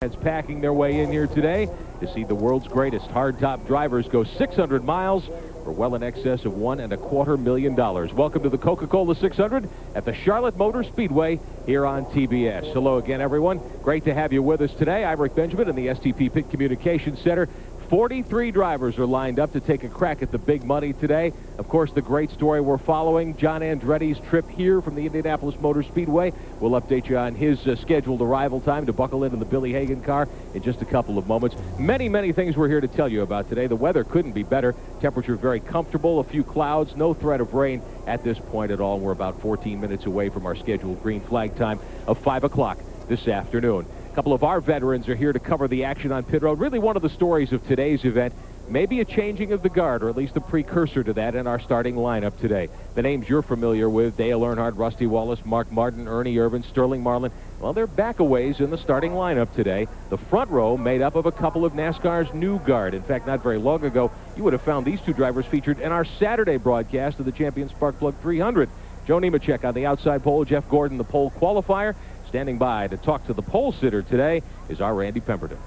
Fans packing their way in here today to see the world's greatest hardtop drivers go 600 miles for well in excess of $1.25 million. Welcome to the Coca-Cola 600 at the Charlotte Motor Speedway here on TBS. Hello again, everyone. Great to have you with us today. I'm Rick Benjamin in the STP Pit Communications Center. 43 drivers are lined up to take a crack at the big money today. Of course, the great story we're following, John Andretti's trip here from the Indianapolis Motor Speedway. We'll update you on his scheduled arrival time to buckle into the Billy Hagan car in just a couple of moments. Many things we're here to tell you about today. The weather couldn't be better. Temperature very comfortable, a few clouds, no threat of rain at this point at all. We're about 14 minutes away from our scheduled green flag time of 5 o'clock this afternoon. A couple of our veterans are here to cover the action on pit road. Really one of the stories of today's event, maybe a changing of the guard, or at least a precursor to that in our starting lineup today. The names you're familiar with, Dale Earnhardt, Rusty Wallace, Mark Martin, Ernie Irvan, Sterling Marlin, well, they're back a ways in the starting lineup today. The front row made up of a couple of NASCAR's new guard. In fact, not very long ago, you would have found these two drivers featured in our Saturday broadcast of the Champion Sparkplug 300. Joe Nemechek on the outside pole, Jeff Gordon, the pole qualifier. Standing by to talk to the pole sitter today is our Randy Pemberton.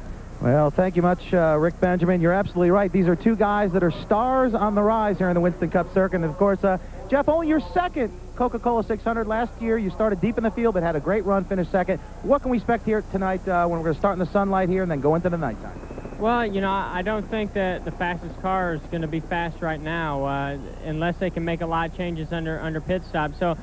Well, thank you much, Rick Benjamin. You're absolutely right. These are two guys that are stars on the rise here in the Winston Cup circuit. And, of course, Jeff, only your second Coca-Cola 600. Last year, you started deep in the field but had a great run, finished second. What can we expect here tonight when we're going to start in the sunlight here and then go into the nighttime? Well, you know, I don't think that the fastest car is going to be fast right now unless they can make a lot of changes under pit stop. So,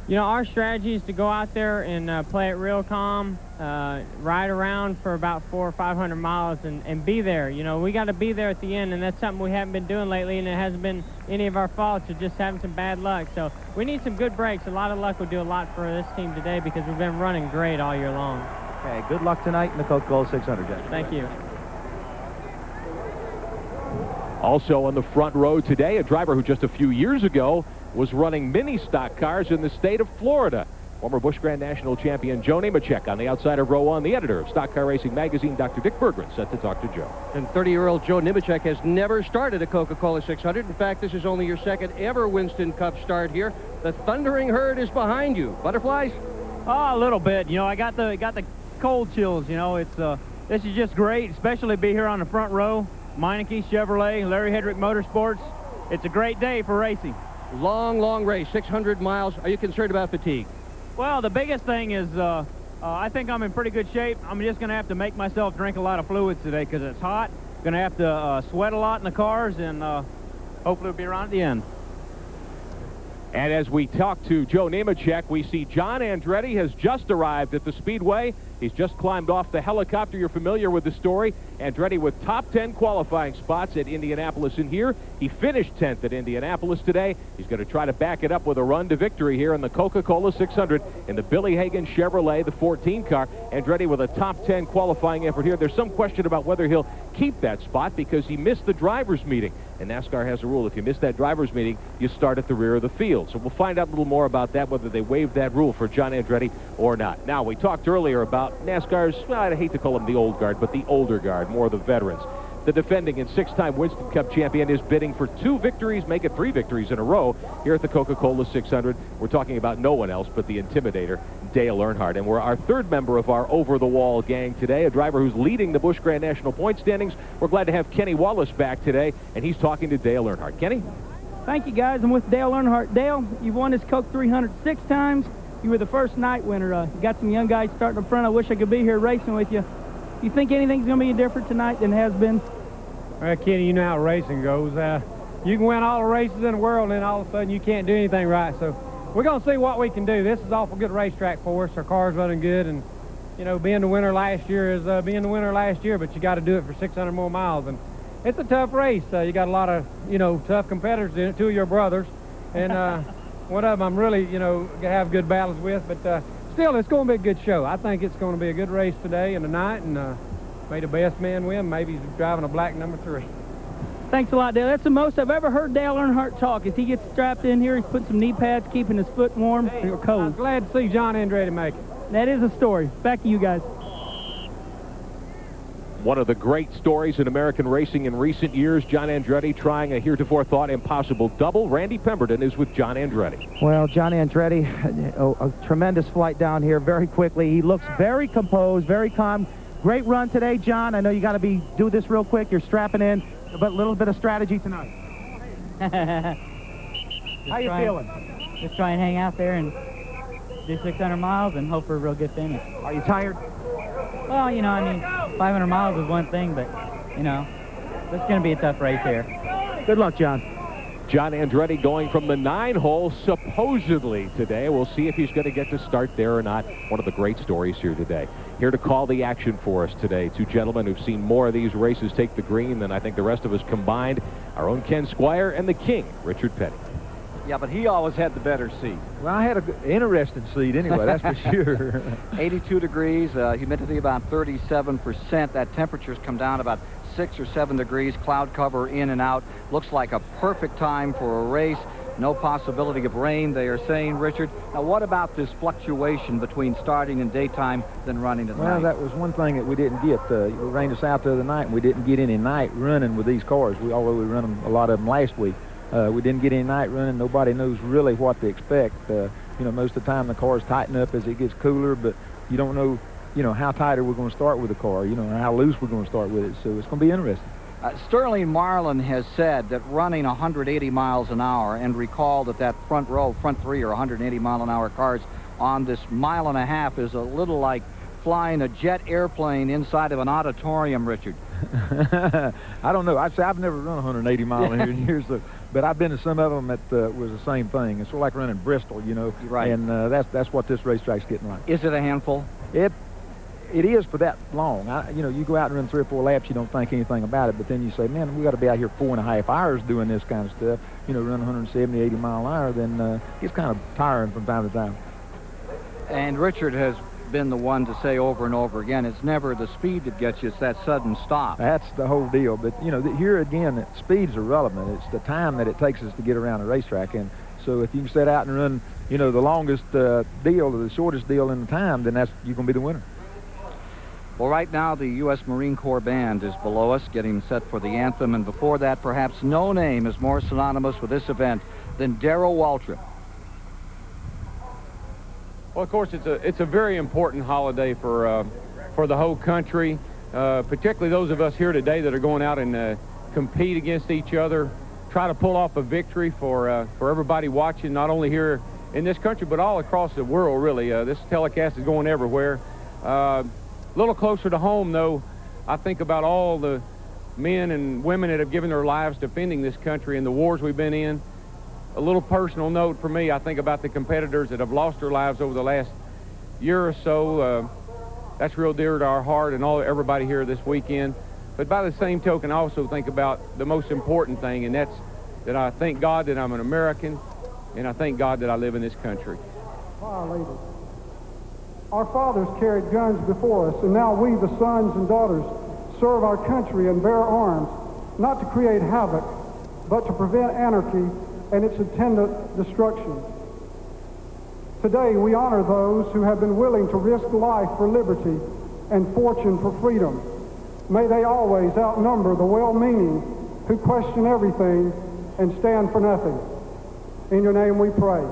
you know, our strategy is to go out there and play it real calm, ride around for about 400 or 500 miles and be there. You know, we got to be there at the end, and that's something we haven't been doing lately, and it hasn't been any of our faults. It's just having some bad luck. So we need some good breaks. A lot of luck will do a lot for this team today because we've been running great all year long. Okay, good luck tonight in the Coca-Cola 600, Jeff. Thank you. Also on the front row today, a driver who just a few years ago was running mini stock cars in the state of Florida. Former Busch Grand National champion Joe Nemechek on the outside of row one, the editor of Stock Car Racing magazine, Dr. Dick Berggren, set to talk to Joe. And 30-year-old Joe Nemechek has never started a Coca-Cola 600. In fact, this is only your second ever Winston Cup start here. The Thundering Herd is behind you. Butterflies? Oh, a little bit. You know, I got the cold chills. You know, it's this is just great, especially to be here on the front row. Meineke, Chevrolet, Larry Hedrick Motorsports. It's a great day for racing. Long race, 600 miles. Are you concerned about fatigue? Well, the biggest thing is I think I'm in pretty good shape. I'm just going to have to make myself drink a lot of fluids today because it's hot. Going to have to sweat a lot in the cars, and hopefully we'll be around at the end. And as we talk to Joe Nemechek, we see John Andretti has just arrived at the Speedway. He's just climbed off the helicopter. You're familiar with the story. Andretti with top 10 qualifying spots at Indianapolis in here. He finished 10th at Indianapolis today. He's going to try to back it up with a run to victory here in the Coca-Cola 600 in the Billy Hagan Chevrolet, the 14 car. Andretti with a top 10 qualifying effort here. There's some question about whether he'll keep that spot because he missed the drivers' meeting. And NASCAR has a rule. If you miss that drivers' meeting, you start at the rear of the field. So we'll find out a little more about that, whether they waived that rule for John Andretti or not. Now, we talked earlier about NASCAR's, well, I hate to call them the old guard, but the older guard, more the veterans. The defending and six-time Winston Cup champion is bidding for 2 victories, make it 3 victories in a row here at the Coca-Cola 600. We're talking about no one else but the Intimidator, Dale Earnhardt. And we're our third member of our over-the-wall gang today, a driver who's leading the Busch Grand National point standings. We're glad to have Kenny Wallace back today, and he's talking to Dale Earnhardt. Kenny? Thank you, guys. I'm with Dale Earnhardt. Dale, you've won this Coke 300 6 times. You were the first night winner. You got some young guys starting up front. I wish I could be here racing with you. You think anything's going to be different tonight than has been? Well, Kenny, you know how racing goes. You can win all the races in the world, and then all of a sudden you can't do anything right. So we're going to see what we can do. This is an awful good racetrack for us. Our car's running good, and, you know, being the winner last year is being the winner last year, but you got to do it for 600 more miles. And it's a tough race. You got a lot of, you know, tough competitors in it, 2 of your brothers. And one of them I'm really, you know, going to have good battles with. But still, it's going to be a good show. I think it's going to be a good race today and tonight, and may the best man win. Maybe he's driving a black number 3. Thanks a lot, Dale. That's the most I've ever heard Dale Earnhardt talk. As he gets strapped in here, he's putting some knee pads, keeping his foot warm or cold. I'm glad to see John Andretti make it. That is a story. Back to you guys. One of the great stories in American racing in recent years, John Andretti trying a heretofore thought impossible double. Randy Pemberton is with John Andretti. Well, John Andretti, a tremendous flight down here very quickly. He looks very composed, very calm. Great run today, John. I know you got to do this real quick. You're strapping in, but a little bit of strategy tonight. How you feeling? Just try and hang out there and do 600 miles and hope for a real good finish. Are you tired? Well, you know, I mean, 500 miles is one thing, but, you know, this is going to be a tough race here. Good luck, John. John Andretti going from the 9-hole supposedly today. We'll see if he's going to get to start there or not. One of the great stories here today. Here to call the action for us today, two gentlemen who've seen more of these races take the green than I think the rest of us combined. Our own Ken Squire and the King, Richard Petty. Yeah, but he always had the better seat. Well, I had an interesting seat anyway, that's for sure. 82 degrees, humidity about 37%. That temperature's come down about 6 or 7 degrees. Cloud cover in and out. Looks like a perfect time for a race. No possibility of rain, they are saying, Richard. Now, what about this fluctuation between starting in daytime than running at night? Well, that was one thing that we didn't get. It rained us out the other night, and we didn't get any night running with these cars. Although we run them, a lot of them last week. We didn't get any night running. Nobody knows really what to expect. You know, most of the time the cars tighten up as it gets cooler, but you don't know, you know, how tight are we going to start with the car, you know, or how loose we're going to start with it. So it's going to be interesting. Sterling Marlin has said that running 180 miles an hour, and recall that front row, front three are 180 mile an hour cars on this 1.5 miles is a little like flying a jet airplane inside of an auditorium, Richard. I don't know. I've never run 180 miles in here, so, but I've been to some of them that was the same thing. It's sort of like running Bristol, you know. Right. And that's what this racetrack's getting like. Is it a handful? It is for that long. You know, you go out and run 3 or 4 laps, you don't think anything about it, but then you say, man, we got to be out here 4.5 hours doing this kind of stuff. You know, run 170, 80 mile an hour, then it's kind of tiring from time to time. And Richard has been the one to say over and over again, it's never the speed that gets you, it's that sudden stop. That's the whole deal. But, you know, here again, speed's irrelevant. It's the time that it takes us to get around a racetrack. And so if you can set out and run, you know, the longest deal or the shortest deal in the time, then you're going to be the winner. Well, right now, the U.S. Marine Corps Band is below us, getting set for the anthem. And before that, perhaps no name is more synonymous with this event than Darrell Waltrip. Well, of course, it's a very important holiday for the whole country, particularly those of us here today that are going out and compete against each other, try to pull off a victory for everybody watching, not only here in this country, but all across the world, really. This telecast is going everywhere. A little closer to home, though, I think about all the men and women that have given their lives defending this country and the wars we've been in. A little personal note for me, I think about the competitors that have lost their lives over the last year or so. That's real dear to our heart and everybody here this weekend. But by the same token, I also think about the most important thing, and that's that I thank God that I'm an American, and I thank God that I live in this country. Violated. Our fathers carried guns before us, and now we, the sons and daughters, serve our country and bear arms, not to create havoc, but to prevent anarchy and its attendant destruction. Today, we honor those who have been willing to risk life for liberty and fortune for freedom. May they always outnumber the well-meaning who question everything and stand for nothing. In your name we pray.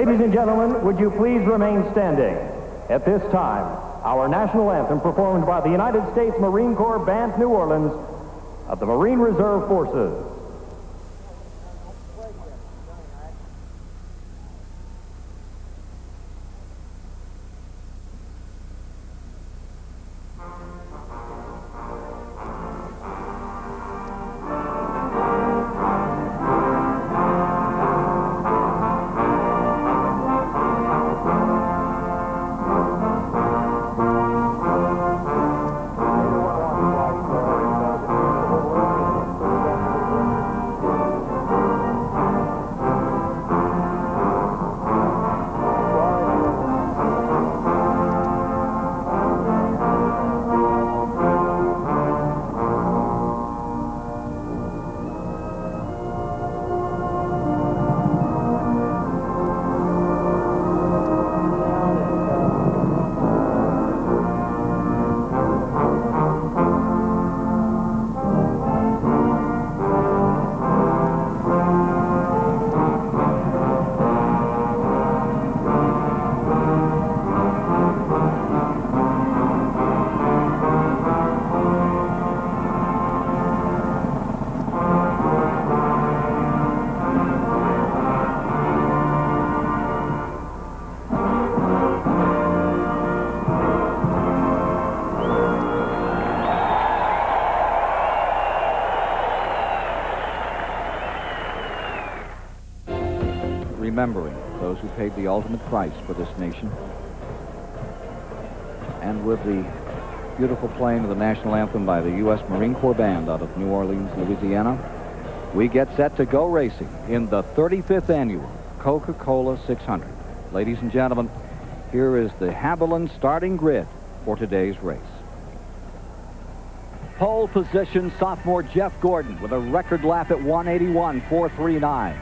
Ladies and gentlemen, would you please remain standing? At this time, our national anthem performed by the United States Marine Corps Band New Orleans of the Marine Reserve Forces. Remembering those who paid the ultimate price for this nation. And with the beautiful playing of the national anthem by the U.S. Marine Corps Band out of New Orleans, Louisiana, we get set to go racing in the 35th annual Coca-Cola 600. Ladies and gentlemen, here is the Haviland starting grid for today's race. Pole position, sophomore Jeff Gordon with a record lap at 181.439.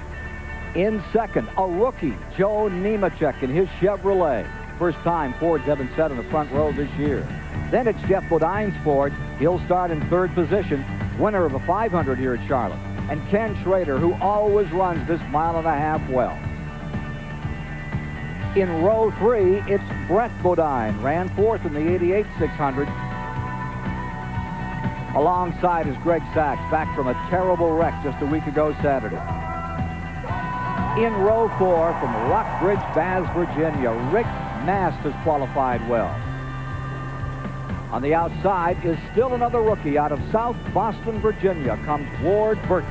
In second, a rookie, Joe Nemechek in his Chevrolet. First time Fords haven't sat in the front row this year. Then it's Jeff Bodine's Ford. He'll start in third position, winner of a 500 here at Charlotte. And Ken Schrader, who always runs this mile-and-a-half well. In row 3, it's Brett Bodine, ran fourth in the 88 600. Alongside is Greg Sachs, back from a terrible wreck just a week ago Saturday. In row 4, from Rockbridge, Bath, Virginia, Rick Mast has qualified well. On the outside is still another rookie out of South Boston, Virginia, comes Ward Burton.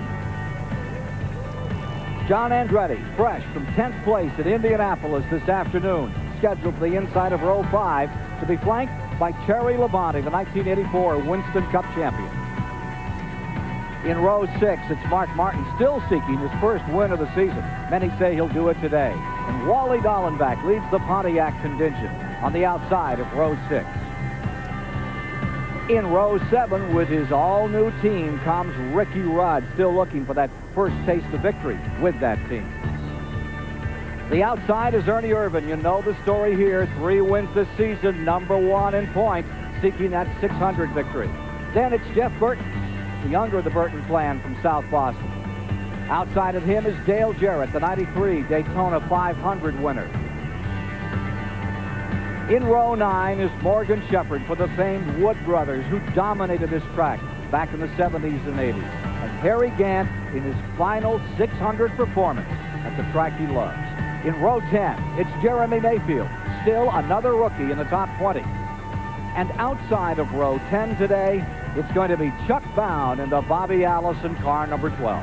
John Andretti, fresh from 10th place at Indianapolis this afternoon, scheduled for the inside of row 5 to be flanked by Terry Labonte, the 1984 Winston Cup champion. In row 6, it's Mark Martin still seeking his first win of the season. Many say he'll do it today. And Wally Dallenbach leads the Pontiac contingent on the outside of row 6. In row 7, with his all-new team, comes Ricky Rudd, still looking for that first taste of victory with that team. The outside is Ernie Irvin. You know the story here. 3 wins this season, #1 in points, seeking that 600 victory. Then it's Jeff Burton, the younger of the Burton clan from South Boston. Outside of him is Dale Jarrett, the 93 Daytona 500 winner. In row 9 is Morgan Shepherd for the famed Wood Brothers, who dominated this track back in the 70s and 80s. And Harry Gant in his final 600 performance at the track he loves. In row 10, it's Jeremy Mayfield, still another rookie in the top 20. And outside of row 10 today, it's going to be Chuck Bound in the Bobby Allison car number 12.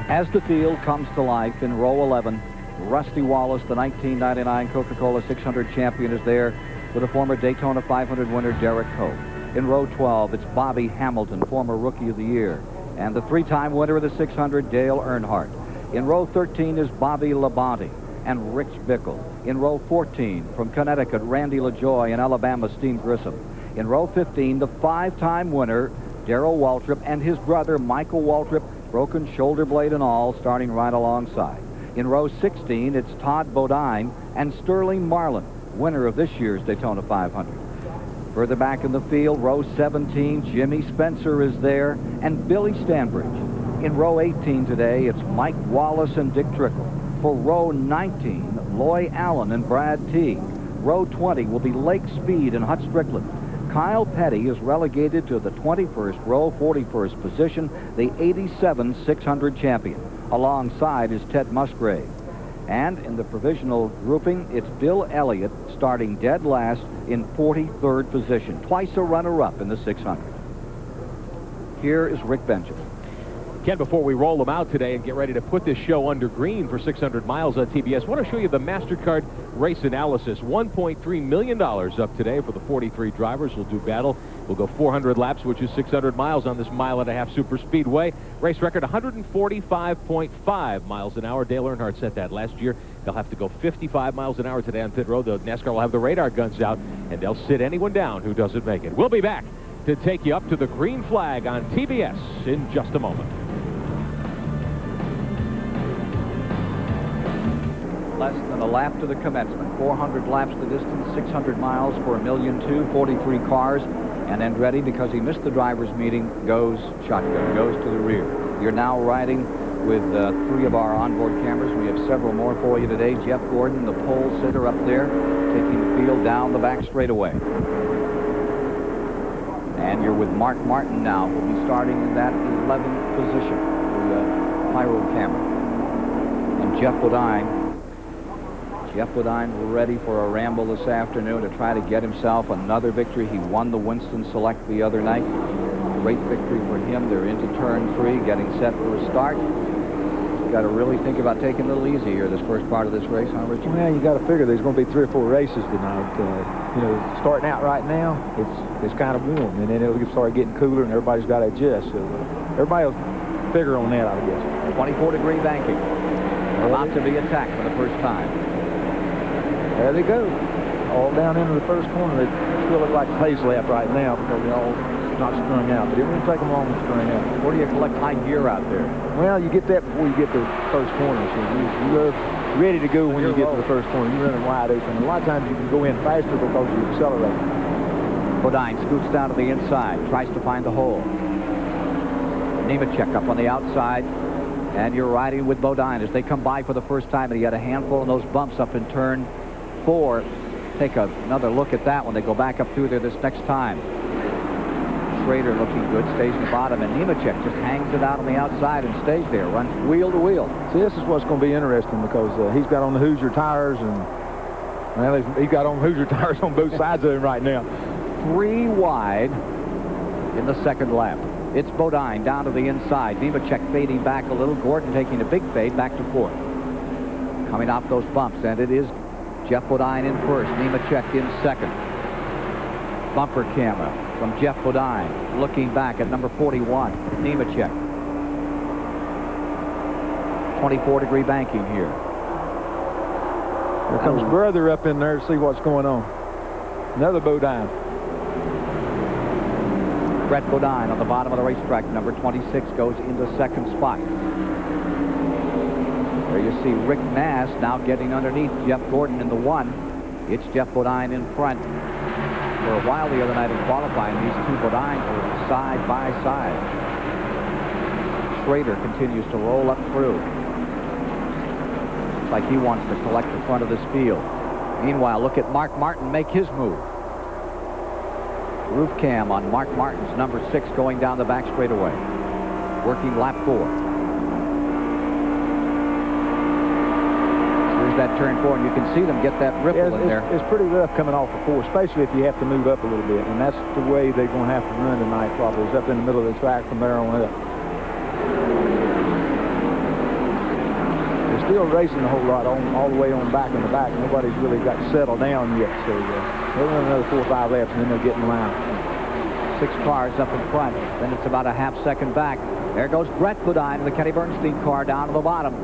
As the field comes to life in row 11, Rusty Wallace, the 1999 Coca-Cola 600 champion, is there with a former Daytona 500 winner, Derek Cope. In row 12, it's Bobby Hamilton, former Rookie of the Year, and the 3-time winner of the 600, Dale Earnhardt. In row 13 is Bobby Labonte and Rich Bickle. In row 14, from Connecticut, Randy LaJoy, and Alabama, Steve Grissom. In row 15, the 5-time winner, Darrell Waltrip, and his brother, Michael Waltrip, broken shoulder blade and all, starting right alongside. In row 16, it's Todd Bodine and Sterling Marlin, winner of this year's Daytona 500. Further back in the field, row 17, Jimmy Spencer is there, and Billy Stanbridge. In row 18 today, it's Mike Wallace and Dick Trickle. for row 19, Loy Allen and Brad Teague. Row 20 will be Lake Speed and Hut Strickland. Kyle Petty is relegated to the 21st row, 41st position, the 87 600 champion. Alongside is Ted Musgrave. And in the provisional grouping, it's Bill Elliott starting dead last in 43rd position, twice a runner-up in the 600. Here is Rick Benjamin. Ken, before we roll them out today and get ready to put this show under green for 600 miles on TBS, I want to show you the MasterCard race analysis. $1.3 million up today for the 43 drivers who'll do battle. We'll go 400 laps, which is 600 miles on this mile-and-a-half super speedway. Race record 145.5 miles an hour. Dale Earnhardt set that last year. They'll have to go 55 miles an hour today on pit road. The NASCAR will have the radar guns out, and they'll sit anyone down who doesn't make it. We'll be back to take you up to the green flag on TBS in just a moment. Less than a lap to the commencement. 400 laps the distance, 600 miles for $1,200,000, 43 cars. And Andretti, because he missed the driver's meeting, goes shotgun, goes to the rear. You're now riding with 3 of our onboard cameras. We have several more for you today. Jeff Gordon, the pole sitter up there, taking the field down the back straightaway. And you're with Mark Martin now, who'll be starting in that 11th position, the pyro camera. And Jeff Bodine ready for a ramble this afternoon to try to get himself another victory. He won the Winston Select the other night. Great victory for him. They're into turn 3, getting set for a start. You've got to really think about taking a little easy here this first part of this race, huh, Richard? Well, you got to figure there's going to be 3 or 4 races tonight. You know, starting out right now, it's kind of warm, and then it'll start getting cooler, and everybody's got to adjust. So everybody will figure on that, I guess. 24-degree banking. About to be attacked for the first time. There they go. All down into the first corner. It still looks like a pace lap right now because they're all not strung out. But it won't take them long to string out. Where do you collect high gear out there? Well, you get that before you get to the first corner. So you're ready to go when you get to the first corner. You're running wide open. A lot of times you can go in faster because you accelerate. Bodine scoots down to the inside, tries to find the hole. Nemechek up on the outside. And you're riding with Bodine as they come by for the first time. And he had a handful of those bumps up in turn 4. Take another look at that when they go back up through there this next time. Schrader looking good, stays in the bottom, and Nemechek just hangs it out on the outside and stays there, runs wheel to wheel. See, this is what's going to be interesting because he's got on the Hoosier tires, and well, he's got on Hoosier tires on both sides of him right now. 3 wide in the second lap. It's Bodine down to the inside. Nemechek fading back a little. Gordon taking a big fade back to 4th. Coming off those bumps, and it is Jeff Bodine in first. Nemechek in second. Bumper camera from Jeff Bodine. Looking back at number 41, Nemechek. 24-degree banking here. Here comes brother up in there to see what's going on. Another Bodine. Brett Bodine on the bottom of the racetrack. Number 26 goes into second spot. There you see Rick Nass now getting underneath Jeff Gordon in the 1. It's Jeff Bodine in front. For a while the other night in qualifying, these 2 Bodines were side by side. Schrader continues to roll up through. Looks like he wants to collect the front of this field. Meanwhile, look at Mark Martin make his move. Roof cam on Mark Martin's number 6 going down the back straightaway. Working lap 4. Here's that turn 4, and you can see them get that ripple in there. It's pretty rough coming off of 4, especially if you have to move up a little bit. And that's the way they're going to have to run tonight probably, is up in the middle of the track from there on up. They're still racing a whole lot all the way on back in the back. Nobody's really got settled down yet. So they'll run another 4 or 5 laps, and then they'll get in line. 6 cars up in front. Then it's about a half second back. There goes Brett Bodine in the Kenny Bernstein car down to the bottom.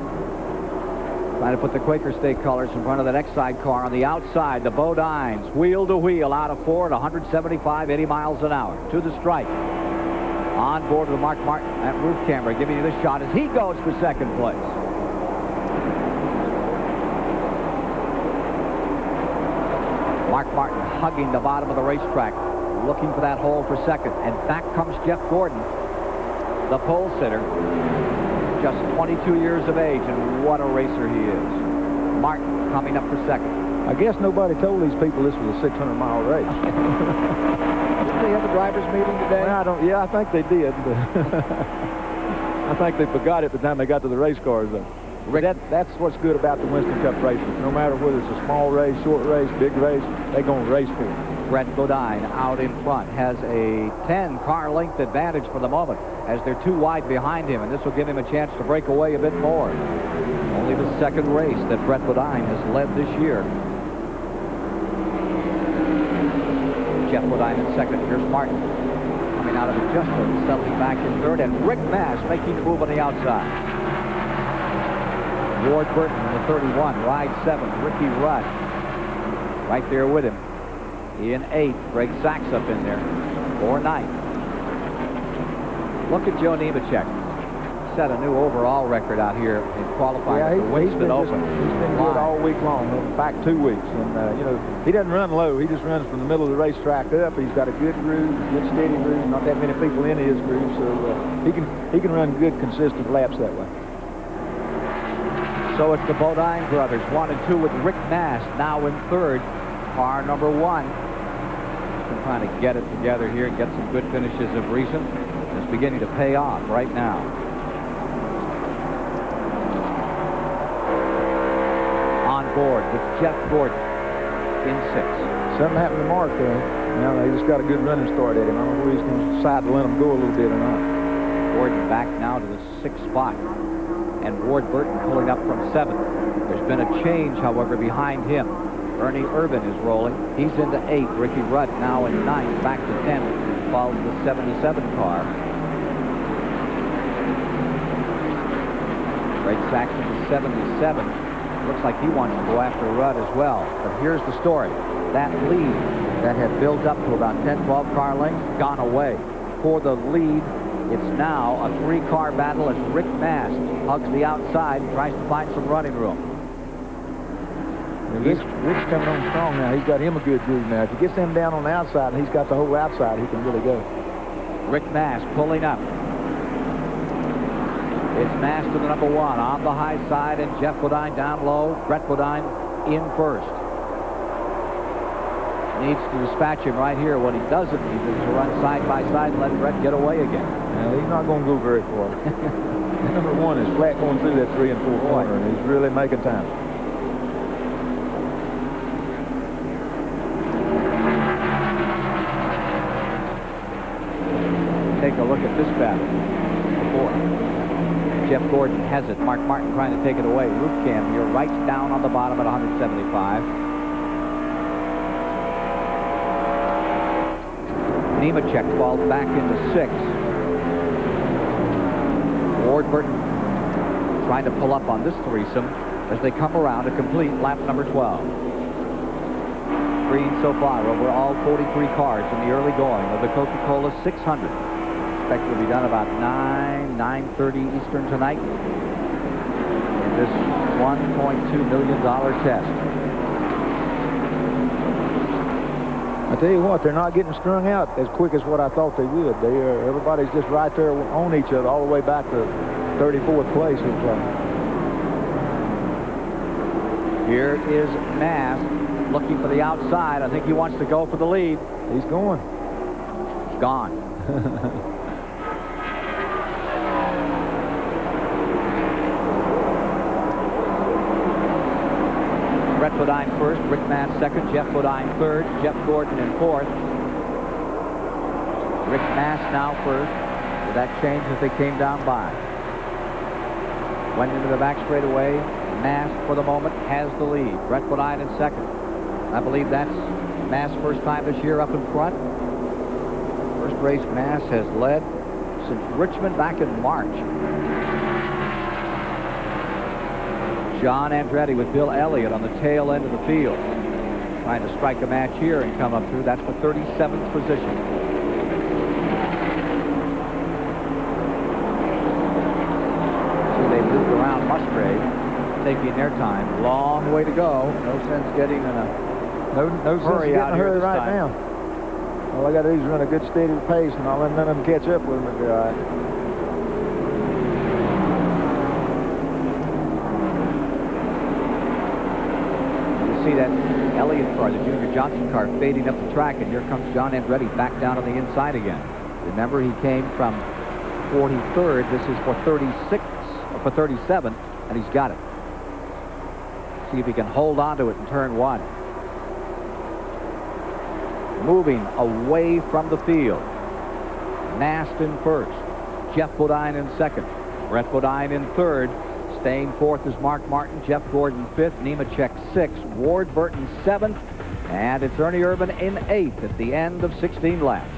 Trying to put the Quaker State colors in front of the next side car on the outside. The Bodines wheel to wheel out of 4 at 175, 80 miles an hour to the stripe. On board with Mark Martin at roof camera, giving you the shot as he goes for second place. Mark Martin hugging the bottom of the racetrack, looking for that hole for second. And back comes Jeff Gordon, the pole sitter. just 22 years of age, and what a racer he is. Martin coming up for second. I guess nobody told these people this was a 600-mile race. Didn't they have a driver's meeting today? Well, I think they did. But I think they forgot it by the time they got to the race cars, though. That's what's good about the Winston Cup races. No matter whether it's a small race, short race, big race, they're going to race for it. Brett Bodine out in front has a 10-car length advantage for the moment as they're too wide behind him, and this will give him a chance to break away a bit more. Only the second race that Brett Bodine has led this year. Jeff Bodine in second. Here's Martin coming out of it, just settling back in third, and Rick Mass making the move on the outside. Ward Burton in the 31, ride 7. Ricky Rudd right there with him. In 8, Greg Sachs up in there for 9. Look at Joe Nemechek. Set a new overall record out here in qualifying at the Winston Open. He's been good all week long, in fact 2 weeks. And, you know, he doesn't run low. He just runs from the middle of the racetrack up. He's got a good groove, good steady groove, not that many people in his groove, so he can run good, consistent laps that way. So it's the Bodine brothers, 1 and 2, with Rick Mass now in third. Car number 1. Been trying to get it together here and get some good finishes of recent. It's beginning to pay off right now. On board with Jeff Gordon in 6. Something happened to Mark there. Now they just got a good running start at him. I don't know whether he's going to decide to let him go a little bit or not. Gordon back now to the 6th spot. And Ward Burton pulling up from 7th. There's been a change, however, behind him. Ernie Irvin is rolling. He's into 8th. Ricky Rudd now in 9th, back to 10th. Follows the 77 car. Greg Saxon to 77. Looks like he wants to go after Rudd as well. But here's the story. That lead that had built up to about 10, 12 car lengths, gone away. For the lead, it's now a 3-car battle as Rick Mass hugs the outside and tries to find some running room. Rick's coming on strong now. He's got him a good groove now. If he gets him down on the outside and he's got the whole outside, he can really go. Rick Mass pulling up. It's Mass to the number 1 on the high side, and Jeff Bodine down low. Brett Bodine in first. Needs to dispatch him right here. What he doesn't need is to run side by side and let Brett get away again. He's not going to go very far. Number 1 is flat going through that 3 and 4 corner, and he's really making time. Take a look at this battle. Jeff Gordon has it. Mark Martin trying to take it away. Roof cam here, right down on the bottom at 175. Nemechek falls back into 6th. Ward Burton trying to pull up on this threesome as they come around to complete lap number 12. Green so far over all 43 cars in the early going of the Coca-Cola 600. Expected to be done about 9:30 Eastern tonight in this $1.2 million test. I tell you what, they're not getting strung out as quick as what I thought they would. Everybody's just right there on each other all the way back to 34th place. Here is Mass looking for the outside. I think he wants to go for the lead. He's going. He's gone. Brett Bodine first, Rick Mass second, Jeff Bodine third, Jeff Gordon in 4th. Rick Mass now first. With that change as they came down by. Went into the back straightaway. Mass, for the moment, has the lead. Brett Bodine in 2nd. I believe that's Mass' first time this year up in front. First race Mass has led since Richmond back in March. John Andretti with Bill Elliott on the tail end of the field. Trying to strike a match here and come up through. That's the 37th position. So they moved around Musgrave, taking their time. Long way to go. No sense getting in a hurry out here this right time. now. All I got to do is run a good steady pace, and I'll let none of them catch up with them. see that Elliott car, the Junior Johnson car, fading up the track, and here comes John Andretti back down on the inside again. Remember, he came from 43rd. This is for 37, and he's got it. See if he can hold on to it in turn 1. Moving away from the field. Mast in first. Jeff Bodine in second. Brett Bodine in third. Staying fourth is Mark Martin. Jeff Gordon fifth. Nemechek sixth. Ward Burton seventh. And it's Ernie Irvan in eighth at the end of 16 laps.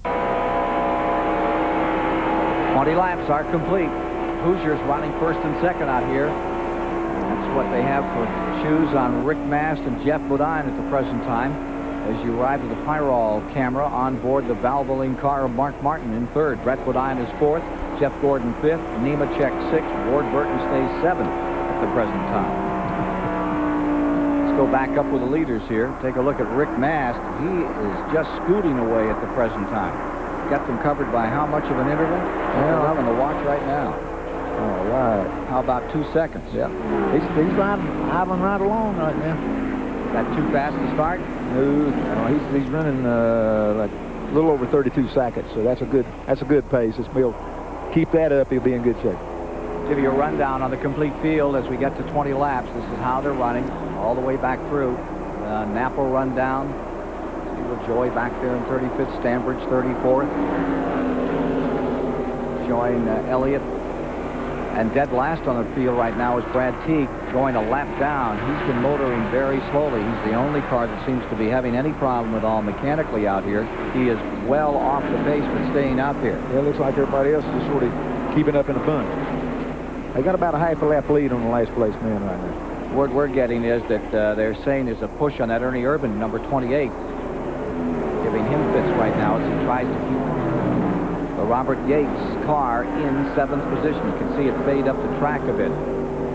20 laps are complete. Hoosiers running first and second out here. That's what they have for shoes on Rick Mast and Jeff Bodine at the present time. As you arrive at the Pyrol camera on board the Valvoline car of Mark Martin in third. Brett Bodine is fourth. Jeff Gordon fifth. Nemechek sixth. Ward Burton stays seventh at the present time. Let's go back up with the leaders here. Take a look at Rick Mast. He is just scooting away at the present time. Got them covered by how much of an interval? Well, I'm on the watch right now. All right. How about 2 seconds? Yeah. He's idling right along right now. That too fast to start? No, he's running like a little over 32 seconds, so that's a good pace. He'll keep that up. He'll be in good shape. Give you a rundown on the complete field as we get to 20 laps. This is how they're running all the way back through. Napa run down. Steve Joy back there in 35th. Stanbridge 34th. Showing Elliott. And dead last on the field right now is Brad Teague going a lap down. He's been motoring very slowly. He's the only car that seems to be having any problem at all mechanically out here. He is well off the pace but staying out there. Yeah, it looks like everybody else is sort of keeping up in a bunch. They got about a half a lap lead on the last place man right now. Word we're getting is that they're saying there's a push on that Ernie Irvan, number 28. Giving him fits right now as he tries to keep the Robert Yates car in 7th position. You can see it fade up the track a bit.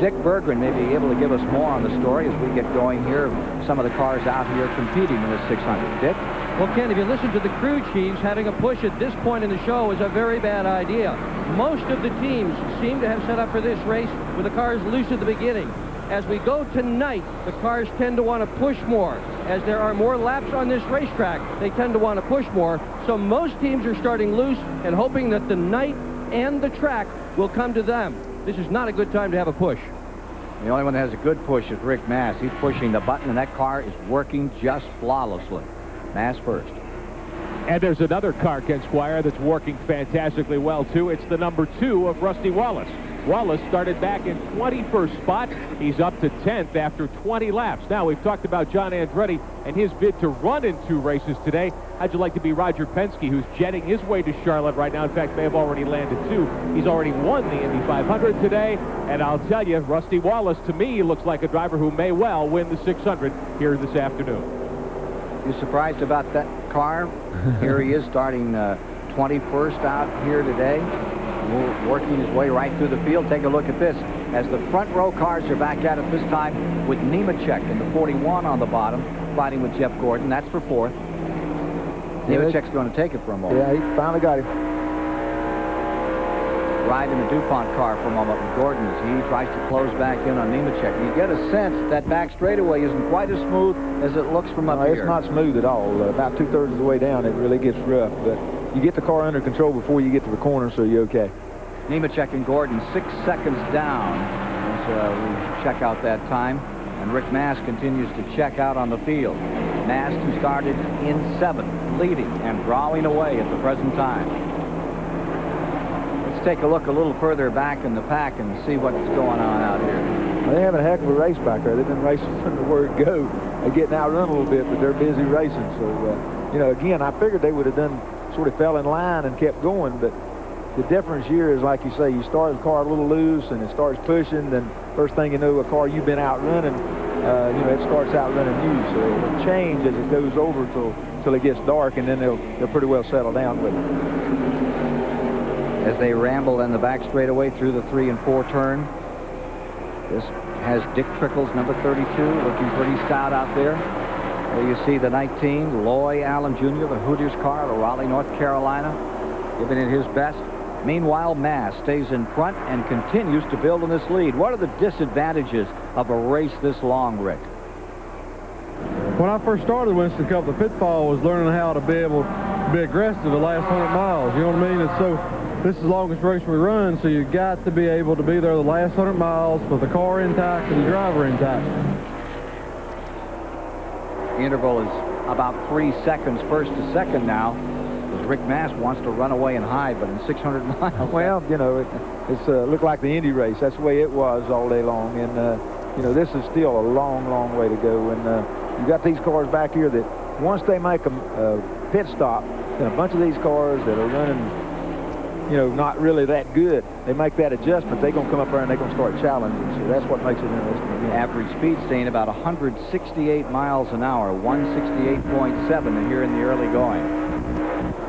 Dick Berggren may be able to give us more on the story as we get going here. Some of the cars out here competing in the 600. Dick? Well, Ken, if you listen to the crew chiefs, having a push at this point in the show is a very bad idea. Most of the teams seem to have set up for this race with the cars loose at the beginning. As we go tonight, the cars tend to want to push more. As there are more laps on this racetrack, they tend to want to push more. So most teams are starting loose and hoping that the night and the track will come to them. This is not a good time to have a push. The only one that has a good push is Rick Mast. He's pushing the button, and that car is working just flawlessly. Mast first. And there's another car, Ken Squire, that's working fantastically well, too. It's the number 2 of Rusty Wallace. Wallace started back in 21st spot. He's up to 10th after 20 laps. Now, we've talked about John Andretti and his bid to run in 2 races today. How'd you like to be Roger Penske, who's jetting his way to Charlotte right now? In fact, may have already landed 2. He's already won the Indy 500 today. And I'll tell you, Rusty Wallace, to me, looks like a driver who may well win the 600 here this afternoon. You surprised about that car? Here he is starting 21st out here today. Working his way right through the field. Take a look at this. As the front row cars are back at it this time with Nemechek in the 41 on the bottom, fighting with Jeff Gordon. That's for 4th. Nemechek's going to take it for a moment. Yeah, he finally got him. Ride in the DuPont car for a moment with Gordon as he tries to close back in on Nemechek. You get a sense that back straightaway isn't quite as smooth as it looks from up here. It's not smooth at all. About 2/3 of the way down, it really gets rough. But you get the car under control before you get to the corner, so you're okay. Nemechek and Gordon 6 seconds down as we check out that time. And Rick Mast continues to check out on the field. Mast, who started in 7th, leading and drawing away at the present time. Let's take a look a little further back in the pack and see what's going on out here. Well, they have a heck of a race back there. They've been racing from the word go. They're getting outrun a little bit, but they're busy racing. So, you know, again, I figured they would have done sort of fell in line and kept going, but the difference here is, like you say, you start the car a little loose and it starts pushing, then first thing you know, a car you've been outrunning, you know, it starts outrunning you. So it'll change as it goes over till it gets dark, and then they'll pretty well settle down with it. As they ramble in the back straightaway through the 3 and 4 turn. This has Dick Trickles, number 32, looking pretty stout out there. There you see the 19, Loy Allen Jr., the Hooters car, the Raleigh, North Carolina, giving it his best. Meanwhile, Mast stays in front and continues to build on this lead. What are the disadvantages of a race this long, Rick? when I first started the Winston Cup, the pitfall was learning how to be able to be aggressive the last 100 miles. You know what I mean? And so this is the longest race we run, so you've got to be able to be there the last 100 miles with the car intact and the driver intact. The interval is about 3 seconds first to second now. Rick Mast wants to run away and hide, but in 600 miles. Well, you know, it's looked like the Indy race. That's the way it was all day long. And, you know, this is still a long, long way to go. And you got these cars back here that once they make a pit stop, then a bunch of these cars that are running, you know, not really that good, they make that adjustment, they're going to come up there and they're going to start challenging. So that's what makes it interesting. Again. Average speed staying about 168 miles an hour, 168.7 here in the early going.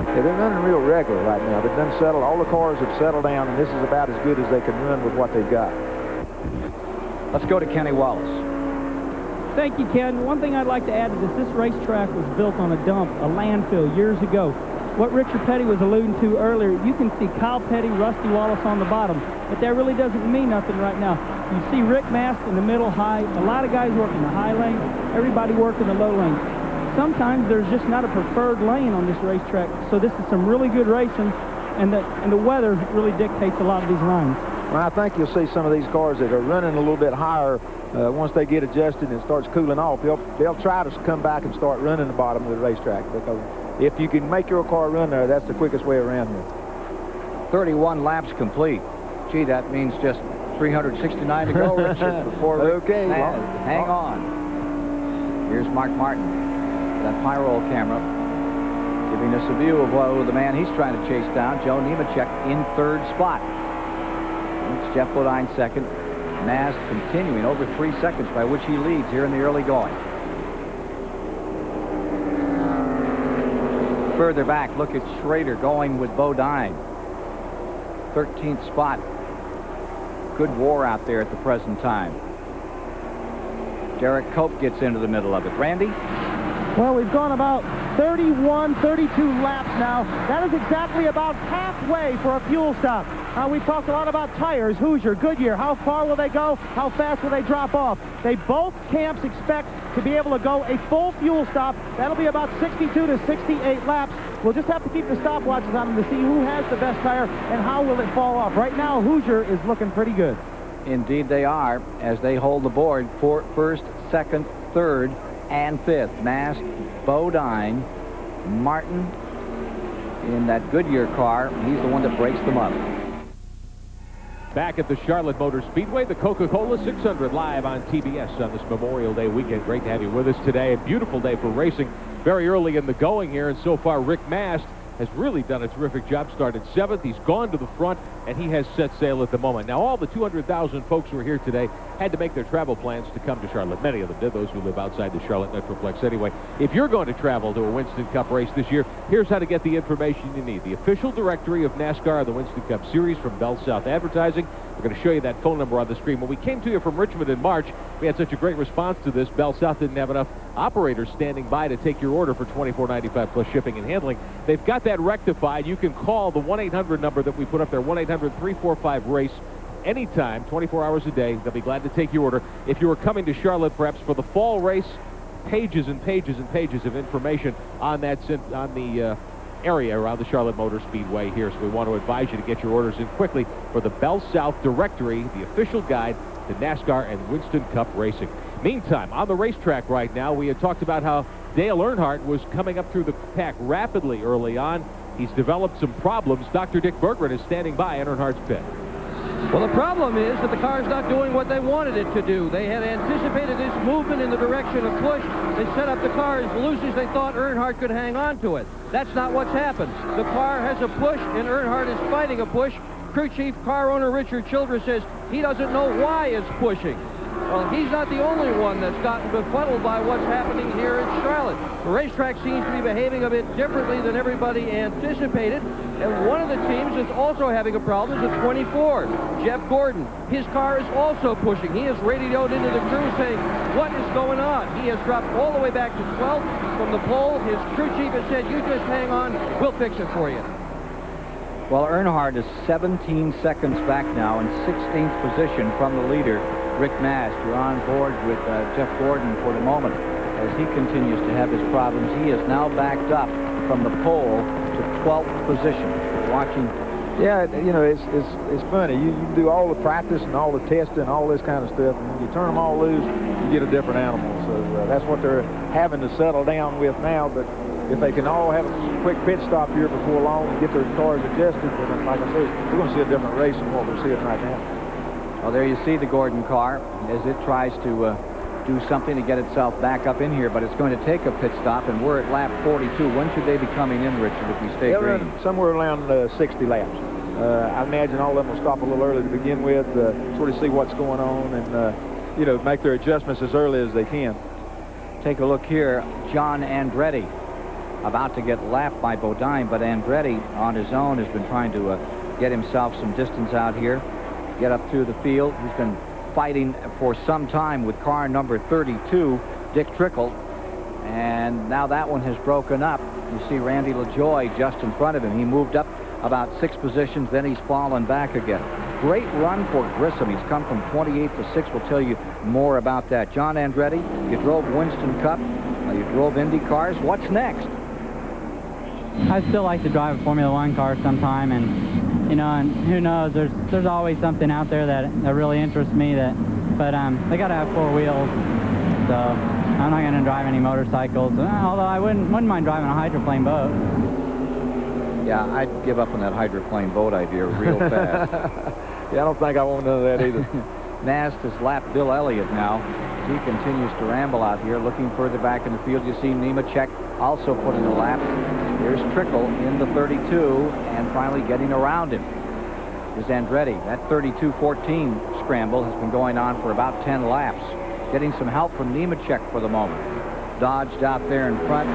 Yeah, they're running real regular right now. They've done settled. All the cars have settled down, and this is about as good as they can run with what they've got. Let's go to Kenny Wallace. Thank you, Ken. One thing I'd like to add is this racetrack was built on a dump, a landfill, years ago. What Richard Petty was alluding to earlier, you can see Kyle Petty, Rusty Wallace on the bottom, but that really doesn't mean nothing right now. You see Rick Mast in the middle high, a lot of guys working the high lane, everybody working the low lane. Sometimes there's just not a preferred lane on this racetrack, so this is some really good racing, and the weather really dictates a lot of these lines. Well, I think you'll see some of these cars that are running a little bit higher, once they get adjusted and it starts cooling off, they'll try to come back and start running the bottom of the racetrack, because if you can make your car run there, that's the quickest way around here. 31 laps complete. Gee, that means just 369 to go, Richard, before okay, hang on. Here's Mark Martin. That pyro camera giving us a view of the man he's trying to chase down. Joe Nemechek in third spot. It's Jeff Bodine second. Mast continuing over 3 seconds, by which he leads here in the early going. Further back, look at Schrader going with Bodine. 13th spot. Good war out there at the present time. Derek Cope gets into the middle of it. Randy? Well, we've gone about 31, 32 laps now. That is exactly about halfway for a fuel stop. We've talked a lot about tires, Hoosier, Goodyear. How far will they go? How fast will they drop off? Both camps expect to be able to go a full fuel stop. That'll be about 62 to 68 laps. We'll just have to keep the stopwatches on them to see who has the best tire and how will it fall off. Right now, Hoosier is looking pretty good. Indeed they are, as they hold the board for first, second, third, and fifth. Mast, Bodine, Martin in that Goodyear car. He's the one that breaks them up. Back at the Charlotte Motor Speedway, the Coca-Cola 600 live on TBS on this Memorial Day weekend. Great to have you with us today. A beautiful day for racing. Very early in the going here, and so far Rick Mast has really done a terrific job. Started 7th. He's gone to the front, and he has set sail at the moment. Now, all the 200,000 folks who are here today had to make their travel plans to come to Charlotte. Many of them did, those who live outside the Charlotte Metroplex anyway. If you're going to travel to a Winston Cup race this year, here's how to get the information you need. The official directory of NASCAR, the Winston Cup Series from Bell South Advertising. We're going to show you that phone number on the screen. When we came to you from Richmond in March, we had such a great response to this. Bell South didn't have enough operators standing by to take your order for $24.95 plus shipping and handling. They've got that rectified. You can call the 1-800 number that we put up there, 1-800-345-RACE, anytime, 24 hours a day. They'll be glad to take your order. If you were coming to Charlotte perhaps for the fall race, pages and pages and pages of information on that, on the area around the Charlotte Motor Speedway here. So we want to advise you to get your orders in quickly for the Bell South Directory, the official guide to NASCAR and Winston Cup racing. Meantime, on the racetrack right now, we had talked about how Dale Earnhardt was coming up through the pack rapidly early on. He's developed some problems. Dr. Dick Berggren is standing by at Earnhardt's pit. Well, the problem is that the car's not doing what they wanted it to do. They had anticipated this movement in the direction of push. They set up the car as loose as they thought Earnhardt could hang on to it. That's not what's happened. The car has a push, and Earnhardt is fighting a push. Crew chief, car owner Richard Childress says he doesn't know why it's pushing. Well, he's not the only one that's gotten befuddled by what's happening here in Charlotte. The racetrack seems to be behaving a bit differently than everybody anticipated. And one of the teams that's also having a problem is the 24, Jeff Gordon. His car is also pushing. He has radioed into the crew saying, what is going on? He has dropped all the way back to 12th from the pole. His crew chief has said, you just hang on, we'll fix it for you. Well, Earnhardt is 17 seconds back now in 16th position from the leader, Rick Mast. You're on board with Jeff Gordon for the moment. as he continues to have his problems. He is now backed up from the pole to 12th position. Watching. Yeah, you know, it's funny. You do all the practice and all the testing and all this kind of stuff, and when you turn them all loose, you get a different animal. So that's what they're having to settle down with now. But if they can all have a quick pit stop here before long and get their cars adjusted, then, like I said, we're going to see a different race than what we're seeing right now. Well, there you see the Gordon car as it tries to do something to get itself back up in here, but it's going to take a pit stop, and we're at lap 42. When should they be coming in, Richard, if we stay green? Somewhere around 60 laps. I imagine all of them will stop a little early to begin with, sort of see what's going on, and you know, make their adjustments as early as they can. Take a look here. John Andretti about to get lapped by Bodine, but Andretti on his own has been trying to get himself some distance out here, get up through the field. He's been fighting for some time with car number 32, Dick Trickle, and now that one has broken up. You see Randy LaJoie just in front of him. He moved up about 6 positions, then he's fallen back again. Great run for Grissom. He's come from 28 to 6. We'll tell you more about that. John Andretti, you drove Winston Cup, you drove Indy cars. What's next? I'd still like to drive a Formula One car sometime, and you know, and who knows? There's always something out there that really interests me. But they got to have 4 wheels, so I'm not going to drive any motorcycles. Although I wouldn't mind driving a hydroplane boat. Yeah, I'd give up on that hydroplane boat idea real fast. Yeah, I don't think I want none of that either. Nast has lapped Bill Elliott now. He continues to ramble out here, looking further back in the field. You see Nemechek also putting a lap. Here's Trickle in the 32 and finally getting around him is Andretti. That 32-14 scramble has been going on for about 10 laps. Getting some help from Nemechek for the moment. Dodged out there in front.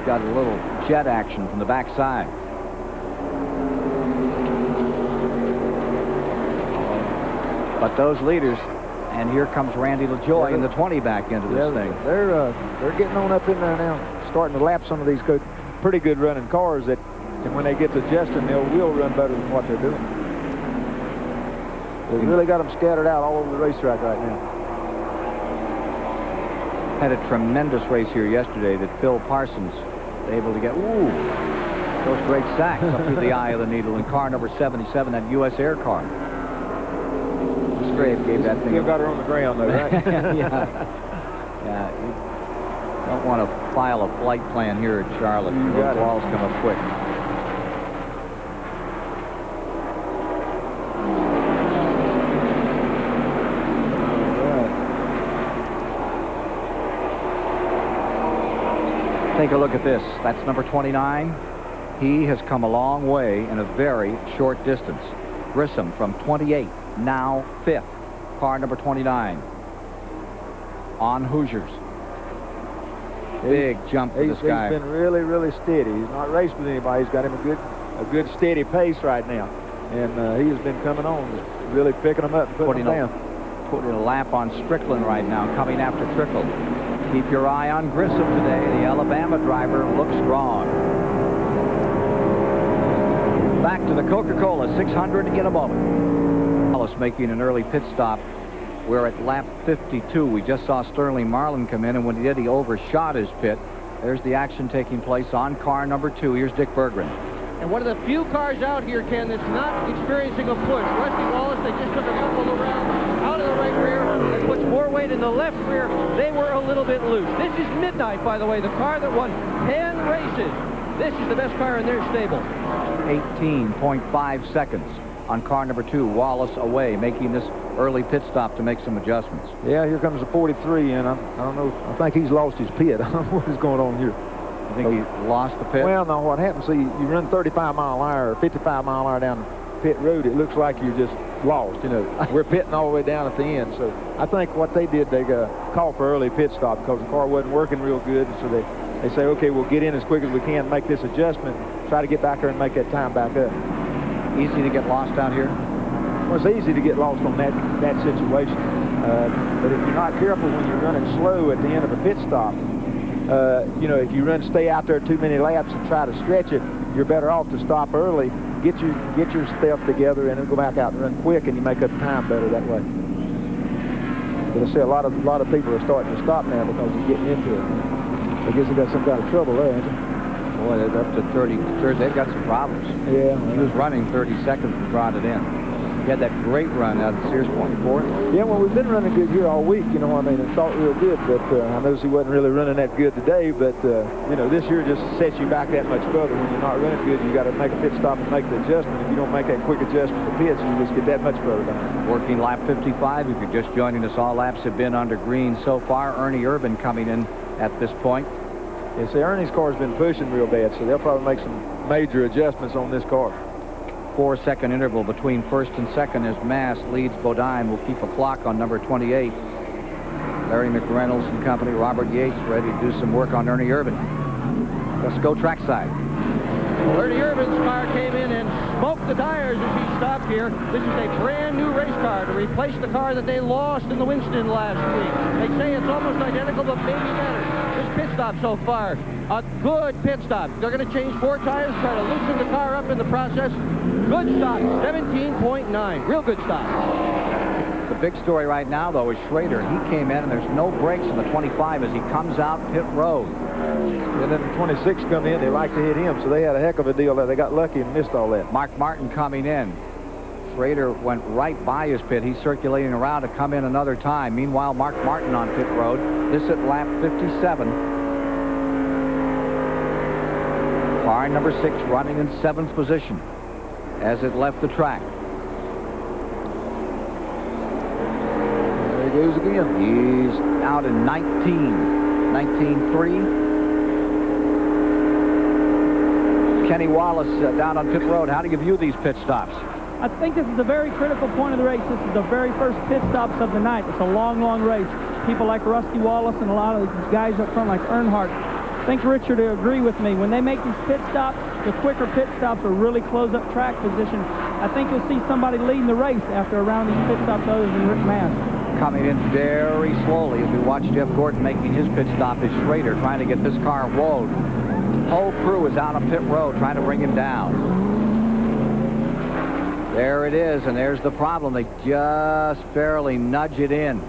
Got a little jet action from the backside. But those leaders, and here comes Randy LaJoie in the 20 back into this thing. They're getting on up in there now, starting to lap some of these pretty good running cars that, and when they get to adjusting, they will run better than what they're doing. They've really got them scattered out all over the racetrack right now. Had a tremendous race here yesterday that Phil Parsons was able to get, those great sacks up through the eye of the needle in car number 77, that U.S. Air car. Straight gave that thing. Still got her on the ground though, right? Yeah. You don't want to file a flight plan here at Charlotte. Those walls come up quick. Take a look at this. That's number 29. He has come a long way in a very short distance. Grissom from 28, now 5th. Car number 29. On Hoosiers. Big jump for this guy. He's been really, really steady. He's not raced with anybody. He's got him a good steady pace right now. And he has been coming on, really picking them up and putting them down. Putting a lap on Strickland right now, coming after Trickle. Keep your eye on Grissom today. The Alabama driver looks strong. Back to the Coca-Cola 600 in a moment. Ellis making an early pit stop. We're at lap 52. We just saw Sterling Marlin come in, and when he did, he overshot his pit. There's the action taking place on car number 2. Here's Dick Berggren. And one of the few cars out here, Ken, that's not experiencing a push. Rusty Wallace, they just took a couple of rounds out of the right rear and puts more weight in the left rear. They were a little bit loose. This is Midnight, by the way, the car that won 10 races. This is the best car in their stable. 18.5 seconds on car number 2. Wallace away, making this early pit stop to make some adjustments. Yeah, here comes the 43, and I don't know. I think he's lost his pit. I don't know what is going on here. You think he lost the pit? Well, no, what happens, see, you run 35 mile an hour or 55 mile an hour down the pit road, it looks like you're just lost, you know. We're pitting all the way down at the end, so I think what they did, they called for early pit stop because the car wasn't working real good, and so they say, okay, we'll get in as quick as we can, make this adjustment, try to get back there and make that time back up. Easy to get lost out here? Well, it's easy to get lost on that situation, but if you're not careful when you're running slow at the end of a pit stop, you know, if you stay out there too many laps and try to stretch it, you're better off to stop early, get your stuff together, and then go back out and run quick, and you make up time better that way. But I say a lot of people are starting to stop now because he's getting into it. I guess he got some kind of trouble there, ain't he? Boy, they're up to 33rd. They've got some problems. Yeah. He was running 32nd and brought it in. He had that great run out at Sears Point, fourth. Yeah, well, we've been running good here all week, you know what I mean, and thought real good, but I noticed he wasn't really running that good today, but, you know, this year just sets you back that much further. When you're not running good, you got to make a pit stop and make the adjustment. If you don't make that quick adjustment to pits, you just get that much further down. Working lap 55. If you're just joining us, all laps have been under green so far. Ernie Urban coming in at this point. Yeah, see, Ernie's car's been pushing real bad, so they'll probably make some major adjustments on this car. 4-second interval between first and second as Mass leads Bodine. Will keep a clock on number 28. Larry McReynolds and company, Robert Yates, ready to do some work on Ernie Urban. Let's go trackside. Well, Ernie Urban's car came in and smoked the tires as he stopped here. This is a brand new race car to replace the car that they lost in the Winston last week. They say it's almost identical, but maybe better. This pit stop so far, a good pit stop. They're going to change 4 tires, try to loosen the car up in the process. Good stop, 17.9. Real good stop. The big story right now, though, is Schrader. He came in, and there's no brakes in the 25 as he comes out pit road. And then the 26 come in, they like to hit him, so they had a heck of a deal there. They got lucky and missed all that. Mark Martin coming in. Schrader went right by his pit. He's circulating around to come in another time. Meanwhile, Mark Martin on pit road. This at lap 57. Car number 6 running in 7th position as it left the track. There he goes again. He's out in 19.3. Kenny Wallace down on pit road. How do you view these pit stops? I think this is a very critical point of the race. This is the very first pit stops of the night. It's a long, long race. People like Rusty Wallace and a lot of these guys up front like Earnhardt. I think Richard will agree with me. When they make these pit stops, the quicker pit stops will really close up track position. I think you'll see somebody leading the race after a round of these pit stops other than Rick Mast. Coming in very slowly as we watch Jeff Gordon making his pit stop is Schrader trying to get this car whoa. Whole crew is out on pit road trying to bring him down. There it is, and there's the problem. They just barely nudge it in.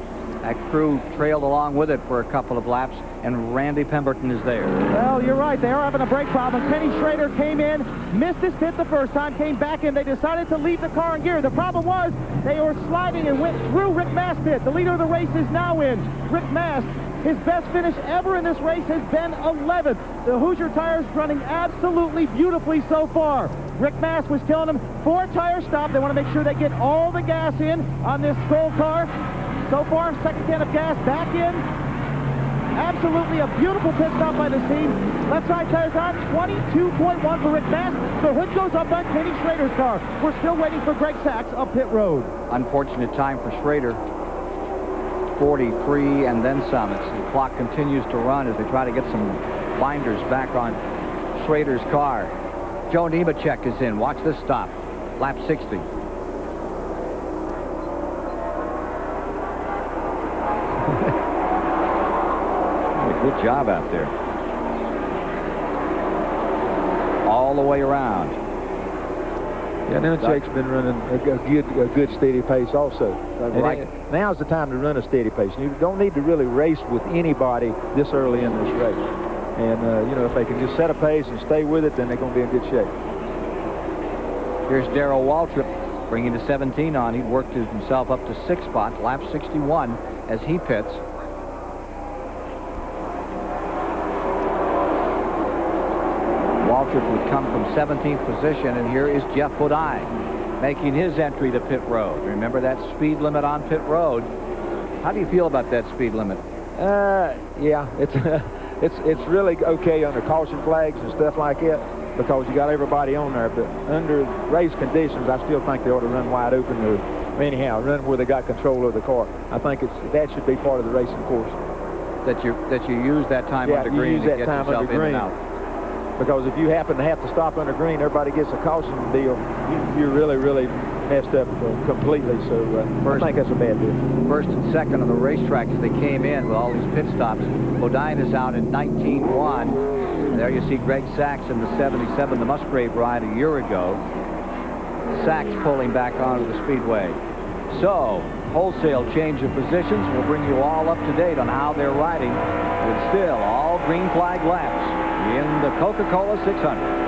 That crew trailed along with it for a couple of laps, and Randy Pemberton is there. Well, you're right. They are having a brake problem. Kenny Schrader came in, missed his pit the first time, came back in. They decided to leave the car in gear. The problem was they were sliding and went through Rick Mast's pit. The leader of the race is now in. Rick Mast, his best finish ever in this race has been 11th. The Hoosier tires running absolutely beautifully so far. Rick Mast was telling them 4 tire stop. They want to make sure they get all the gas in on this Skoal car. So far, second can of gas back in. Absolutely a beautiful pit stop by this team. Left side tires on, 22.1 for Rick Mast. The hood goes up on Kenny Schrader's car. We're still waiting for Greg Sachs up pit road. Unfortunate time for Schrader. 43 and then some. The clock continues to run as they try to get some binders back on Schrader's car. Joe Nemechek is in. Watch this stop. Lap 60. Good job out there. All the way around. Yeah, Nemechek's been running a good steady pace also. Right. Now's the time to run a steady pace. You don't need to really race with anybody this early in this race. And, you know, if they can just set a pace and stay with it, then they're going to be in good shape. Here's Darrell Waltrip bringing the 17 on. He'd worked himself up to 6th spot, lap 61, as he pits. Waltrip would come from 17th position, and here is Jeff Bodine making his entry to pit road. Remember that speed limit on pit road. How do you feel about that speed limit? Yeah, it's really okay under caution flags and stuff like that because you got everybody on there. But under race conditions, I still think they ought to run wide open or anyhow run where they got control of the car. I think that should be part of the racing course. That you use that time under green to get yourself in and out. Because if you happen to have to stop under green, everybody gets a caution deal. You're really messed up completely. So I think that's a bad deal. First and second on the racetrack as they came in with all these pit stops. Bodine is out in 19.1. There you see Greg Sachs in the 77, the Musgrave ride a year ago. Sachs pulling back onto the speedway. So wholesale change of positions. We'll bring you all up to date on how they're riding with still all green flag laps in the Coca-Cola 600.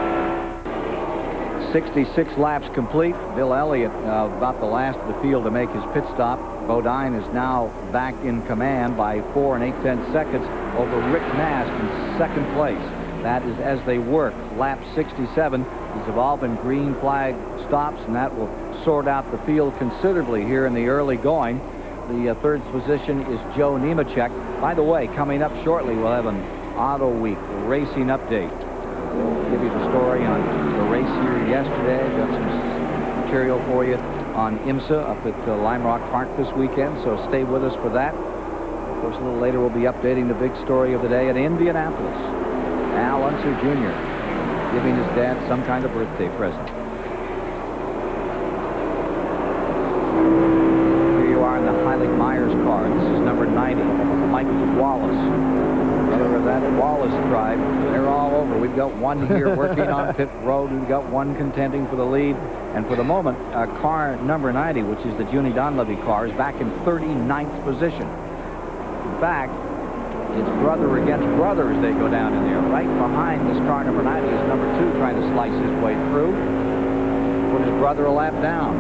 66 laps complete. Bill Elliott about the last of the field to make his pit stop. Bodine is now back in command by 4 8/10 seconds over Rick Mast in second place. That is as they work. Lap 67. These have all been green flag stops, and that will sort out the field considerably here in the early going. The third position is Joe Nemechek. By the way, coming up shortly, we'll have an Auto Week racing update. We'll give you the story on the race here yesterday. Got some material for you on IMSA up at Lime Rock Park this weekend, so stay with us for that. Of course, a little later we'll be updating the big story of the day at Indianapolis. Al Unser Jr. giving his dad some kind of birthday present. Here you are in the Heilig Myers car. This is number 90, Michael Wallace. Brother of that Wallace tribe. They're all over. We've got one here working on pit road. We've got one contending for the lead. And for the moment, car number 90, which is the Junie Donlevy car, is back in 39th position. In fact, it's brother against brother as they go down in there. Right behind this car number 90 is number 2 trying to slice his way through. Put his brother a lap down.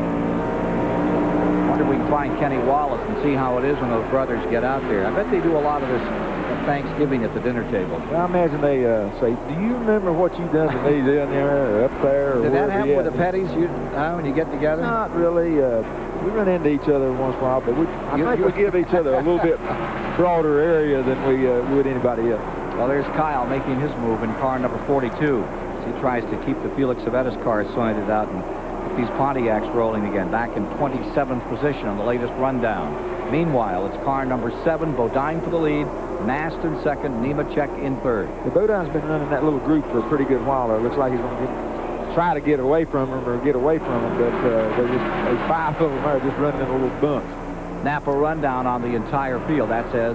Wonder if we can find Kenny Wallace and see how it is when those brothers get out there. I bet they do a lot of this at Thanksgiving at the dinner table. Well, I imagine they say, "Do you remember what you done to me down there or up there?" Or did that happen with the Petties? when you get together? Not really. We run into each other once in a while, but I think we give each other a little bit broader area than we would anybody else. Well, there's Kyle making his move in car number 42. As he tries to keep the Felix Savetta's car sorted out and get these Pontiacs rolling again. Back in 27th position on the latest rundown. Meanwhile, it's car number 7, Bodine for the lead, Mast in second, Nemechek in third. The Bodine's been running that little group for a pretty good while. It looks like he's going to try to get away from him or get away from him, but there's 5 of them are just running in a little bunch. Napa rundown on the entire field. That says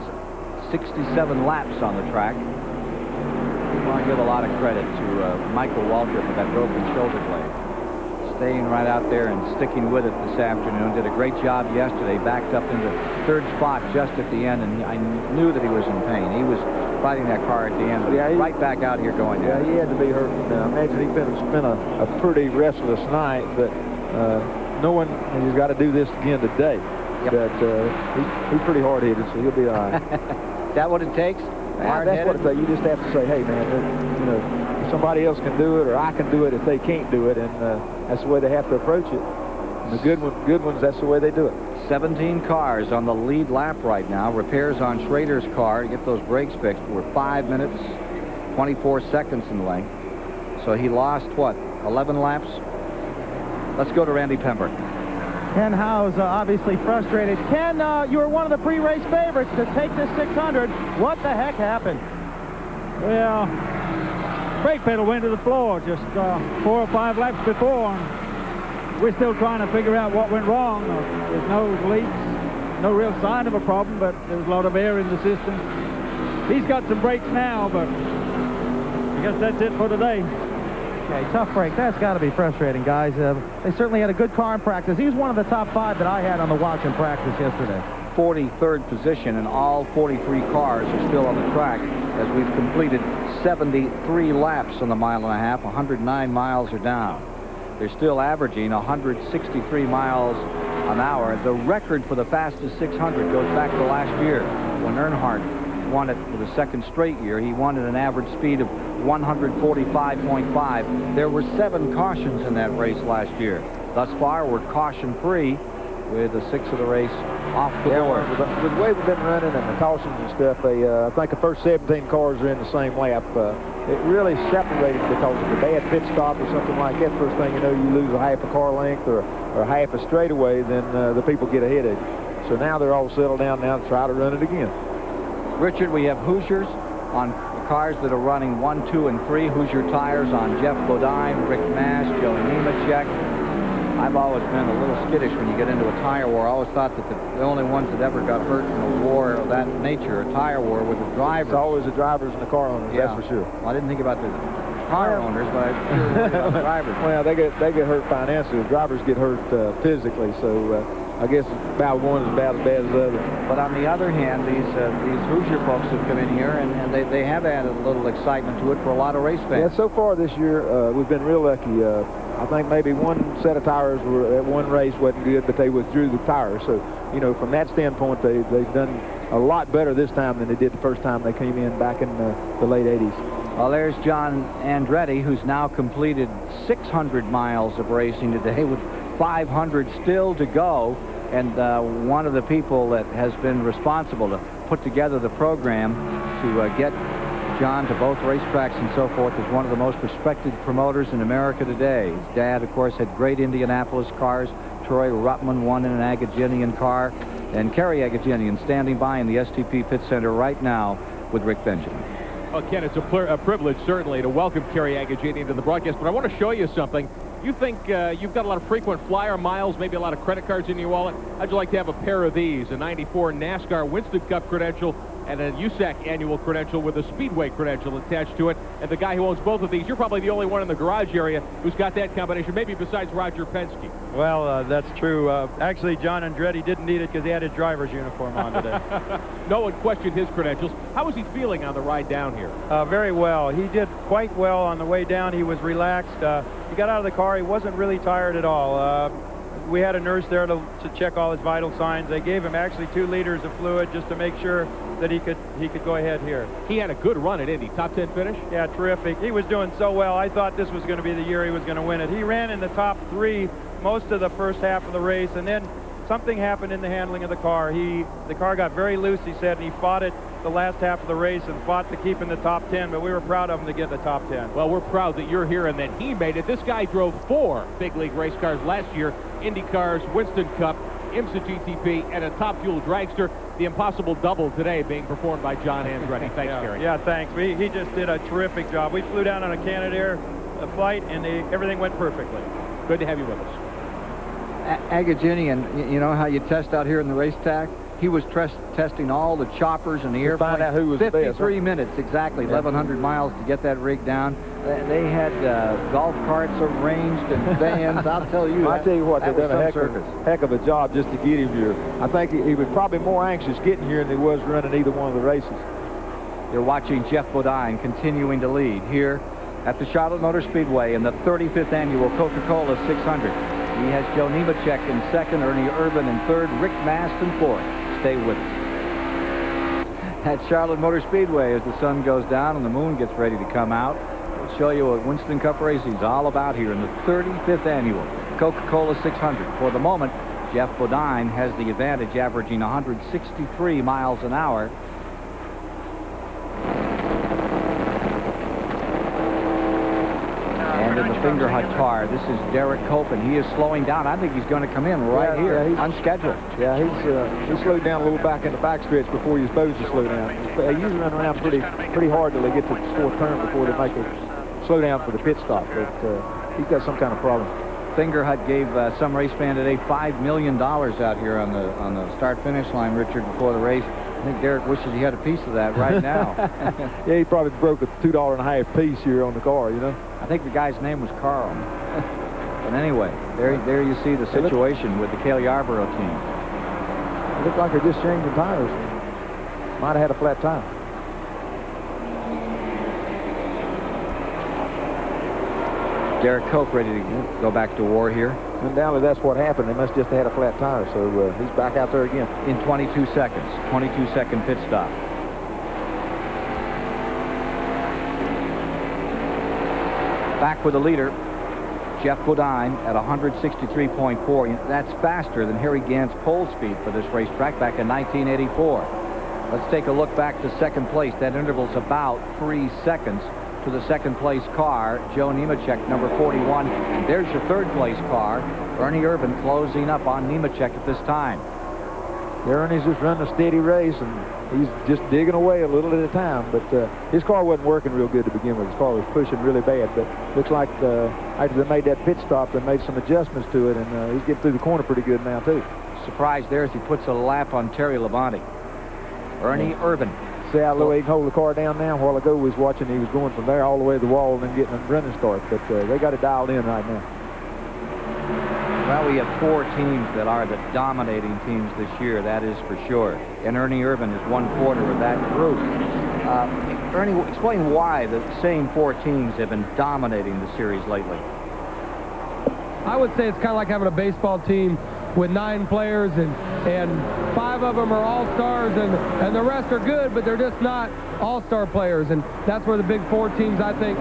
67 laps on the track. I want to give a lot of credit to Michael Waltrip for that broken shoulder blade. Staying right out there and sticking with it this afternoon. Did a great job yesterday. Backed up into third spot just at the end, and I knew that he was in pain. He was fighting that car at the end, but yeah, right back out here going down. Yeah, he had to be hurt. I imagine he's been a pretty restless night, but knowing he's got to do this again today. Yep. But he's pretty hard-headed, so he'll be all right. Is that what it takes? That's what it takes. You just have to say, hey, man, somebody else can do it, or I can do it if they can't do it, and that's the way they have to approach it. And the good ones, that's the way they do it. 17 cars on the lead lap right now. Repairs on Schrader's car to get those brakes fixed were 5 minutes, 24 seconds in length. So he lost, what, 11 laps? Let's go to Randy Pembroke. Ken Howes obviously frustrated. Ken, you were one of the pre-race favorites to take this 600. What the heck happened? Well, brake pedal went to the floor just 4 or 5 laps before. We're still trying to figure out what went wrong. There's no leaks, no real sign of a problem, but there was a lot of air in the system. He's got some brakes now, but I guess that's it for today. Okay, tough break. That's got to be frustrating, guys. They certainly had a good car in practice. He was one of the top 5 that I had on the watch in practice yesterday. 43rd position, and all 43 cars are still on the track as we've completed 73 laps on the 1.5 miles. 109 miles are down. They're still averaging 163 miles an hour. The record for the fastest 600 goes back to last year when Earnhardt won it for the second straight year. He won at an average speed of 145.5. There were 7 cautions in that race last year. Thus far, we're caution-free with the 6 of the race off the board. With the way we've been running and the cautions and stuff, I think the first 17 cars are in the same lap. It really separated because of the bad pit stop or something like that. First thing you know, you lose a half a car length or half a straightaway, then the people get ahead of you. So now they're all settled down now to try to run it again. Richard, we have Hoosiers on cars that are running 1, 2, and 3. Hoosier tires on Jeff Bodine, Rick Mast, Joey Nemechek. I've always been a little skittish when you get into a tire war. I always thought that the only ones that ever got hurt in a war of that nature, a tire war, were the drivers. It's always the drivers and the car owners, yeah, that's for sure. Well, I didn't think about the car owners, but I sure about the drivers. Well, they get hurt financially. The drivers get hurt physically. So I guess about one is about as bad as the other. But on the other hand, these Hoosier folks have come in here, and they have added a little excitement to it for a lot of race fans. Yeah, so far this year, we've been real lucky. I think maybe one set of tires were at one race wasn't good, but they withdrew the tires. So, you know, from that standpoint, they've done a lot better this time than they did the first time they came in back in the late 80s. Well, there's John Andretti, who's now completed 600 miles of racing today with 500 still to go. And one of the people that has been responsible to put together the program to get John to both racetracks and so forth is one of the most respected promoters in America today. His dad, of course, had great Indianapolis cars. Troy Ruttman won in an Agajanian car. And Kerry Agajanian standing by in the STP Pit Center right now with Rick Benjamin. Well, Ken, it's a privilege, certainly, to welcome Kerry Agajanian to the broadcast, but I want to show you something. You think you've got a lot of frequent flyer miles, maybe a lot of credit cards in your wallet. How'd you like to have a pair of these? A 94 NASCAR Winston Cup credential and a USAC annual credential with a Speedway credential attached to it. And the guy who owns both of these, you're probably the only one in the garage area who's got that combination, maybe besides Roger Penske. Well, that's true. Actually, John Andretti didn't need it because he had his driver's uniform on today. No one questioned his credentials. How was he feeling on the ride down here? Very well. He did quite well on the way down. He was relaxed. He got out of the car. He wasn't really tired at all. We had a nurse there to check all his vital signs. They gave him actually 2 liters of fluid just to make sure that he could go ahead here. He had a good run at Indy. Top 10 finish? Yeah, terrific. He was doing so well. I thought this was going to be the year he was going to win it. He ran in the top 3 most of the first half of the race, and then something happened in the handling of the car. The car got very loose, he said, and he fought it the last half of the race and fought to keep in the top 10, but we were proud of him to get in the top 10. Well, we're proud that you're here and that he made it. This guy drove 4 big league race cars last year, Indy cars, Winston Cup, IMSA GTP, and a top fuel dragster. The impossible double today being performed by John Andretti. Thanks, Gary. Yeah, thanks. He just did a terrific job. We flew down on a Canadair flight, and everything went perfectly. Good to have you with us. Agajanian, you know how you test out here in the racetrack? He was testing all the choppers and the airplanes. Find out who was the best. 53 minutes, exactly, 1,100 miles to get that rig down. They had golf carts arranged and vans. I'll tell you. I tell you what, they've done a heck of a job just to get him here. I think he was probably more anxious getting here than he was running either one of the races. You're watching Jeff Bodine continuing to lead here at the Charlotte Motor Speedway in the 35th annual Coca-Cola 600. He has Joe Nemechek in second, Ernie Irvin in third, Rick Mast in fourth. Stay with us. At Charlotte Motor Speedway, as the sun goes down and the moon gets ready to come out, we'll show you what Winston Cup Racing is all about here in the 35th annual Coca-Cola 600. For the moment, Jeff Bodine has the advantage, averaging 163 miles an hour. And in the finger hut car, this is Derek Copen. He is slowing down. I think he's going to come in right here, unscheduled. Yeah, he slowed down a little back in the backstretch before he was supposed to slow down. They usually run around pretty hard till they get to the 4th turn before they make a slow down for the pit stop. But he's got some kind of problem. Finger hut gave some race fan today $5 million out here on the start-finish line, Richard, before the race. I think Derek wishes he had a piece of that right now. Yeah, he probably broke a $2.50 piece here on the car, you know. I think the guy's name was Carl. But anyway, there you see the situation with the Cale Yarborough team. It looked like they're just changing tires. Might have had a flat tire. Derek Cope ready to go back to war here. Undoubtedly, that's what happened. They must just have had a flat tire, so he's back out there again. In 22 seconds. 22-second pit stop. Back with the leader, Jeff Bodine at 163.4. That's faster than Harry Gant's pole speed for this racetrack back in 1984. Let's take a look back to second place. That interval's about 3 seconds to the second place car, Joe Nemechek, number 41. And there's your third place car, Ernie Irvin, closing up on Nemechek at this time. Ernie's just running a steady race, and he's just digging away a little at a time. But his car wasn't working real good to begin with. His car was pushing really bad. But looks like after they made that pit stop, they made some adjustments to it, and he's getting through the corner pretty good now, too. Surprise there as he puts a lap on Terry Labonte. Ernie Irvin. See how low he can hold the car down now? A while ago, we was watching, he was going from there all the way to the wall and then getting a running start. But they got it dialed in right now. Well, we have 4 teams that are the dominating teams this year, that is for sure. And Ernie Irvan is 1/4 of that group. Ernie, explain why the same 4 teams have been dominating the series lately. I would say it's kind of like having a baseball team with 9 players, and 5 of them are all-stars, and the rest are good, but they're just not all-star players. And that's where the big 4 teams, I think,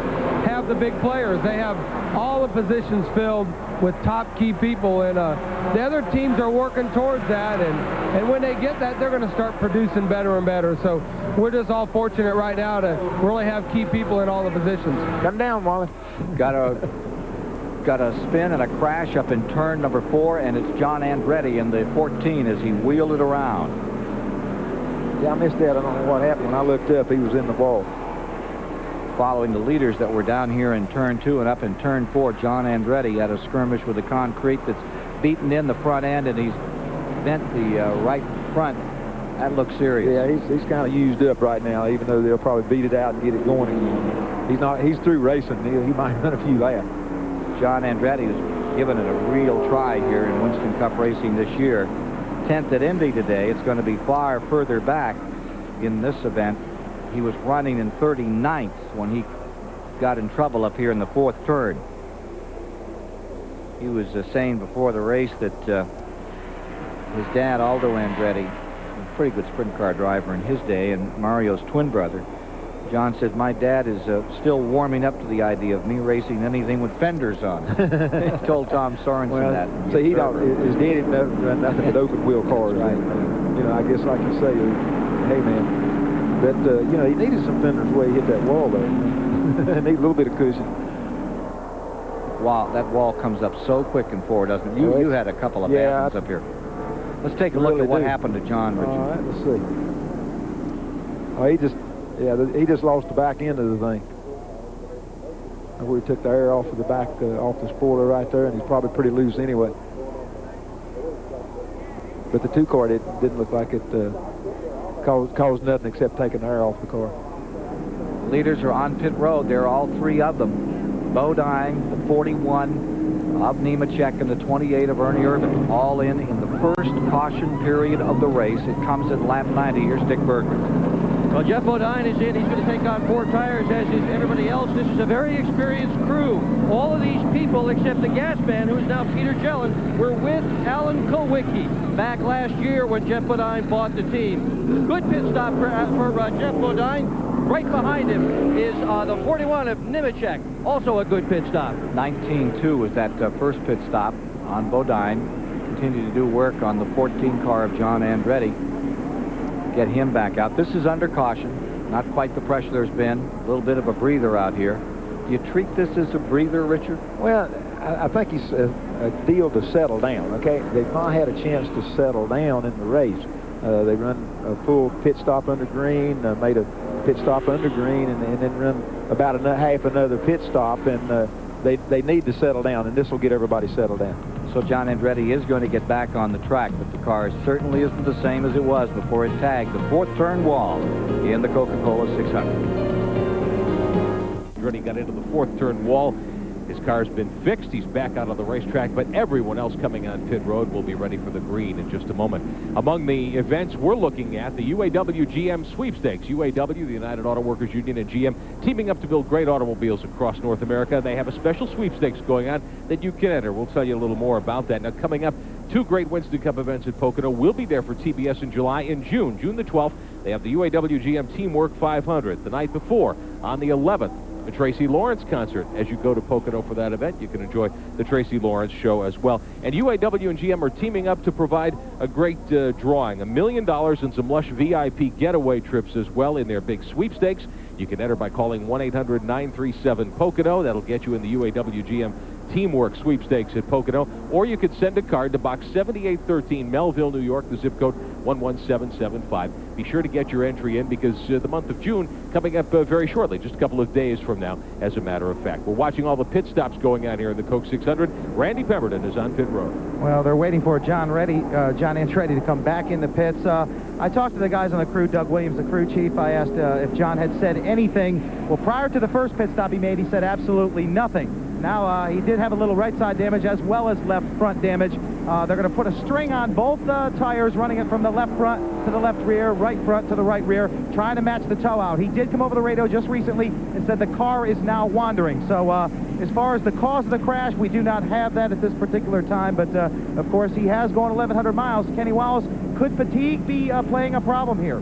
have the big players. They have all the positions filled with top key people, and the other teams are working towards that, and when they get that, they're going to start producing better and better. So we're just all fortunate right now to really have key people in all the positions. Come down, Wally. Got a spin and a crash up in turn number 4, and it's John Andretti in the 14 as he wheeled it around. Yeah, I missed that. I don't know what happened. When I looked up, he was in the ball. Following the leaders that were down here in turn 2 and up in turn 4, John Andretti had a skirmish with the concrete that's beaten in the front end, and he's bent the right front. That looks serious. Yeah, he's kind of used up right now, even though they'll probably beat it out and get it going again. He's through racing. He might run a few laps. John Andretti has given it a real try here in Winston Cup racing this year. 10th at Indy today. It's going to be far further back in this event. He was running in 39th when he got in trouble up here in the 4th turn. He was saying before the race that his dad, Aldo Andretti, a pretty good sprint car driver in his day, and Mario's twin brother, John said, my dad is still warming up to the idea of me racing anything with fenders on. He told Tom Sorensen that. So his daddy run nothing but open wheel cars. Right. You know, I guess like you say, hey man, that you know, he needed some fenders where he hit that wall there. Need a little bit of cushion. Wow, that wall comes up so quick and forward, doesn't it? You had a couple of bad ones up here. Let's take a look at what happened to John, Richard. All right, let's see. Oh, he just lost the back end of the thing. We took the air off of the back, off the spoiler right there, and he's probably pretty loose anyway. But the 2-car didn't look like it caused nothing except taking the air off the car. Leaders are on pit road. There are all 3 of them. Bodine, the 41 of Nemechek, and the 28 of Ernie Irvan, all in the first caution period of the race. It comes at lap 90. Here's Dick Bergman. Well, Jeff Bodine is in. He's going to take on 4 tires, as is everybody else. This is a very experienced crew. All of these people, except the gas man, who is now Peter Jellin, were with Alan Kulwicki back last year when Jeff Bodine bought the team. Good pit stop for Jeff Bodine. Right behind him is the 41 of Nemechek, also a good pit stop. 19-2 was that first pit stop on Bodine. Continue to do work on the 14 car of John Andretti. Get him back out. This is under caution. Not quite the pressure there's been. A little bit of a breather out here. Do you treat this as a breather, Richard? Well, I think he's a deal to settle down, okay? They've not had a chance to settle down in the race. They run a full pit stop under green, made a pit stop under green, and then run about half another pit stop, and they need to settle down, and this will get everybody settled down. So John Andretti is going to get back on the track, but the car certainly isn't the same as it was before it tagged the 4th turn wall in the Coca-Cola 600. Andretti got into the 4th turn wall. His car's been fixed. He's back out on the racetrack, but everyone else coming on pit road will be ready for the green in just a moment. Among the events we're looking at, the UAW GM sweepstakes. UAW, the United Auto Workers Union, and GM teaming up to build great automobiles across North America. They have a special sweepstakes going on that you can enter. We'll tell you a little more about that. Now, coming up, 2 great Winston Cup events at Pocono. We'll be there for TBS in July. In June the 12th, they have the UAW GM Teamwork 500. The night before, on the 11th, the Tracy Lawrence concert. As you go to Pocono for that event, you can enjoy the Tracy Lawrence show as well. And UAW and GM are teaming up to provide a great drawing, $1 million and some lush VIP getaway trips as well in their big sweepstakes. You can enter by calling 1-800-937-POCONO. That'll get you in the UAW GM Teamwork Sweepstakes at Pocono, or you could send a card to Box 7813, Melville, New York, the zip code 11775. Be sure to get your entry in because the month of June coming up very shortly, just a couple of days from now, as a matter of fact. We're watching all the pit stops going on here in the Coke 600. Randy Pemberton is on pit road. Well, they're waiting for John Andretti to come back in the pits. I talked to the guys on the crew, Doug Williams, the crew chief. I asked if John had said anything. Well, prior to the first pit stop he made, he said absolutely nothing. Now, he did have a little right side damage as well as left front damage. They're going to put a string on both tires, running it from the left front to the left rear, right front to the right rear, trying to match the tow out. He did come over the radio just recently and said the car is now wandering. So as far as the cause of the crash, we do not have that at this particular time. But, of course, he has gone 1,100 miles. Kenny Wallace, could fatigue be playing a problem here?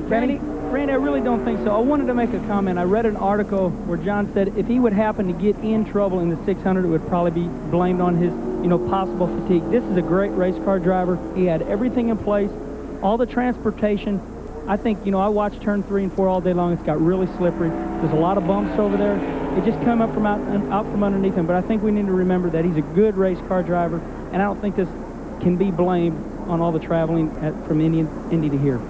Kenny? Randy, I really don't think so. I wanted to make a comment. I read an article where John said if he would happen to get in trouble in the 600, it would probably be blamed on his, possible fatigue. This is a great race car driver. He had everything in place, all the transportation. I think, I watched turn 3 and 4 all day long. It's got really slippery. There's a lot of bumps over there. It just come up from out from underneath him. But I think we need to remember that he's a good race car driver, and I don't think this can be blamed on all the traveling from Indy to here.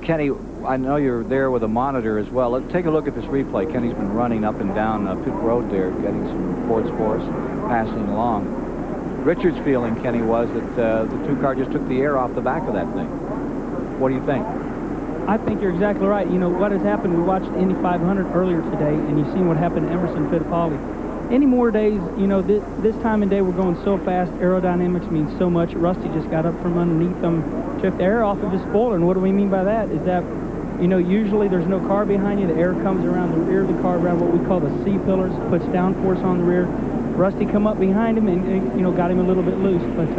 Kenny, I know you're there with a monitor as well. Let's take a look at this replay. Kenny's been running up and down pit road there, getting some reports for us, passing along. Richard's feeling, Kenny, was that the two car just took the air off the back of that thing. What do you think? I think you're exactly right. What has happened, we watched Indy 500 earlier today, and you've seen what happened to Emerson Fittipaldi. Any more days, this time of day we're going so fast, aerodynamics means so much. Rusty just got up from underneath them, took the air off of his spoiler, and what do we mean by that? Is that, usually there's no car behind you. The air comes around the rear of the car, around what we call the C-pillars, puts downforce on the rear. Rusty come up behind him and, got him a little bit loose. But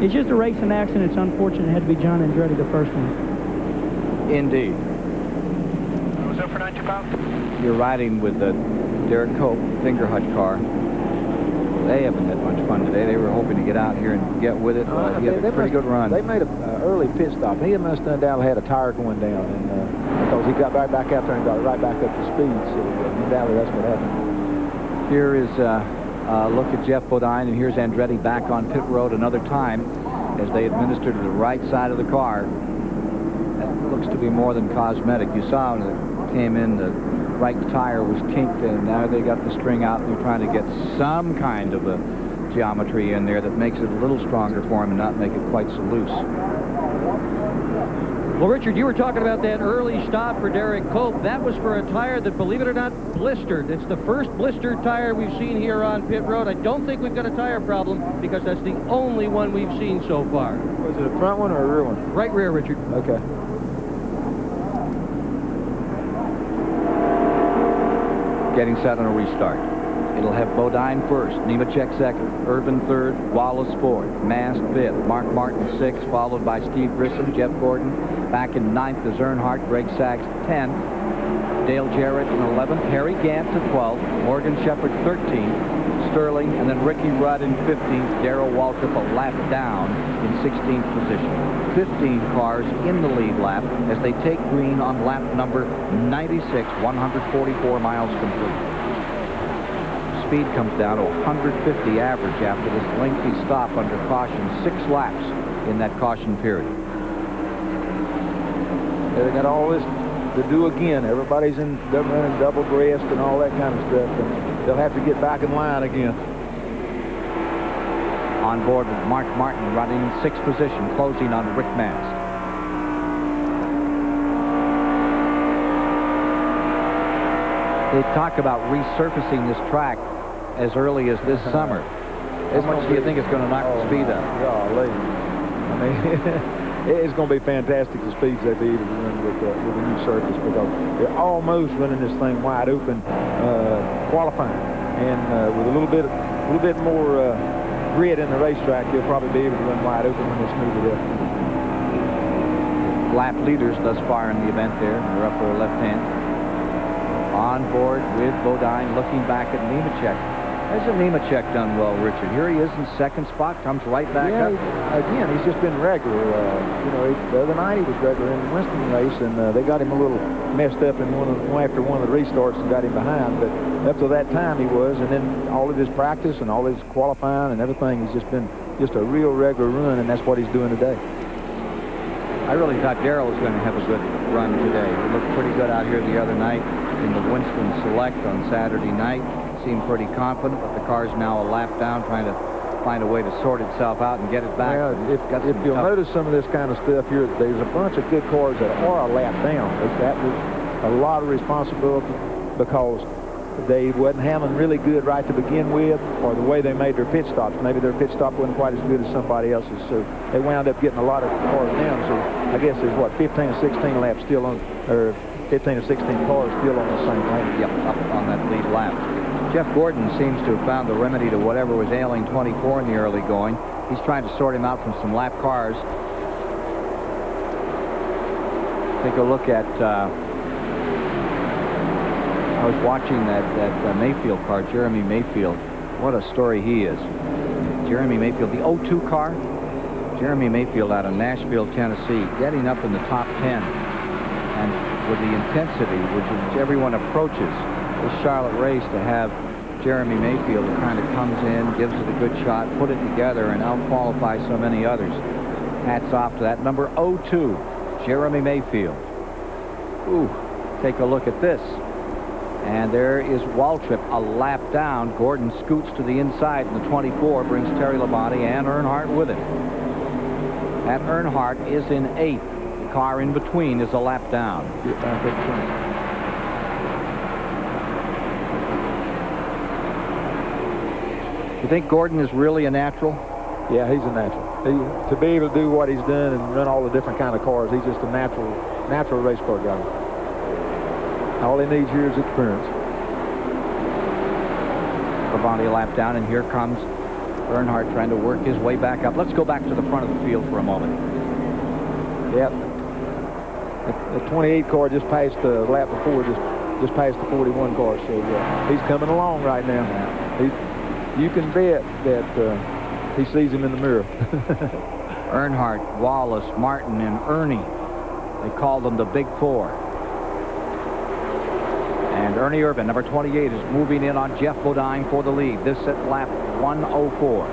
it's just a racing accident. It's unfortunate it had to be John Andretti, the first one. Indeed. Was that for 90 pounds? You're riding with the Derek Cope finger hutch car. They haven't had much fun today. They were hoping to get out here and get with it. He had a pretty good run. They made an early pit stop. He must have done had a tire going down, and because he got right back out there and got right back up to speed. So that's what happened. Here is a look at Jeff Bodine, and here's Andretti back on pit road another time as they administer to the right side of the car. That looks to be more than cosmetic. You saw when it came in, the right tire was kinked, and now they got the string out, and they're trying to get some kind of a geometry in there that makes it a little stronger for him and not make it quite so loose. Well, Richard, you were talking about that early stop for Derek Cope. That was for a tire that, believe it or not, blistered. It's the first blistered tire we've seen here on pit road. I don't think we've got a tire problem because that's the only one we've seen so far. Was it a front one or a rear one? Right rear, Richard. Okay. Getting set on a restart. It'll have Bodine first, Nemechek second, Urban third, Wallace fourth, Mast fifth, Mark Martin sixth, followed by Steve Grissom, Jeff Gordon. Back in ninth is Earnhardt, Greg Sachs 10th, Dale Jarrett in 11th, Harry Gant at 12th, Morgan Shepherd 13th, Sterling, and then Ricky Rudd in 15th, Darrell Waltrip a lap down in 16th position. 15 cars in the lead lap as they take green on lap number 96, 144 miles complete. Speed comes down to 150 average after this lengthy stop under caution, 6 laps in that caution period. They got all this to do again. Everybody's running double breast and all that kind of stuff, and they'll have to get back in line again. On board with Mark Martin running in 6th position, closing on Rick Mast. They talk about resurfacing this track as early as this summer. How much do you think it's going to knock the speed up? Golly. I mean, it's going to be fantastic, the speeds they'll be able to run with the new surface, because they're almost running this thing wide open qualifying. And with a little bit more grid in the racetrack, they'll probably be able to run wide open when they smooth it up. Lap leaders thus far in the event there in their upper left hand. On board with Bodine, looking back at Nemechek. Hasn't Nemechek done well, Richard? Here he is in 2nd spot, comes right back up. Again, he's just been regular. The other night he was regular in the Winston race, and they got him a little messed up in after one of the restarts and got him behind. But up to that time he was, and then all of his practice and all his qualifying and everything, he's just been a real regular run, and that's what he's doing today. I really thought Darrell was going to have a good run today. He looked pretty good out here the other night in the Winston Select on Saturday night. Seemed pretty confident, but the car's now a lap down, trying to find a way to sort itself out and get it back. Well, if you'll notice some of this kind of stuff here, there's a bunch of good cars that are a lap down. That was a lot of responsibility, because they wasn't handling really good right to begin with, or the way they made their pit stops. Maybe their pit stop wasn't quite as good as somebody else's, so they wound up getting a lot of cars down. So I guess there's, what, 15 or 16 laps still on, or 15 or 16 cars still on the same lane. Yep, up on that lead lap. Jeff Gordon seems to have found the remedy to whatever was ailing 24 in the early going. He's trying to sort him out from some lap cars. Take a look at, I was watching that Mayfield car, Jeremy Mayfield. What a story he is. Jeremy Mayfield, the 02 car. Jeremy Mayfield out of Nashville, Tennessee, getting up in the top 10. And with the intensity with which everyone approaches this Charlotte race, to have Jeremy Mayfield who kind of comes in, gives it a good shot, put it together, and out-qualify so many others. Hats off to that number 02, Jeremy Mayfield. Ooh, take a look at this. And there is Waltrip a lap down. Gordon scoots to the inside in the 24, brings Terry Labonte and Earnhardt with him. That Earnhardt is in 8th. The car in between is a lap down. You think Gordon is really a natural? Yeah, he's a natural. To be able to do what he's done and run all the different kind of cars, he's just a natural race car guy. All he needs here is experience. Labonte lap down, and here comes Earnhardt trying to work his way back up. Let's go back to the front of the field for a moment. Yep. The 28 car just passed the lap before, just passed the 41 car, so he's coming along right now. You can bet that he sees him in the mirror. Earnhardt, Wallace, Martin, and Ernie. They call them the Big Four. And Ernie Irvan, number 28, is moving in on Jeff Bodine for the lead. This at lap 104.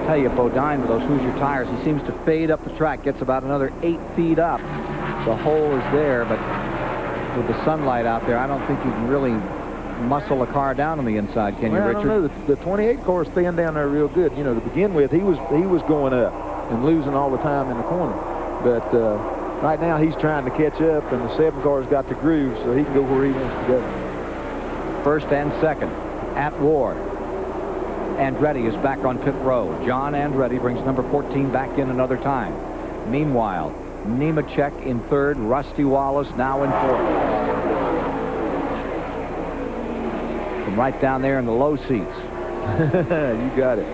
Tell you, Bodine with those Hoosier tires, he seems to fade up the track, gets about another 8 feet up. The hole is there, but with the sunlight out there, I don't think you can really muscle a car down on the inside, can you, Richard? I don't know. The 28 car is staying down there real good. You know, to begin with, he was going up and losing all the time in the corner. But right now, he's trying to catch up, and the 7 car's got the groove, so he can go where he wants to go. First and second at war. Andretti is back on pit road. John Andretti brings number 14 back in another time. Meanwhile, Nemechek in 3rd, Rusty Wallace now in 4th. From right down there in the low seats. You got it.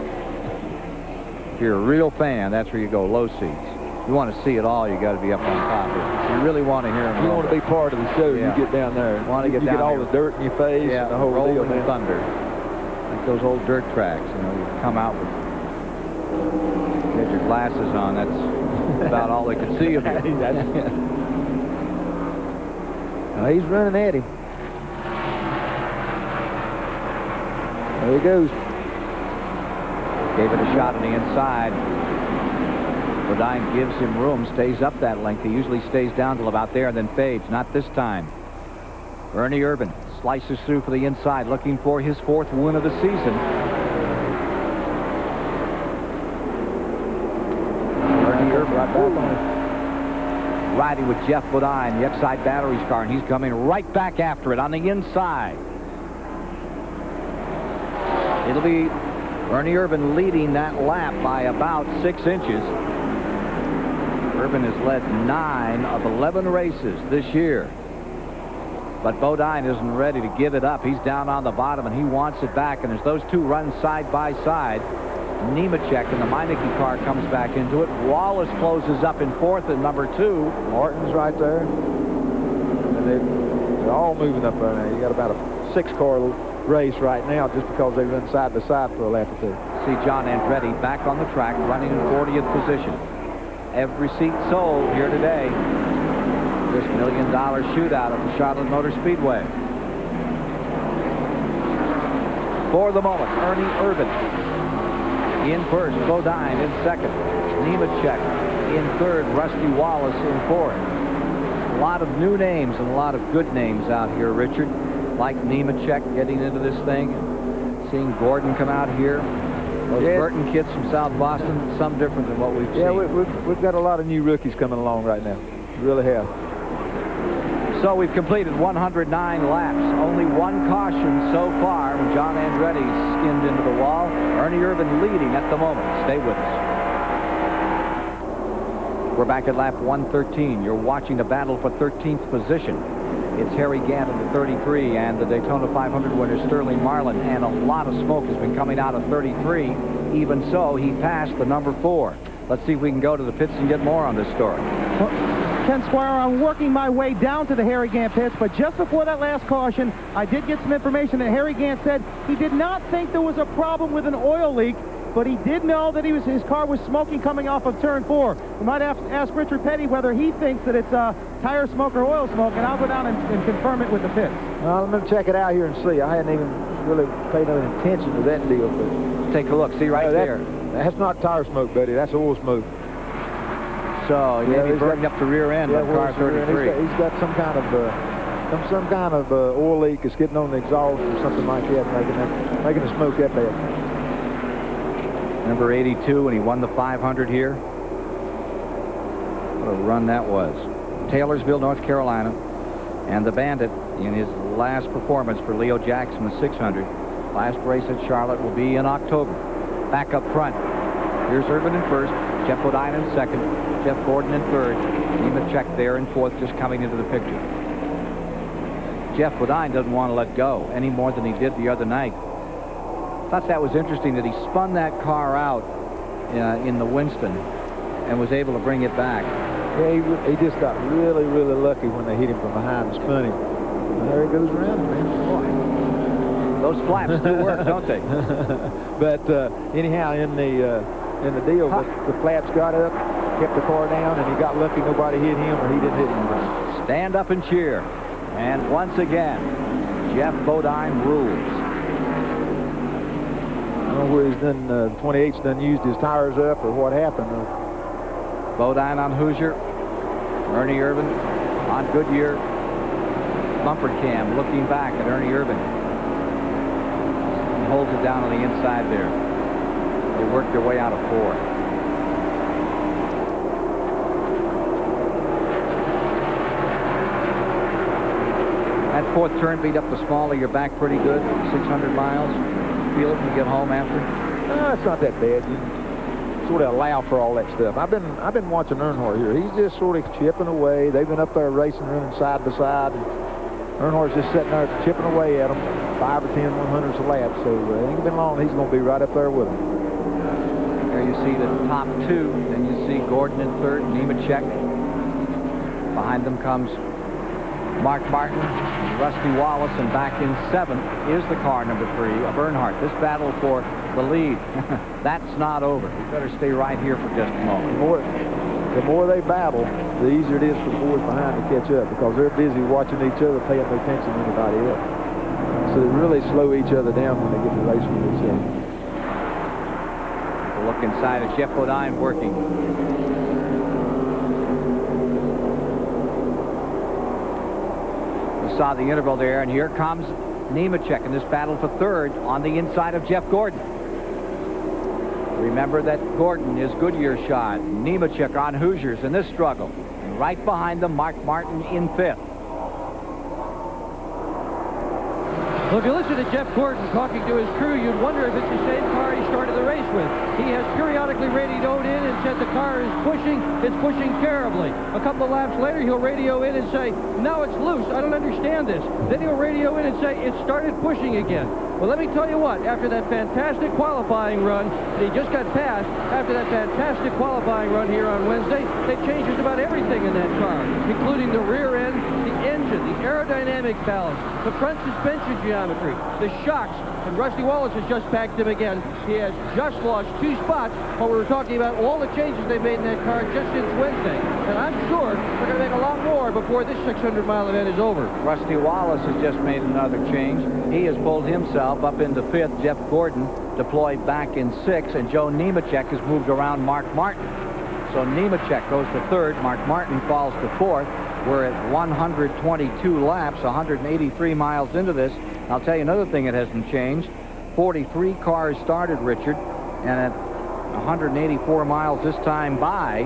If you're a real fan, that's where you go, low seats. You want to see it all, you got to be up on top. You really want to hear them. You want to be part of the show. Yeah. You get down there. You get all the dirt in your face. Yeah, and the whole rolling deal, thunder. Like those old dirt tracks. You know, you come out with get your glasses on. That's about all they can see of you. He's running at him. There he goes. Gave it a shot on the inside. Bodine gives him room, stays up that length. He usually stays down till about there and then fades. Not this time. Ernie Irvan slices through for the inside, looking for his 4th win of the season. Ernie Irvan right back on it. Riding with Jeff Bodine, the Exide Batteries car, and he's coming right back after it on the inside. It'll be Ernie Irvan leading that lap by about 6 inches. Irvan has led 9 of 11 races this year. But Bodine isn't ready to give it up. He's down on the bottom, and he wants it back. And as those two run side by side, Nemechek in the Meineke car comes back into it. Wallace closes up in 4th at number 2. Martin's right there. And they're all moving up right now. You got about a 6-car race right now just because they run side by side for a lap or 2. See John Andretti back on the track, running in 40th position. Every seat sold here today. This $1 million shootout at the Charlotte Motor Speedway. For the moment, Ernie Irvan in 1st, Bodine in 2nd, Nemechek in 3rd, Rusty Wallace in 4th. A lot of new names and a lot of good names out here, Richard. Like Nemechek getting into this thing, and seeing Gordon come out here. Those Burton kids from South Boston, some different than what we've seen. Yeah, we've got a lot of new rookies coming along right now. We really have. So we've completed 109 laps. Only one caution so far when John Andretti skinned into the wall. Ernie Irvan leading at the moment. Stay with us. We're back at lap 113. You're watching the battle for 13th position. It's Harry Gant in the 33 and the Daytona 500 winner Sterling Marlin, and a lot of smoke has been coming out of 33. Even so, he passed the number 4. Let's see if we can go to the pits and get more on this story. Well, Ken Squire, I'm working my way down to the Harry Gant pits, but just before that last caution, I did get some information that Harry Gant said he did not think there was a problem with an oil leak, but he did know that his car was smoking coming off of turn 4. We might have to ask Richard Petty whether he thinks that it's tire smoke or oil smoke, and I'll go down and confirm it with the pits. Well, I'm going to check it out here and see. I hadn't even really paid no attention to that deal. But take a look. See right there. That's not tire smoke, buddy. That's oil smoke. So he may be burning up the rear end of car 33. He's got some kind of oil leak that's getting on the exhaust or something like that, making the smoke that bad. Number 82, when he won the 500 here. What a run that was. Taylorsville, North Carolina, and the Bandit in his last performance for Leo Jackson, the 600. Last race at Charlotte will be in October. Back up front. Here's Irvan in first, Jeff Bodine in second, Jeff Gordon in third, Nemechek there in fourth, just coming into the picture. Jeff Bodine doesn't want to let go any more than he did the other night. Thought that was interesting that he spun that car out in the Winston and was able to bring it back. Yeah, he just got really, really lucky when they hit him from behind and spun him. And there he goes around, man. Boy. Those flaps do work, don't they? But anyhow, in the deal, the flaps got up, kept the car down, and he got lucky nobody hit him or he didn't hit him. Stand up and cheer. And once again, Jeff Bodine rules. I don't know where he's done, 28's done used his tires up or what happened. Bodine on Hoosier. Ernie Irvan on Goodyear. Bumper cam looking back at Ernie Irvan. He holds it down on the inside there. They work their way out of 4. That fourth turn beat up the small of your back pretty good. 600 miles. Feel it when you get home after? No, it's not that bad. You sort of allow for all that stuff. I've been watching Earnhardt here. He's just sort of chipping away. They've been up there racing, running side by side. And Earnhardt's just sitting there chipping away at them, 5 or 10 100s a lap. So it ain't been long. He's going to be right up there with them. There you see the top 2. Then you see Gordon in third, Nemechek. Behind them comes Mark Martin, Rusty Wallace, and back in 7th is the car number 3 of Earnhardt. This battle for the lead, that's not over. We better stay right here for just a moment. The more they battle, the easier it is for the boys behind to catch up because they're busy watching each other, paying no attention to anybody else. So they really slow each other down when they get to racing with each other. We'll look inside of Jeff Bodine working. Saw the interval there, and here comes Nemechek in this battle for third on the inside of Jeff Gordon. Remember that Gordon is Goodyear shot. Nemechek on Hoosiers in this struggle. And right behind them, Mark Martin in 5th. Well, if you listen to Jeff Gordon talking to his crew, you'd wonder if it's the same car he started the race with. He has periodically radioed in and said the car is pushing, it's pushing terribly. A couple of laps later, he'll radio in and say, no, it's loose, I don't understand this. Then he'll radio in and say, it started pushing again. Well, let me tell you what, after that fantastic qualifying run, he just got passed, after that fantastic qualifying run here on Wednesday, they changed just about everything in that car, including the rear end, the engine, the aerodynamic balance, the front suspension geometry, the shocks, and Rusty Wallace has just packed him again. He has just lost 2 spots, but we were talking about all the changes they made in that car just since Wednesday. And I'm sure they're going to make a lot more before this 600-mile event is over. Rusty Wallace has just made another change. He has pulled himself up into 5th. Jeff Gordon deployed back in 6th, and Joe Nemechek has moved around Mark Martin. So Nemechek goes to 3rd. Mark Martin falls to 4th. We're at 122 laps, 183 miles into this. I'll tell you another thing that hasn't changed. 43 cars started, Richard, and at 184 miles this time by,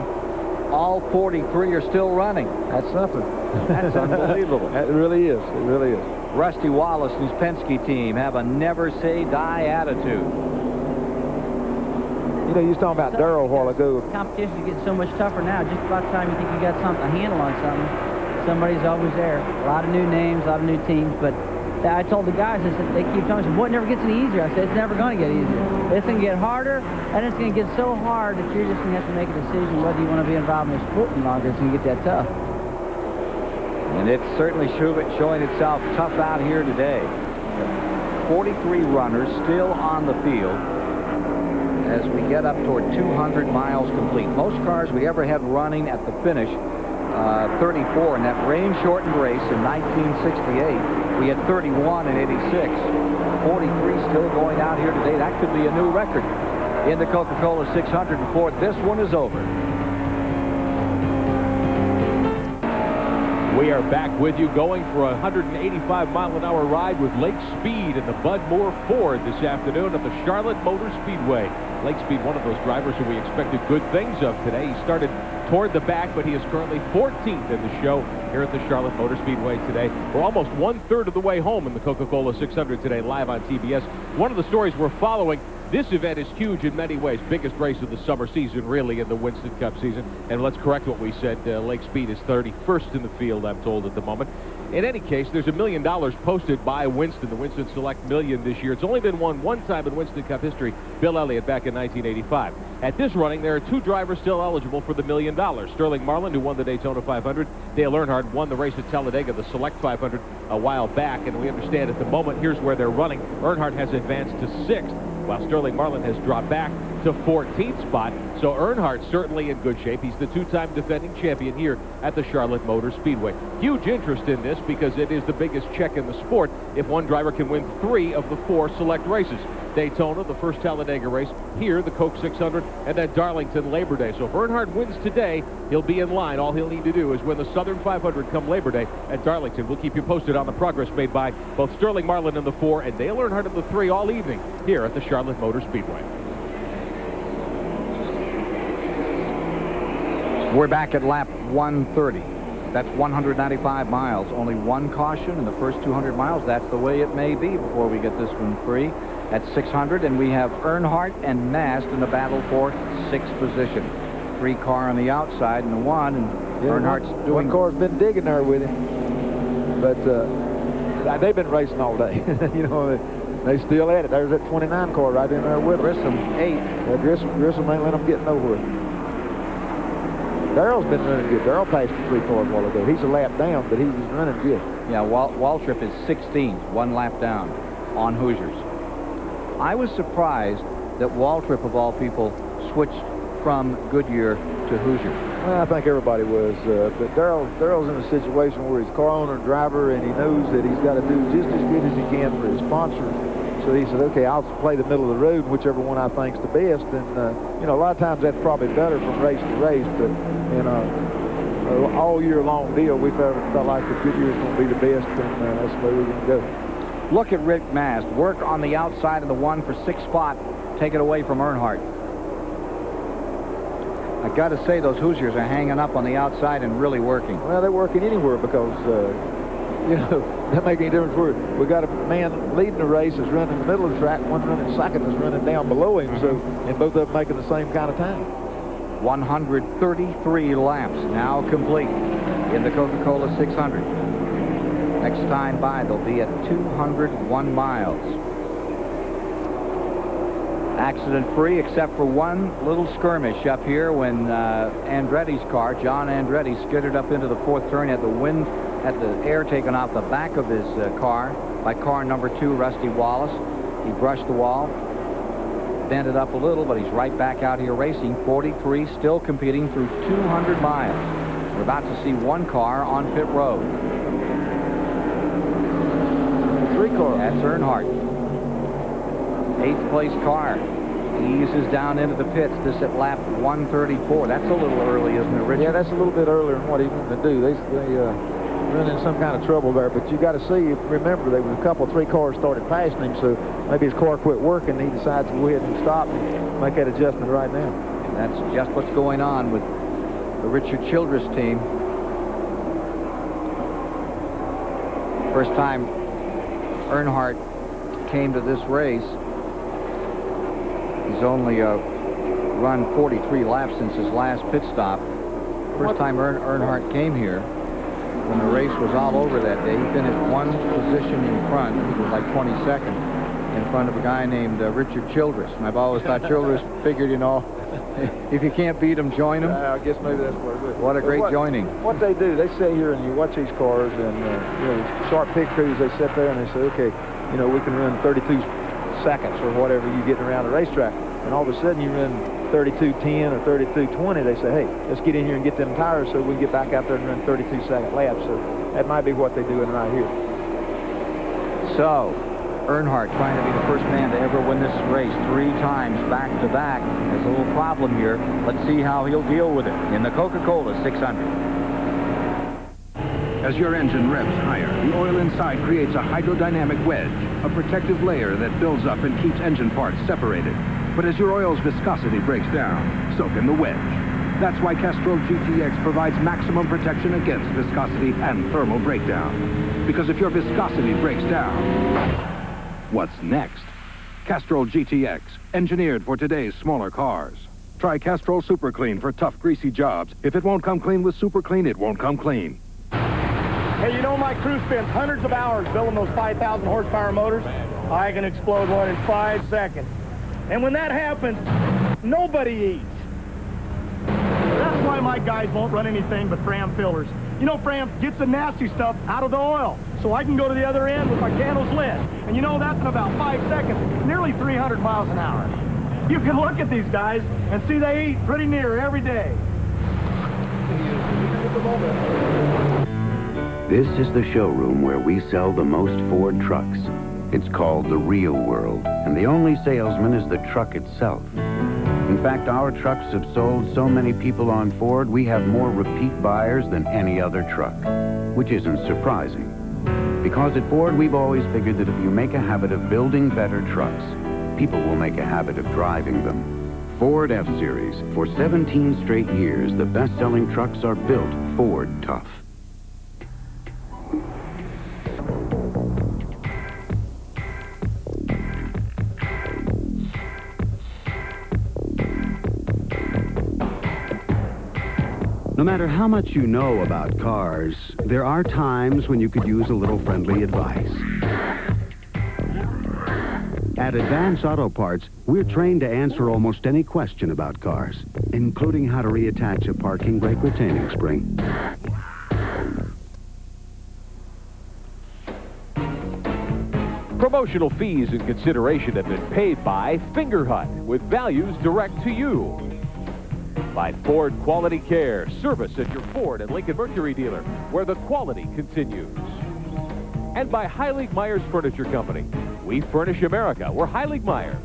all 43 are still running. That's something. That's unbelievable. It really is. It really is. Rusty Wallace and his Penske team have a never-say-die attitude. You know, you was talking about Darrell a while ago. Competition is getting so much tougher now. Just about the time you think you got something, a handle on something, somebody's always there. A lot of new names, a lot of new teams, but I told the guys, I said, they keep telling me, boy, it never gets any easier. I said, it's never going to get easier. It's going to get harder, and it's going to get so hard that you're just going to have to make a decision whether you want to be involved in this sport any longer. It's going to get that tough. And it's certainly showing itself tough out here today. 43 runners still on the field as we get up toward 200 miles complete. Most cars we ever had running at the finish, 34 in that rain-shortened race in 1968. We had 31 in 86. 43 still going out here today. That could be a new record in the Coca-Cola 600 before this one is over. We are back with you, going for a 185-mile-an-hour ride with Lake Speed and the Bud Moore Ford this afternoon at the Charlotte Motor Speedway. Lake Speed, one of those drivers who we expected good things of today. He started toward the back, but he is currently 14th in the show here at the Charlotte Motor Speedway today. We're almost one-third of the way home in the Coca-Cola 600 today, live on TBS. One of the stories we're following, this event is huge in many ways. Biggest race of the summer season, really, in the Winston Cup season. And let's correct what we said. Lake Speed is 31st in the field, I'm told, at the moment. In any case, there's $1 million posted by Winston, the Winston Select Million this year. It's only been won one time in Winston Cup history, Bill Elliott back in 1985. At this running, there are two drivers still eligible for the $1 million. Sterling Marlin, who won the Daytona 500. Dale Earnhardt won the race at Talladega, the Select 500, a while back. And we understand at the moment, here's where they're running. Earnhardt has advanced to 6th, while Sterling Marlin has dropped back to 14th spot. So Earnhardt certainly in good shape. He's the two-time defending champion here at the Charlotte Motor Speedway. Huge interest in this because it is the biggest check in the sport if one driver can win 3 of the 4 select races. Daytona, the first Talladega race, here the Coke 600, and then Darlington Labor Day. So if Earnhardt wins today, he'll be in line. All he'll need to do is win the Southern 500 come Labor Day at Darlington. We'll keep you posted on the progress made by both Sterling Marlin in the 4 and Dale Earnhardt in the 3 all evening here at the Charlotte Motor Speedway. We're back at lap 130. That's 195 miles. Only one caution in the first 200 miles. That's the way it may be before we get this one free. At 600, and we have Earnhardt and Mast in the battle for 6th position. 3 car on the outside and the 1, and Earnhardt's doing... One car's been digging there with him, but they've been racing all day. You know, they still at it. There's that 29 car right in there with them. Grissom, 8. Grissom ain't let them get nowhere. Darrell's been running good. Darrell passed the 3 cars a while ago. He's a lap down, but he's running good. Yeah, Waltrip is 16th, 1 lap down on Hoosiers. I was surprised that Waltrip, of all people, switched from Goodyear to Hoosier. Well, I think everybody was, but Darrell's in a situation where he's car owner, driver, and he knows that he's got to do just as good as he can for his sponsors. So he said, okay, I'll play the middle of the road, whichever one I think's the best. And, you know, a lot of times that's probably better from race to race, but, you know, all year long deal, we felt like the Goodyear's going to be the best, and that's the way we're going to go. Look at Rick Mast. Work on the outside of the 1 for 6th spot. Take it away from Earnhardt. I got to say, those Hoosiers are hanging up on the outside and really working. Well, they're working anywhere because, you know, that make any difference where we got a man leading the race is running in the middle of the track, one running second is running down below him, so, and both of them making the same kind of time. 133 laps now complete in the Coca-Cola 600. Next time by, they'll be at 201 miles. Accident-free except for one little skirmish up here when Andretti's car, John Andretti, skidded up into the 4th turn, had the air taken off the back of his car by car number 2, Rusty Wallace. He brushed the wall, bent it up a little, but he's right back out here racing. 43 still competing through 200 miles. We're about to see 1 car on pit road. 3 car. That's Earnhardt. 8th place car. Eases down into the pits. This at lap 134. That's a little early, isn't it, Richard? Yeah, that's a little bit earlier than what he wanted to do. They run into some kind of trouble there, but you got to see, remember, there was a couple, 3 cars started passing him, so maybe his car quit working, and he decides to go ahead and stop and make that adjustment right now. And that's just what's going on with the Richard Childress team. First time Earnhardt came to this race. He's only run 43 laps since his last pit stop. First time Earnhardt came here, when the race was all over that day, he finished one position in front. I think it was like 22nd in front of a guy named Richard Childress. And I've always thought Childress figured, you know, if you can't beat him, join him. I guess maybe that's what it is. What a great joining. What they do, they sit here and you watch these cars, and you know, sharp pit crews, they sit there and they say, okay, you know, we can run 32 seconds or whatever you getting around the racetrack. And all of a sudden you run 32:10 or 32:20. They say, hey, let's get in here and get them tires so we can get back out there and run 32-second laps. So that might be what they're doing right here. So, Earnhardt trying to be the first man to ever win this race 3 times back-to-back. There's a little problem here. Let's see how he'll deal with it in the Coca-Cola 600. As your engine revs higher, the oil inside creates a hydrodynamic wedge, a protective layer that builds up and keeps engine parts separated. But as your oil's viscosity breaks down, so can the wedge. That's why Castrol GTX provides maximum protection against viscosity and thermal breakdown. Because if your viscosity breaks down, what's next? Castrol GTX, engineered for today's smaller cars. Try Castrol Super Clean for tough, greasy jobs. If it won't come clean with Super Clean, it won't come clean. Hey, you know my crew spends hundreds of hours building those 5,000 horsepower motors. I can explode one in 5 seconds. And when that happens, nobody eats. That's why my guys won't run anything but Fram fillers. You know, Fram gets the nasty stuff out of the oil, so I can go to the other end with my candles lit. And you know, that's in about 5 seconds, nearly 300 miles an hour. You can look at these guys and see they eat pretty near every day. This is the showroom where we sell the most Ford trucks. It's called the real world, and the only salesman is the truck itself. In fact, our trucks have sold so many people on Ford, we have more repeat buyers than any other truck, which isn't surprising. Because at Ford, we've always figured that if you make a habit of building better trucks, people will make a habit of driving them. Ford F-Series. For 17 straight years, the best-selling trucks are built Ford tough. No matter how much you know about cars, there are times when you could use a little friendly advice. At Advance Auto Parts, we're trained to answer almost any question about cars, including how to reattach a parking brake retaining spring. Promotional fees and consideration have been paid by Fingerhut, with values direct to you. By Ford Quality Care, service at your Ford and Lincoln Mercury dealer, where the quality continues. And by Heilig Myers Furniture Company. We furnish America. We're Heilig Myers.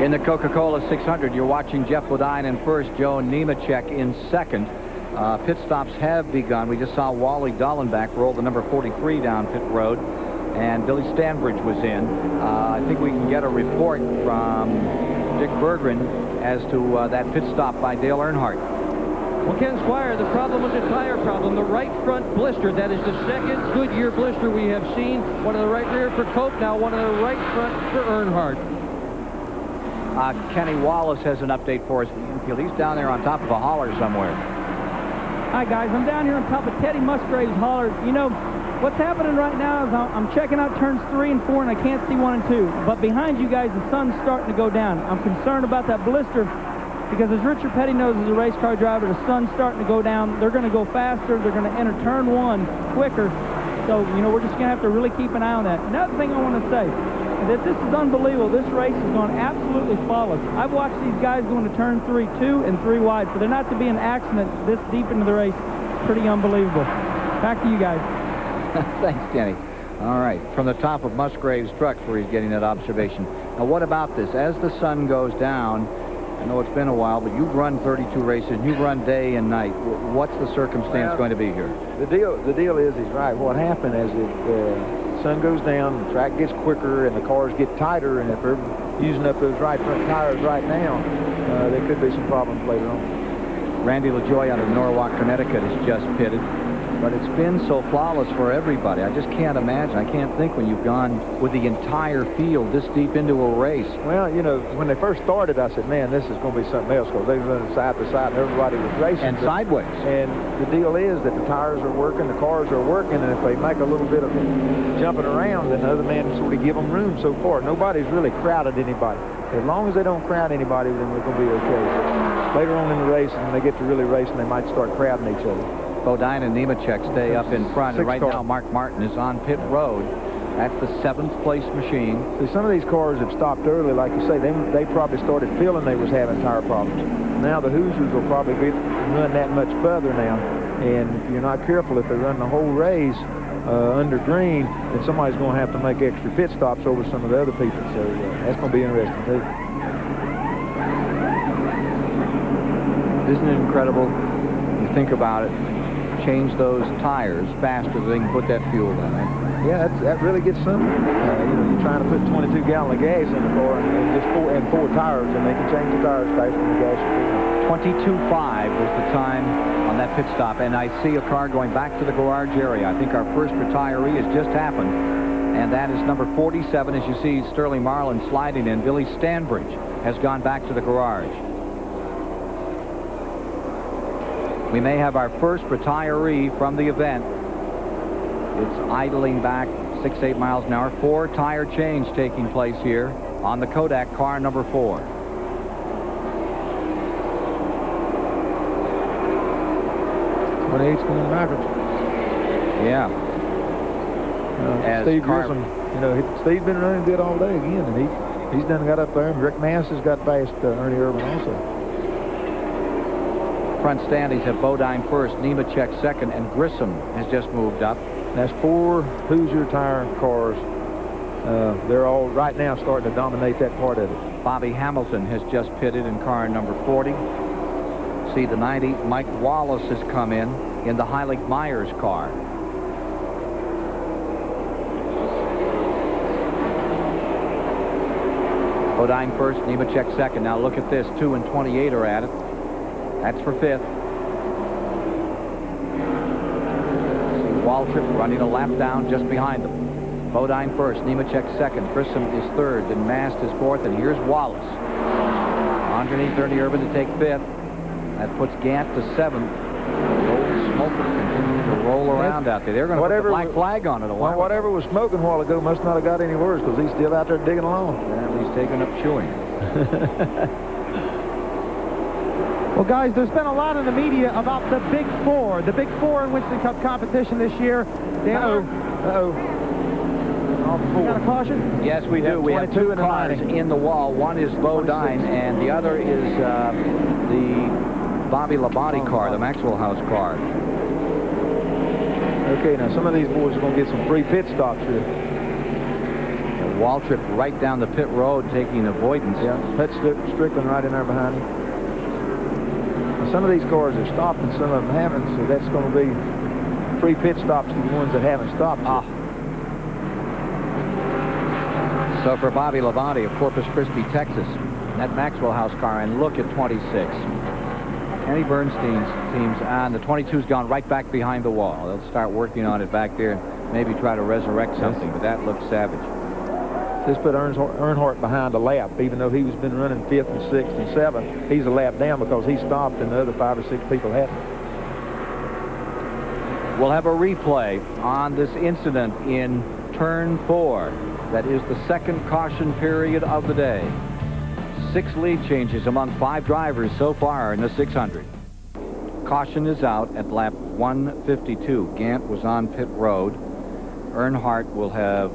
In the Coca-Cola 600, you're watching Jeff Ledine in first, Joe Nemechek in second. Pit stops have begun. We just saw Wally Dallenbach roll the number 43 down pit road, and Billy Stanbridge was in. I think we can get a report from Dick Berggren as to that pit stop by Dale Earnhardt. Well, Ken Squire, the problem was a tire problem. The right front blister, that is the second Goodyear blister we have seen. One of the right rear for Coke, now one of the right front for Earnhardt. Kenny Wallace has an update for us. He's down there on top of a holler somewhere. Hi, guys. I'm down here on top of Teddy Musgrave's holler. You know, what's happening right now is I'm checking out turns 3 and 4, and I can't see 1 and 2. But behind you guys, the sun's starting to go down. I'm concerned about that blister because, as Richard Petty knows as a race car driver, the sun's starting to go down. They're going to go faster. They're going to enter turn 1 quicker. So, you know, we're just going to have to really keep an eye on that. Another thing I want to say is that this is unbelievable. This race has gone absolutely flawless. I've watched these guys go into turn 3, 2, and 3 wide. For there not to be an accident this deep into the race, pretty unbelievable. Back to you guys. Thanks, Kenny. All right, from the top of Musgrave's truck where he's getting that observation. Now, what about this? As the sun goes down, I know it's been a while, but you've run 32 races, and you've run day and night. What's the circumstance going to be here? The deal is he's right. What happened is the sun goes down, the track gets quicker, and the cars get tighter, and if using up those right front tires right now, there could be some problems later on. Randy LaJoy out of Norwalk, Connecticut has just pitted. But it's been so flawless for everybody. I just can't imagine. I can't think when you've gone with the entire field this deep into a race. Well, you know, when they first started, I said, man, this is going to be something else, because they were running side to side and everybody was racing. And sideways. And the deal is that the tires are working, the cars are working, and if they make a little bit of jumping around, then the other man sort of give them room so far. Nobody's really crowded anybody. As long as they don't crowd anybody, then we're going to be okay. So later on in the race, when they get to really racing, they might start crowding each other. Bodine and Nemechek stay up in front, and right now Mark Martin is on pit road. That's the 7th place machine. See, some of these cars have stopped early, like you say. They probably started feeling they was having tire problems. Now the Hoosiers will probably run that much further now, and if you're not careful, if they run the whole race under green, then somebody's going to have to make extra pit stops over some of the other people. So that's going to be interesting too. Isn't it incredible? You think about it. Change those tires faster than they can put that fuel in, right? Yeah, that really gets something. You know, you're trying to put 22 gallon of gas in the car and just four tires, and they can change the tires faster than the gas. 22.5 was the time on that pit stop, and I see a car going back to the garage area. I think our first retiree has just happened, and that is number 47. As you see Sterling Marlin sliding in, Billy Stanbridge has gone back to the garage. We may have our first retiree from the event. It's idling back 6-8 miles an hour. 4 tire change taking place here on the Kodak car number 4. Going backwards. Yeah. Steve Grissom, you know, Steve's been running good all day again, and he's done got up there, and Rick Mass has got past Ernie Irvin also. Front standings have Bodine first, Nemechek second, and Grissom has just moved up. That's 4 Hoosier tire cars. They're all right now starting to dominate that part of it. Bobby Hamilton has just pitted in car number 40. See the 90. Mike Wallace has come in the Heilig Myers car. Bodine first, Nemechek second. Now look at this. 2 and 28 are at it. That's for 5th. See Waltrip running a lap down just behind them. Bodine first, Nemechek second. Grissom is 3rd, and Mast is 4th, and here's Wallace. Underneath Ernie Irvin to take 5th. That puts Gant to 7th. The old smoker continuing to roll around out there. They're going to put the black flag on it a while. Well, whatever was smoking a while ago must not have got any worse, because he's still out there digging along. And he's taking up chewing. Well, guys, there's been a lot in the media about the Big Four in Winston Cup competition this year. Uh-oh. Got a caution? Yes, we do. We have 2 cars in the wall. One is Bodine, and the other is the Bobby Labonte car, the Maxwell House car. Okay, now some of these boys are going to get some free pit stops here. And Waltrip right down the pit road taking avoidance. Yeah, that's Strickland right in there behind him. Now, some of these cars have stopped and some of them haven't, so that's going to be free pit stops to the ones that haven't stopped. So for Bobby Labonte of Corpus Christi, Texas, that Maxwell House car, and look at 26. Kenny Bernstein's teams on. The 22's gone right back behind the wall. They'll start working on it back there and maybe try to resurrect something, but that looks savage. This put Earnhardt behind a lap, even though he's been running 5th and 6th and 7th. He's a lap down because he stopped and the other 5 or 6 people hadn't. We'll have a replay on this incident in turn 4. That is the second caution period of the day. 6 lead changes among 5 drivers so far in the 600. Caution is out at lap 152. Gant was on pit road. Earnhardt will have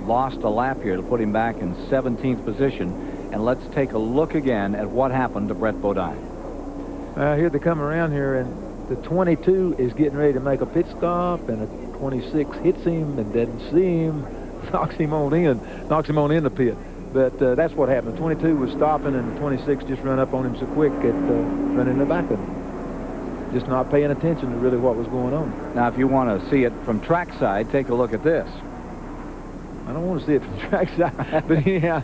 lost a lap here to put him back in 17th position. And let's take a look again at what happened to Brett Bodine. Here they come around here, and the 22 is getting ready to make a pit stop, and the 26 hits him and doesn't see him, knocks him on in the pit. But that's what happened. The 22 was stopping, and the 26 just ran up on him so quick at running the back of him. Just not paying attention to really what was going on. Now, if you want to see it from trackside, take a look at this. I don't want to see it from the trackside, but anyhow,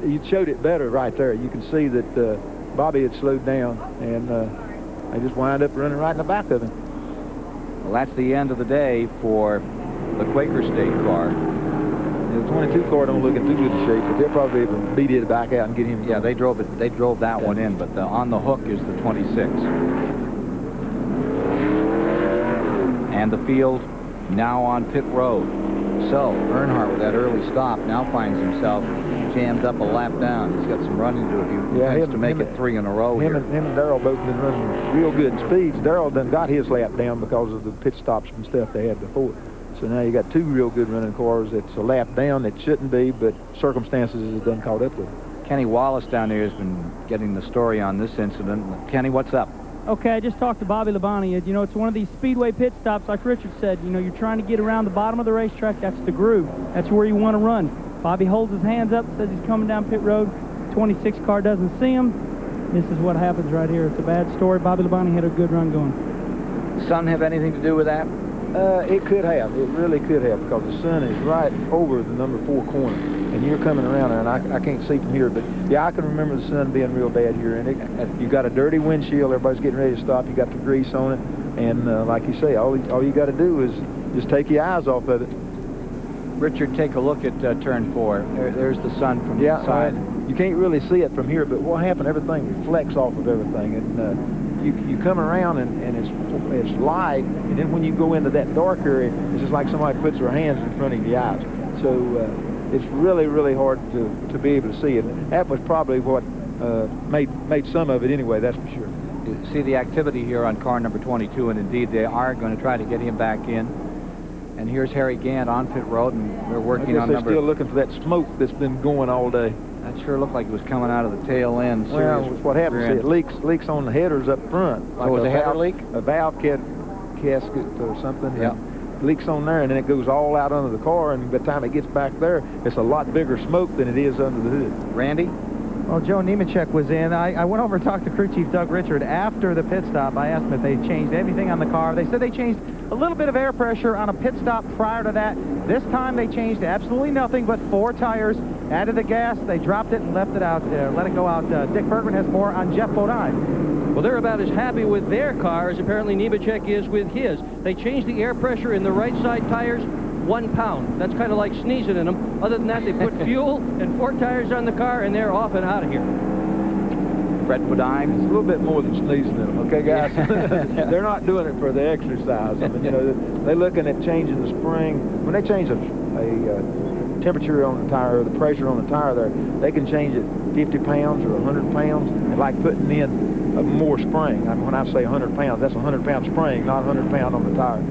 you showed it better right there. You can see that Bobby had slowed down, and they just wind up running right in the back of him. Well, that's the end of the day for the Quaker State car. The 22 car don't look in too good a shape, but they'll probably able to beat it back out and get him. Yeah, they drove it. They drove that one in, but on the hook is the 26. And the field now on pit road. So Earnhardt, with that early stop, now finds himself jammed up a lap down. He's got some running to do if he intends to make it 3 in a row here. Him and Darrell both been running real good speeds. Darrell done got his lap down because of the pit stops and stuff they had before. So now you got 2 real good running cars. It's a lap down that shouldn't be, but circumstances has done caught up with it. Kenny Wallace down there has been getting the story on this incident. Kenny, what's up? Okay, I just talked to Bobby Labonte. You know, it's one of these speedway pit stops, like Richard said. You know, you're trying to get around the bottom of the racetrack. That's the groove. That's where you want to run. Bobby holds his hands up, says he's coming down pit road. 26 car doesn't see him. This is what happens right here. It's a bad story. Bobby Labonte had a good run going. Sun have anything to do with that? It could have. It really could have, because the sun is right over the number 4 corner, and you're coming around there, and I can't see from here, but yeah, I can remember the sun being real bad here, and you got a dirty windshield. Everybody's getting ready to stop. You got the grease on it, and like you say, all you got to do is just take your eyes off of it. Richard, take a look at turn 4. There's the sun from the side. You can't really see it from here, but what happened? Everything reflects off of everything, and you come around and it's light, and then when you go into that dark area, it's just like somebody puts their hands in front of your eyes. So it's really, really hard to be able to see it. That was probably what made some of it anyway, that's for sure. You see the activity here on car number 22, and indeed they are going to try to get him back in. And here's Harry Gant on pit road, and they're working on number... They're still looking for that smoke that's been going all day. That sure looked like it was coming out of the tail end. Well, what happens is it leaks on the headers up front. So was a header leak? A valve gasket or something. Yeah. Leaks on there, and then it goes all out under the car, and by the time it gets back there, it's a lot bigger smoke than it is under the hood. Randy? Well, Joe Nemechek was in. I went over and talked to crew chief Doug Richard after the pit stop. I asked him if they changed anything on the car. They said they changed a little bit of air pressure on a pit stop prior to that. This time they changed absolutely nothing but 4 tires, added the gas, they dropped it and left it out, let it go out. Dick Bergman has more on Jeff Bodine. Well, they're about as happy with their car as apparently Nemechek is with his. They changed the air pressure in the right side tires 1 pound. That's kind of like sneezing in them. Other than that, they put fuel and 4 tires on the car, and they're off and out of here. Brett Bodine. It's a little bit more than sneezing in them, okay, guys? They're not doing it for the exercise. I mean, you know, they're looking at changing the spring. When they change a temperature on the tire, or the pressure on the tire there, they can change it 50 pounds or 100 pounds, and like putting in more spring. I mean, when I say 100 pounds, that's a 100-pound spring, not 100 pound on the tire.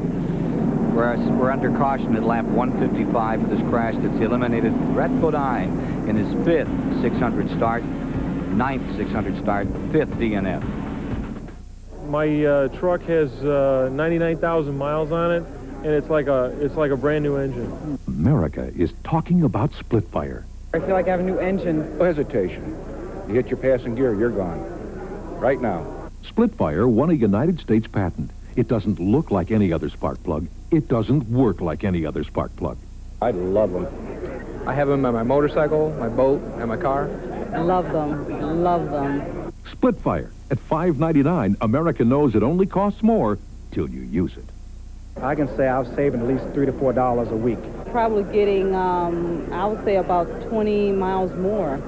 We're under caution at lap 155 for this crash that's eliminated Brett Bodine in his 5th 600 start, 9th 600 start, 5th DNF. My truck has 99,000 miles on it, and it's like a brand new engine. America is talking about split fire. I feel like I have a new engine. No hesitation. You hit your passing gear, you're gone. Right now. Split fire won a United States patent. It doesn't look like any other spark plug. It doesn't work like any other spark plug. I love them. I have them on my motorcycle, my boat, and my car. Love them. Love them. Split fire at $5.99. America knows it only costs more till you use it. I can say I was saving at least $3 to $4 a week. Probably getting, I would say about 20 miles more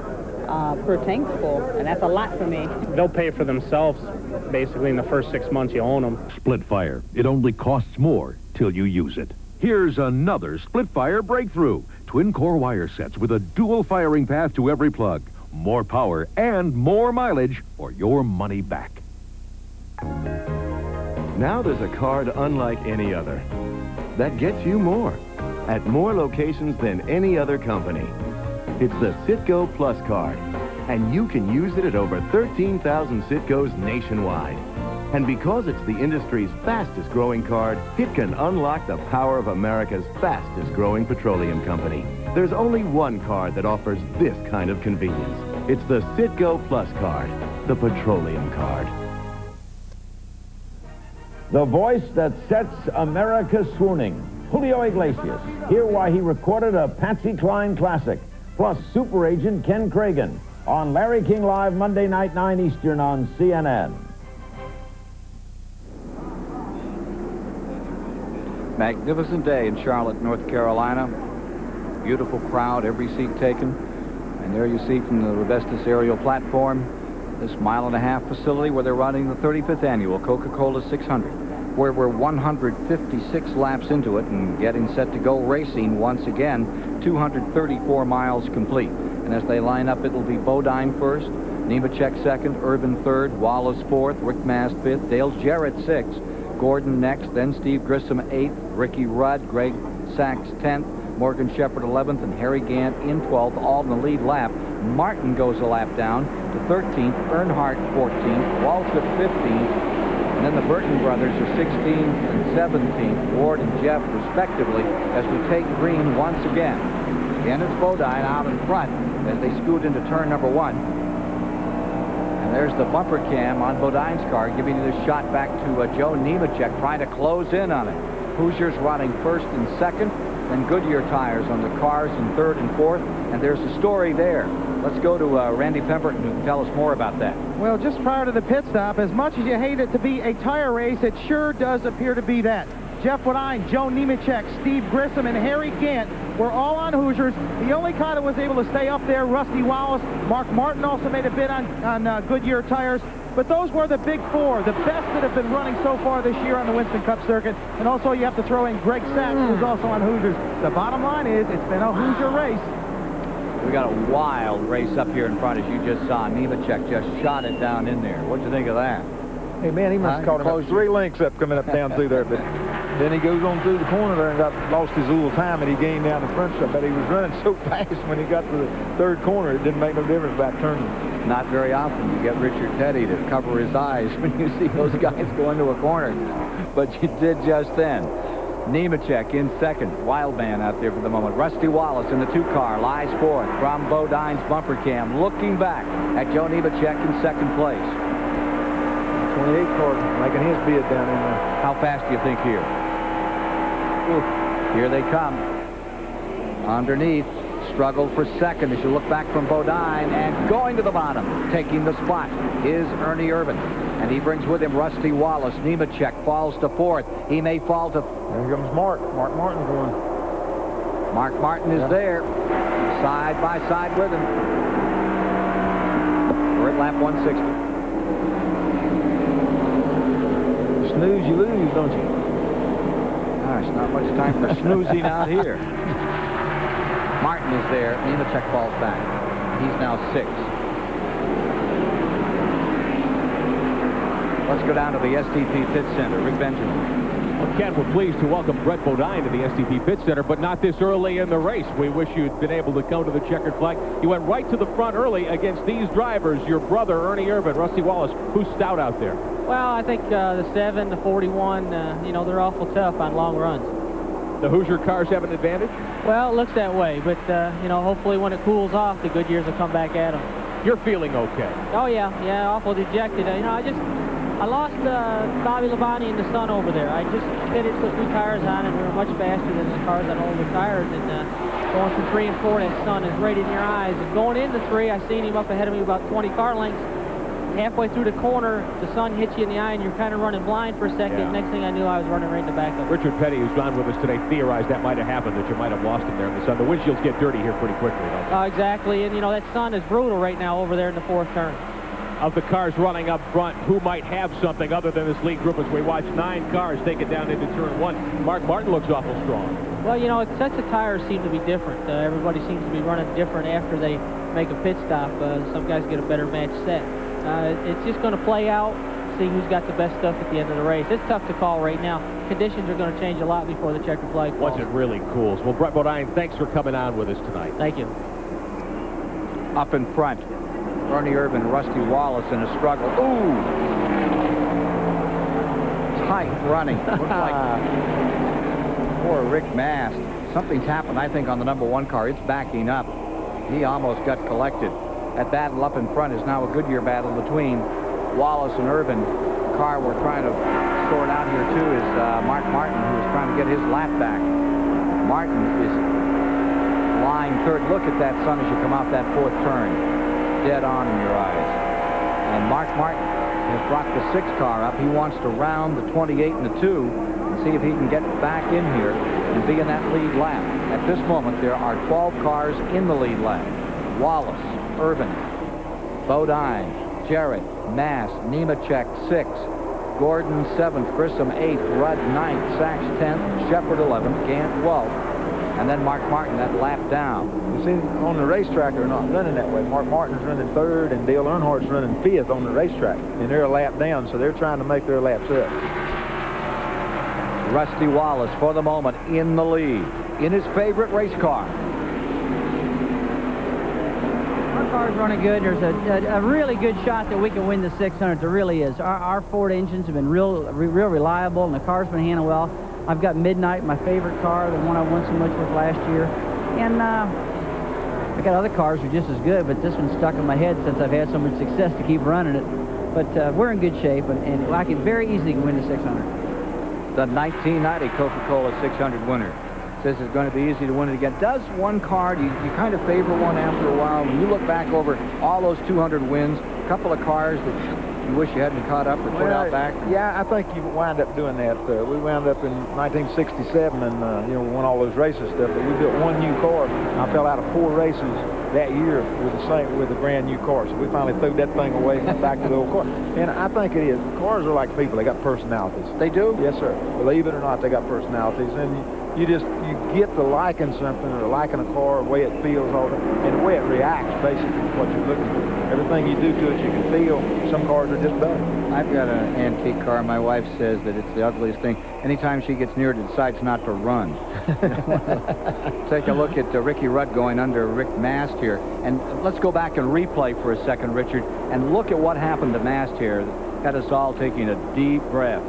per tank full, and that's a lot for me. They'll pay for themselves basically in the first 6 months you own them. Split fire. It only costs more till you use it. Here's another split fire breakthrough. Twin core wire sets with a dual firing path to every plug. More power and more mileage or your money back. Now there's a card unlike any other that gets you more at more locations than any other company. It's the Citgo Plus card, and you can use it at over 13,000 Citgos nationwide. And because it's the industry's fastest growing card, it can unlock the power of America's fastest growing petroleum company. There's only one card that offers this kind of convenience. It's the Citgo Plus card, the petroleum card. The voice that sets America swooning. Julio Iglesias. Hear why he recorded a Patsy Cline classic. Plus super agent Ken Cragen on Larry King Live Monday night, 9 Eastern on CNN. Magnificent day in Charlotte, North Carolina. Beautiful crowd, every seat taken. And there you see from the Revestis aerial platform this mile-and-a-half facility where they're running the 35th annual Coca-Cola 600, where we're 156 laps into it and getting set to go racing once again, 234 miles complete. And as they line up, it'll be Bodine first, Nemechek second, Irvin third, Wallace fourth, Rick Mast fifth, Dale Jarrett sixth, Gordon next, then Steve Grissom 8th, Ricky Rudd, Greg Sachs 10th, Morgan Shepherd 11th, and Harry Gant in 12th, all in the lead lap. Martin goes a lap down to 13th, Earnhardt 14th, Waltrip 15th, and then the Burton brothers are 16th and 17th, Ward and Jeff respectively, as we take green once again. Again, it's Bodine out in front as they scoot into turn number 1. And there's the bumper cam on Bodine's car, giving you the shot back to Joe Nemechek, trying to close in on it. Hoosiers running first and second, then Goodyear tires on the cars in third and fourth, and there's a story there. Let's go to Randy Pemberton, who can tell us more about that. Well, just prior to the pit stop, as much as you hate it to be a tire race, it sure does appear to be that. Jeff Bodine, Joe Nemechek, Steve Grissom, and Harry Gant were all on Hoosiers. The only car that was able to stay up there, Rusty Wallace. Mark Martin also made a bid on Goodyear tires. But those were the big four, the best that have been running so far this year on the Winston Cup circuit. And also you have to throw in Greg Sachs, who's also on Hoosiers. The bottom line is it's been a Hoosier race. We got a wild race up here in front, as you just saw. Nemechek just shot it down in there. What'd you think of that? Hey, man, he must have caught about 3 lengths up coming up down through there. But then he goes on through the corner there and lost his little time, and he gained down the front stretch. But he was running so fast when he got to the third corner, it didn't make no difference about turning. Not very often you get Richard Petty to cover his eyes when you see those guys go into a corner. But you did just then. Nemechek in second. Wild man out there for the moment. Rusty Wallace in the 2-car lies fourth from Bodine's bumper cam, looking back at Joe Nemechek in second place. 28 car making his bid down in there. How fast do you think here? Ooh. Here they come. Underneath. Struggled for second as you look back from Bodine, and going to the bottom, taking the spot, is Ernie Irvin. And he brings with him Rusty Wallace. Nemechek falls to fourth. He may fall to... There comes Mark. Mark Martin's going. Mark Martin is there, side by side with him. We're at lap 160. Snooze, you lose, don't you? Gosh, not much time for snoozing out here. Martin is there. Nemechek falls back. He's now 6th. Let's go down to the STP Pit Center. Rick Benjamin. Well, Ken, we're pleased to welcome Brett Bodine to the STP Pit Center, but not this early in the race. We wish you'd been able to come to the checkered flag. You went right to the front early against these drivers. Your brother, Ernie Irvin, Rusty Wallace. Who's stout out there? Well, I think the 7, the 41, you know, they're awful tough on long runs. The Hoosier cars have an advantage? Well, it looks that way, but, you know, hopefully when it cools off, the Goodyears will come back at them. You're feeling okay? Oh, yeah, awful dejected. You know, I lost Bobby Labonte in the sun over there. I just pitted, put new tires on, and we were much faster than the cars on older tires. And going from 3 and 4, that sun is right in your eyes. And going into 3, I seen him up ahead of me about 20 car lengths. Halfway through the corner, the sun hits you in the eye, and you're kind of running blind for a second. Yeah. Next thing I knew, I was running right in the back of him. Richard Petty, who's on with us today, theorized that might have happened, that you might have lost him there in the sun. The windshields get dirty here pretty quickly, don't they? Exactly, and, you know, that sun is brutal right now over there in the 4th turn. Of the cars running up front, who might have something other than this lead group as we watch 9 cars take it down into turn 1? Mark Martin looks awful strong. Well, you know, sets of tires seem to be different. Everybody seems to be running different after they make a pit stop. Some guys get a better match set. It's just going to play out, see who's got the best stuff at the end of the race. It's tough to call right now. Conditions are going to change a lot before the checkered flag falls. Once it really cools. Well, Brett Bodine, thanks for coming on with us tonight. Thank you. Up in front, Ernie Irvin, Rusty Wallace in a struggle. Ooh! Tight running. Looks like poor Rick Mast. Something's happened, I think, on the number 1 car. It's backing up. He almost got collected. That battle up in front is now a Goodyear battle between Wallace and Irvin. The car we're trying to sort out here, too, is Mark Martin, who is trying to get his lap back. Martin is lying third. Look at that sun as you come out that fourth turn. Dead on in your eyes. And Mark Martin has brought the 6 car up. He wants to round the 28 and the 2 and see if he can get back in here and be in that lead lap. At this moment, there are 12 cars in the lead lap. Wallace, Irvin, Bodine, Jarrett, Mass, Nemechek 6, Gordon 7th, Grissom 8th, Rudd 9th, Sachs 10th, Shepard 11th, Gant 12th, and then Mark Martin that lap down. You see, on the racetrack, they're not running that way. Mark Martin's running 3rd, and Dale Earnhardt's running 5th on the racetrack, and they're a lap down, so they're trying to make their laps up. Rusty Wallace, for the moment, in the lead, in his favorite race car. Our car's running good. There's a really good shot that we can win the 600. There really is. Our Ford engines have been real reliable, and the car's been handled well. I've got Midnight, my favorite car, the one I won so much with last year. And I got other cars that are just as good, but this one's stuck in my head since I've had so much success to keep running it. But we're in good shape, and I can very easily win the 600. The 1990 Coca-Cola 600 winner says it's going to be easy to win it again. Does one car, you kind of favor one after a while? When you look back over all those 200 wins, a couple of cars that you wish you hadn't caught up or put out back? Yeah, I think you wind up doing that. We wound up in 1967 and, you know, won all those races and stuff, but we built one new car. I fell out of 4 races that year with a brand new car. So we finally threw that thing away and went back to the old car. And I think it is. Cars are like people. They got personalities. They do? Yes, sir. Believe it or not, they got personalities. And you get to liking something or liking a car, the way it feels, all that, and the way it reacts, basically, to what you're looking for. Everything you do to it, you can feel. Some cars are just better. I've got an antique car. My wife says that it's the ugliest thing. Anytime she gets near it, decides not to run. Take a look at Ricky Rudd going under Rick Mast here. And let's go back and replay for a second, Richard, and look at what happened to Mast here. Got us all taking a deep breath.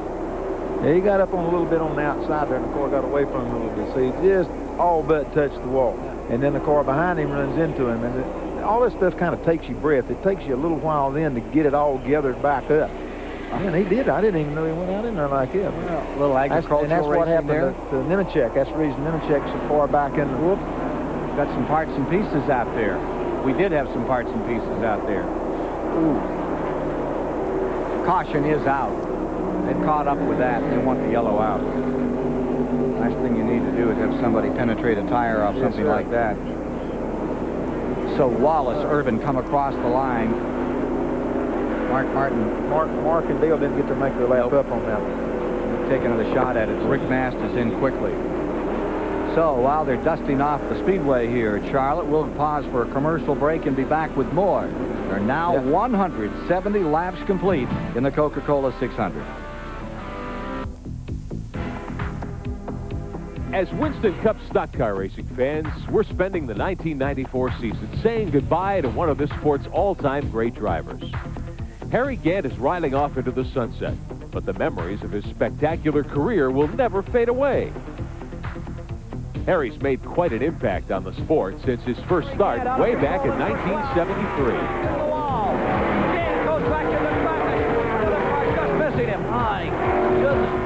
Yeah, he got up on a little bit on the outside there, and the car got away from him a little bit. So he just all but touched the wall. And then the car behind him runs into him. And all this stuff kind of takes you breath. It takes you a little while then to get it all gathered back up. And he did. I didn't even know he went out in there like that. Well, a little agricultural and that's what happened there. to Nemechek. That's the reason Nemechek's so far back in the whoop. Got some parts and pieces out there. We did have some parts and pieces out there. Ooh. Caution is out. They caught up with that. They want the yellow out. Last thing you need to do is have somebody penetrate a tire off something like that. So Wallace, Irvin come across the line. Mark and Dale didn't get to make their lap up on that one. Take another shot at it. Rick Mast is in quickly. So while they're dusting off the speedway here at Charlotte, we'll pause for a commercial break and be back with more. There are now 170 laps complete in the Coca-Cola 600. As Winston Cup stock car racing fans, we're spending the 1994 season saying goodbye to one of this sport's all-time great drivers. Harry Gant is riding off into the sunset, but the memories of his spectacular career will never fade away. Harry's made quite an impact on the sport since his first start way back in 1973. Gant goes back to the track. The car just missing him. My goodness.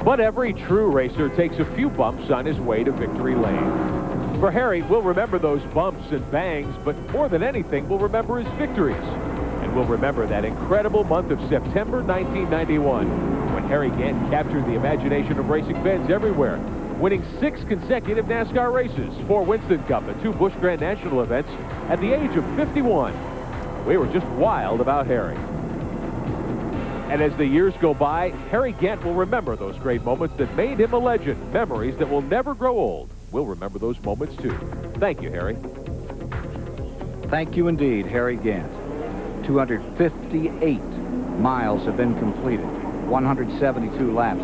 But every true racer takes a few bumps on his way to victory lane. For Harry, we'll remember those bumps and bangs, but more than anything, we'll remember his victories. And we'll remember that incredible month of September 1991, when Harry Gant captured the imagination of racing fans everywhere, winning 6 consecutive NASCAR races, 4 Winston Cup and 2 Busch Grand National events at the age of 51. We were just wild about Harry. And as the years go by, Harry Gant will remember those great moments that made him a legend, memories that will never grow old. We'll remember those moments, too. Thank you, Harry. Thank you indeed, Harry Gant. 258 miles have been completed, 172 laps.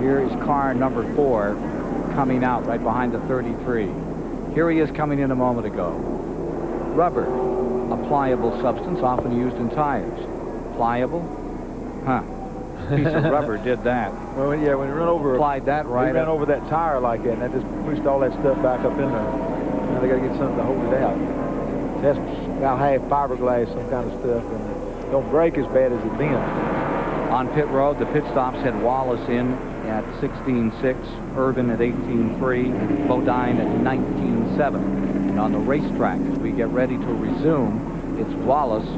Here is car number 4 coming out right behind the 33. Here he is coming in a moment ago. Rubber, a pliable substance often used in tires. Pliable? Huh. piece of rubber did that. Well, yeah, when he ran over, applied that right. He ran over that tire like that, and that just pushed all that stuff back up in there. Now they got to get something to hold it out. That's about half fiberglass, some kind of stuff, and it don't break as bad as it bends. On pit road, the pit stops had Wallace in at 16.6, Irvin at 18.3, Bodine at 19.7. And on the racetrack, as we get ready to resume, it's Wallace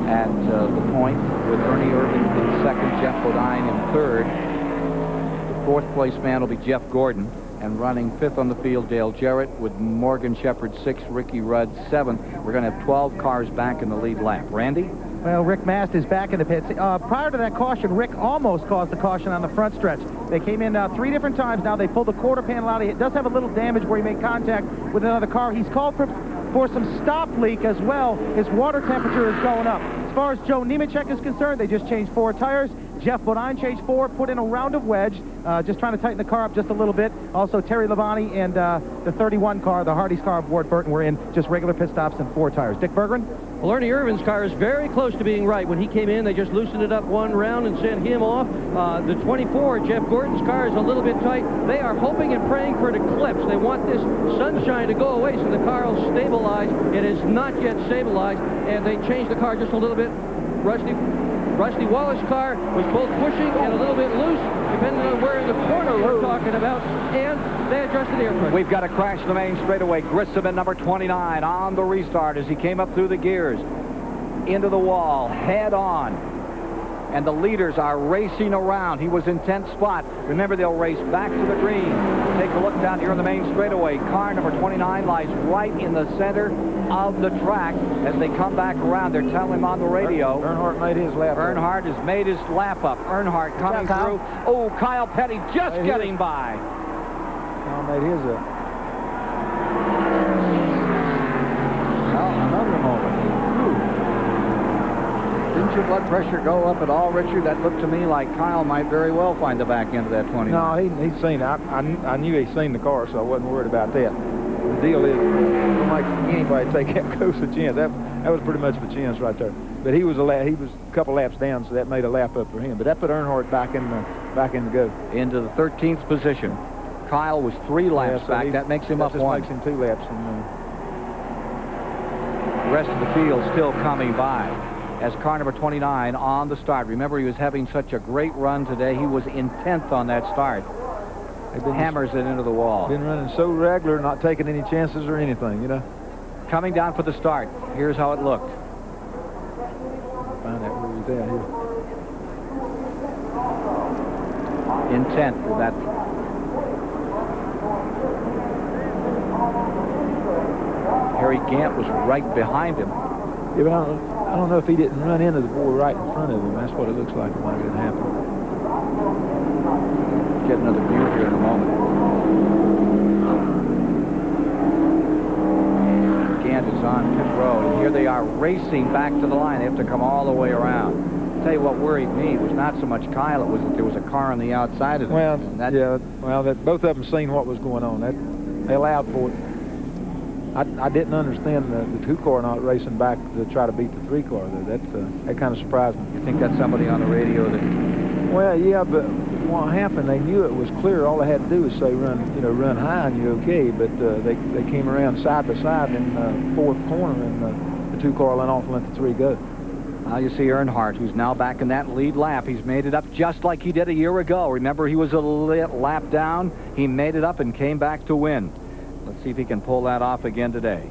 at the point with Ernie Irvin in second, Jeff Bodine in third. The fourth place man will be Jeff Gordon. And running fifth on the field, Dale Jarrett, with Morgan Shepherd sixth, Ricky Rudd seventh. We're going to have 12 cars back in the lead lap. Randy? Well, Rick Mast is back in the pits. Prior to that caution, Rick almost caused the caution on the front stretch. They came in 3 different times now. They pulled the quarter panel out. It does have a little damage where he made contact with another car. He's called for some stop leak as well. His water temperature is going up. As far as Joe Nemechek is concerned, they just changed 4 tires. Jeff Bodine changed 4, put in a round of wedge, just trying to tighten the car up just a little bit. Also, Terry Labonte and the 31 car, the Hardee's car of Ward Burton, were in just regular pit stops and 4 tires. Dick Berggren? Well, Ernie Irvin's car is very close to being right. When he came in, they just loosened it up 1 round and sent him off. The 24, Jeff Gordon's car, is a little bit tight. They are hoping and praying for an eclipse. They want this sunshine to go away so the car will stabilize. It is not yet stabilized, and they changed the car just a little bit. Rusty Wallace's car was both pushing and a little bit loose, depending on where in the corner we're talking about, and they adjusted air pressure. We've got a crash in the main straightaway. Grissom in number 29 on the restart as he came up through the gears. Into the wall, head on. And the leaders are racing around. He was in 10th spot. Remember, they'll race back to the green. Take a look down here on the main straightaway. Car number 29 lies right in the center of the track as they come back around. They're telling him on the radio. Earnhardt made his lap up. Earnhardt has made his lap up. Earnhardt coming through. Oh, Kyle Petty just getting by. Kyle made his up. Well, another moment. Didn't your blood pressure go up at all, Richard? That looked to me like Kyle might very well find the back end of that 29. No, he'd seen it. I knew he'd seen the car, so I wasn't worried about that. The deal is, don't make anybody take that close a chance. That was pretty much of a chance right there. But he was a couple laps down, so that made a lap up for him. But that put Earnhardt back in the go. Into the 13th position. Kyle was 3 laps so back. That makes him up 1. Makes him 2 laps. And, the rest of the field still coming by. As car number 29 on the start. Remember, he was having such a great run today. He was in 10th on that start. Hammers it into the wall. Been running so regular, not taking any chances or anything, you know. Coming down for the start. Here's how it looked. Find out where he's at here. In 10th with that. Harry Gant was right behind him. Yeah, but I don't know if he didn't run into the board right in front of him. That's what it looks like. It might have been happening. Get another view here in a moment. Gant is on pit road. And here they are racing back to the line. They have to come all the way around. I'll tell you what worried me was not so much Kyle. It was that there was a car on the outside of them. Well, both of them seen what was going on. They allowed for it. I didn't understand the 2-car not racing back to try to beat the 3-car. That kind of surprised me. You think that's somebody on the radio that? Well, yeah, but what happened? They knew it was clear. All they had to do was say run high and you're okay. But they came around side by side in the 4th corner and the 2-car went off and let the 3 go. Now you see Earnhardt, who's now back in that lead lap. He's made it up just like he did a year ago. Remember, he was a lap down. He made it up and came back to win. Let's see if he can pull that off again today.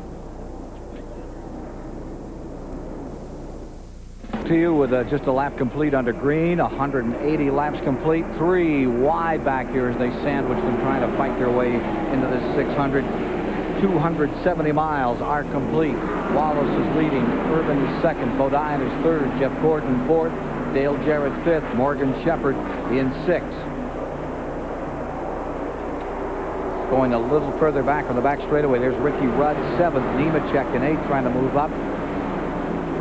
To you with just a lap complete under green, 180 laps complete, 3 wide back here as they sandwich them trying to fight their way into this 600. 270 miles are complete. Wallace is leading. Irvin is second. Bodine is third. Jeff Gordon fourth. Dale Jarrett fifth. Morgan Shepherd in sixth. Going a little further back on the back straightaway, there's Ricky Rudd, 7th. Nemechek in 8th, trying to move up.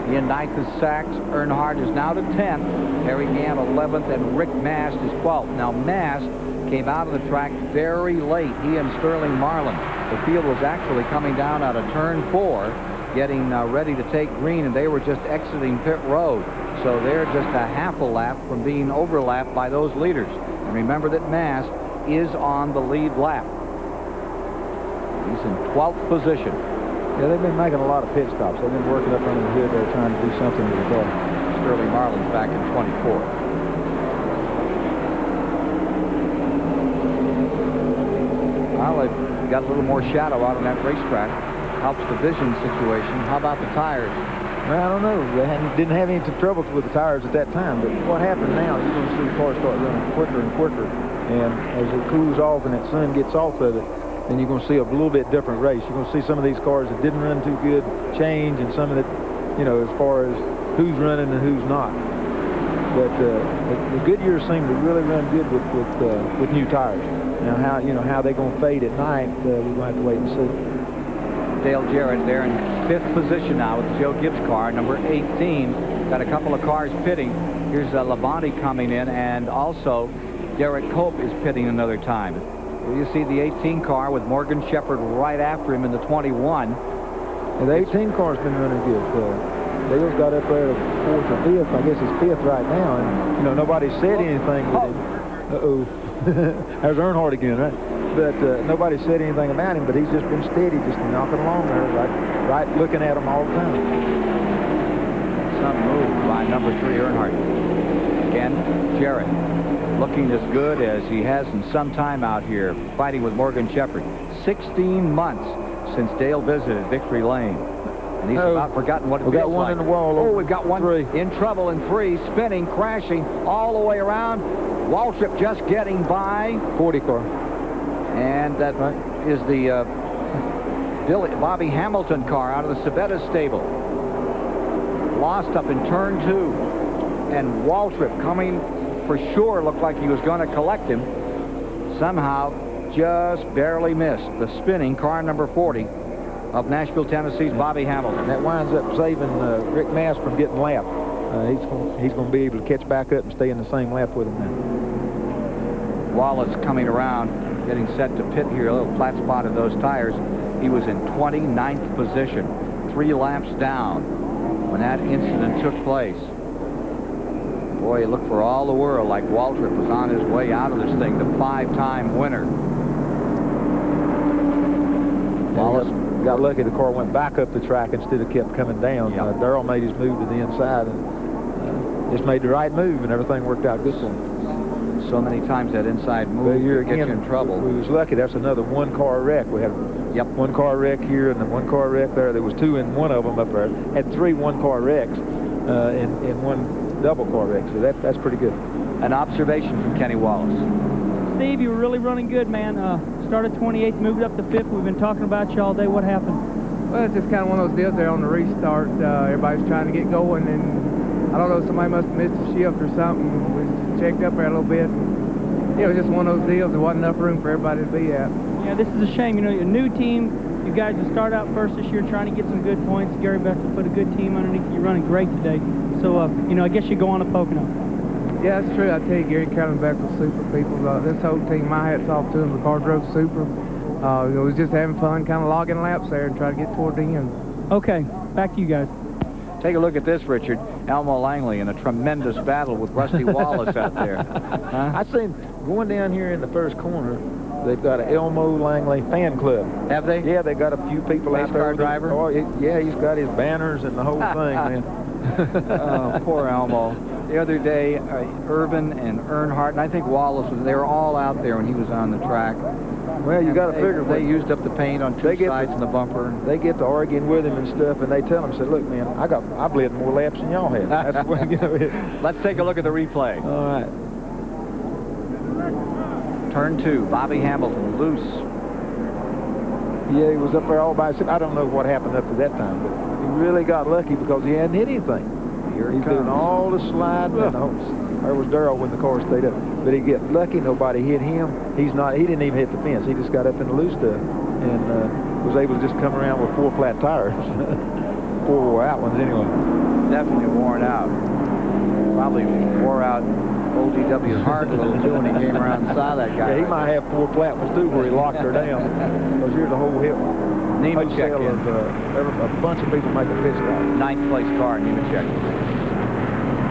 In 9th is Sachs. Earnhardt is now to 10th. Harry Gant, 11th, and Rick Mast is 12th. Now, Mast came out of the track very late, he and Sterling Marlin. The field was actually coming down out of turn 4, getting ready to take green, and they were just exiting pit road. So they're just a half a lap from being overlapped by those leaders. And remember that Mast is on the lead lap. He's in 12th position. Yeah, they've been making a lot of pit stops. They've been working up under the hood there trying to do something with the car. Sterling Marlin's back in 24th. Well, they've got a little more shadow out on that racetrack. Helps the vision situation. How about the tires? Well, I don't know. They didn't have any trouble with the tires at that time. But what happened now, you're going to see cars start running quicker and quicker. And as it cools off and that sun gets off of it, then you're going to see a little bit different race. You're going to see some of these cars that didn't run too good change, and some of it, you know, as far as who's running and who's not. But the Goodyears seem to really run good with new tires. Now, how they're going to fade at night, we're going to have to wait and see. Dale Jarrett there in 5th position now with the Joe Gibbs car, number 18. Got a couple of cars pitting. Here's Labonte coming in, and also Derek Cope is pitting another time. Here you see the 18 car with Morgan Shepherd right after him in the 21. And the 18 car's been running good. Dale's got up there to 4th or 5th. I guess he's 5th right now. And, you know, nobody said anything with him. Uh-oh. There's Earnhardt again, right? But nobody said anything about him, but he's just been steady, just knocking along there, right looking at him all the time. Some move by number 3 Earnhardt. Again, Jarrett looking as good as he has in some time out here, fighting with Morgan Shepherd. 16 months since Dale visited Victory Lane. And he's about forgotten what it feels like. We've got one in the wall. Oh, we've got one in trouble in 3, spinning, crashing all the way around. Waltrip just getting by. 40 car. And that is the Bobby Hamilton car out of the Civetta stable. Lost up in turn 2. And Waltrip coming for sure looked like he was going to collect him. Somehow just barely missed the spinning car number 40 of Nashville, Tennessee's Bobby Hamilton. That winds up saving Rick Mast from getting lapped. He's going to be able to catch back up and stay in the same lap with him now. Wallace coming around, getting set to pit here, a little flat spot of those tires. He was in 29th position, 3 laps down when that incident took place. Boy, it looked for all the world like Waltrip was on his way out of this thing, the 5-time winner. Wallace got lucky. The car went back up the track instead of kept coming down. Yep. Darrell made his move to the inside and just made the right move, and everything worked out good for him. So many times that inside move gets you in trouble. We was lucky. That's another 1-car wreck. We had 1-car wreck here and then 1-car wreck there. There was 2 in one of them up there. Had 3 1-car wrecks in one double-car wreck. So that's pretty good. An observation from Kenny Wallace. Steve, you were really running good, man. Started 28th, moved up to 5th. We've been talking about you all day. What happened? Well, it's just kind of one of those deals there on the restart. Everybody's trying to get going, and I don't know, somebody must have missed a shift or something. We just checked up there a little bit. It was just one of those deals. There wasn't enough room for everybody to be at. Yeah, this is a shame. You know, a new team. You guys will start out first this year trying to get some good points. Gary Becker put a good team underneath you. You're running great today. So, you know, I guess you go on to Pocono. Yeah, that's true. I tell you, Gary Becker was super people. This whole team, my hat's off to them. The car drove super. It was just having fun, kind of logging laps there and trying to get toward the end. Okay, back to you guys. Take a look at this, Richard. Elmo Langley in a tremendous battle with Rusty Wallace out there. I seen going down here in the first corner, they've got an Elmo Langley fan club. Have they? Yeah, they got a few people out there. Car driver? Oh, yeah, he's got his banners and the whole thing, man. Oh, poor Elmo. The other day, Irvin and Earnhardt, and I think Wallace, they were all out there when he was on the track. Well, you got to figure they used up the paint on 2 sides in the bumper. They get to arguing with him and stuff, and they tell him, "Said, look, man, I bled more laps than y'all had." That's what, you know. Let's take a look at the replay. All right. Turn 2, Bobby Hamilton loose. Yeah, he was up there all by himself. I don't know what happened up to that time, but he really got lucky because he hadn't hit anything. He's doing all the sliding. There was Darrell when the car stayed up. But he get lucky. Nobody hit him. He didn't even hit the fence. He just got up in the loose stuff and was able to just come around with 4 flat tires. 4 wore out ones anyway. Definitely worn out. Probably wore out old D.W. Hart a little too when he came around and saw that guy. Yeah, he might have 4 flat ones too where he locked her down. Because here's the whole hip. Nemechek hotel of a bunch of people making pit stops. 9th place car, Nemechek.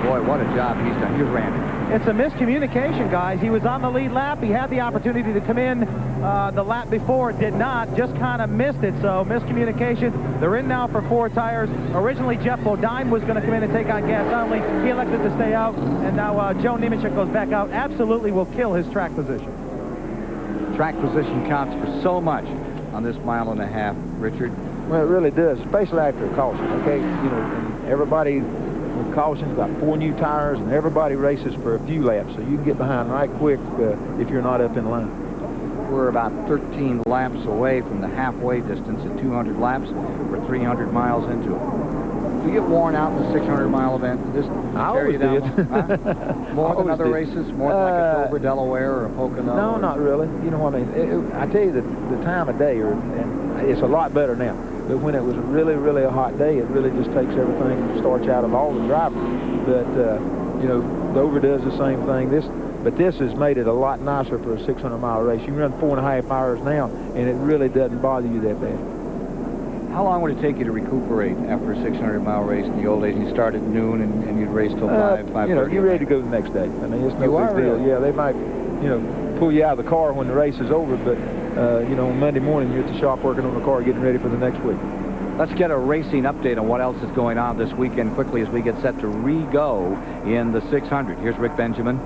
Boy, what a job he's done. Here's Randy. It's a miscommunication, guys. He was on the lead lap. He had the opportunity to come in the lap before, did not, just kind of missed it. So miscommunication. They're in now for 4 tires. Originally, Jeff Bodine was going to come in and take on gas only. He elected to stay out, and now Joe Nemechek goes back out. Absolutely will kill his track position. Track position counts for so much on this 1.5 miles, Richard. Well, it really does, especially after a caution. Okay, you know, and everybody with cautions got 4 new tires, and everybody races for a few laps, so you can get behind right quick if you're not up in line. We're about 13 laps away from the halfway distance at 200 laps. We're 300 miles into it. Do you get worn out in the 600-mile event? This I always did. More than other races? More than like a Dover, Delaware, or a Pocono? No, not really. You know what I mean? I tell you, the time of day, and it's a lot better now. But when it was really, really a hot day, it really just takes everything, starch out of all the drivers. But, you know, Dover does the same thing. But this has made it a lot nicer for a 600-mile race. You can run 4.5 hours now, and it really doesn't bother you that bad. How long would it take you to recuperate after a 600-mile race in the old days? You start at noon and you'd race till 5:30. You know, you're ready to go the next day. I mean, it's no big deal. Really? Yeah, they might, you know, pull you out of the car when the race is over, but, you know, on Monday morning, you're at the shop working on the car, getting ready for the next week. Let's get a racing update on what else is going on this weekend quickly as we get set to re-go in the 600. Here's Rick Benjamin.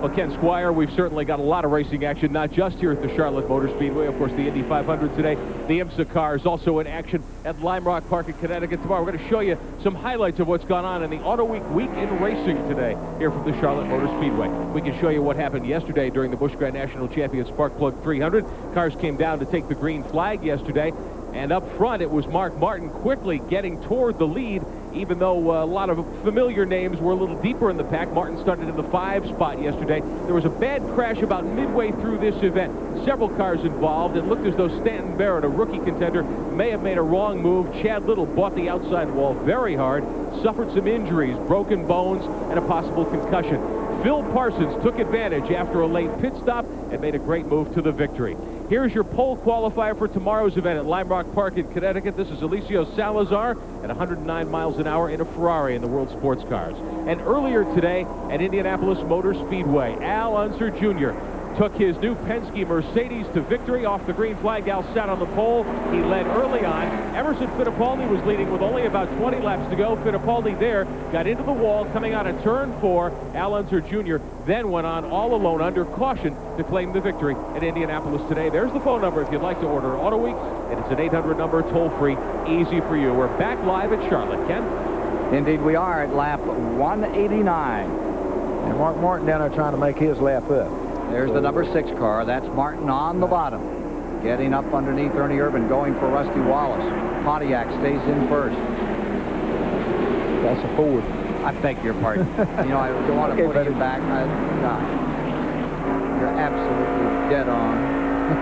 Well, Ken Squire, we've certainly got a lot of racing action, not just here at the Charlotte Motor Speedway. Of course, the Indy 500 today. The IMSA cars also in action at Lime Rock Park in Connecticut tomorrow. We're going to show you some highlights of what's gone on in the Auto Week in racing today here from the Charlotte Motor Speedway. We can show you what happened yesterday during the Busch Grand National Champion Spark Plug 300. Cars came down to take the green flag yesterday. And up front, it was Mark Martin quickly getting toward the lead, even though a lot of familiar names were a little deeper in the pack. Martin started in the 5 spot yesterday. There was a bad crash about midway through this event. Several cars involved. It looked as though Stanton Barrett, a rookie contender, may have made a wrong move. Chad Little bought the outside wall very hard, suffered some injuries, broken bones, and a possible concussion. Phil Parsons took advantage after a late pit stop and made a great move to the victory. Here's your pole qualifier for tomorrow's event at Lime Rock Park in Connecticut. This is Alicio Salazar at 109 miles an hour in a Ferrari in the World Sports Cars. And earlier today at Indianapolis Motor Speedway, Al Unser Jr. took his new Penske Mercedes to victory off the green flag. Al sat on the pole. He led early on. Emerson Fittipaldi was leading with only about 20 laps to go. Fittipaldi there got into the wall coming out of turn 4. Al Unser Jr. then went on all alone under caution to claim the victory at Indianapolis today. There's the phone number if you'd like to order Auto Week, and it's an 800 number, toll-free, easy for you. We're back live at Charlotte. Ken? Indeed, we are at lap 189. And Mark Martin down there trying to make his lap up. There's the number 6 car. That's Martin on the bottom. Getting up underneath Ernie Irvin, going for Rusty Wallace. Pontiac stays in first. That's a Ford. I beg your pardon. You know, I don't want to put you back. You're absolutely dead on.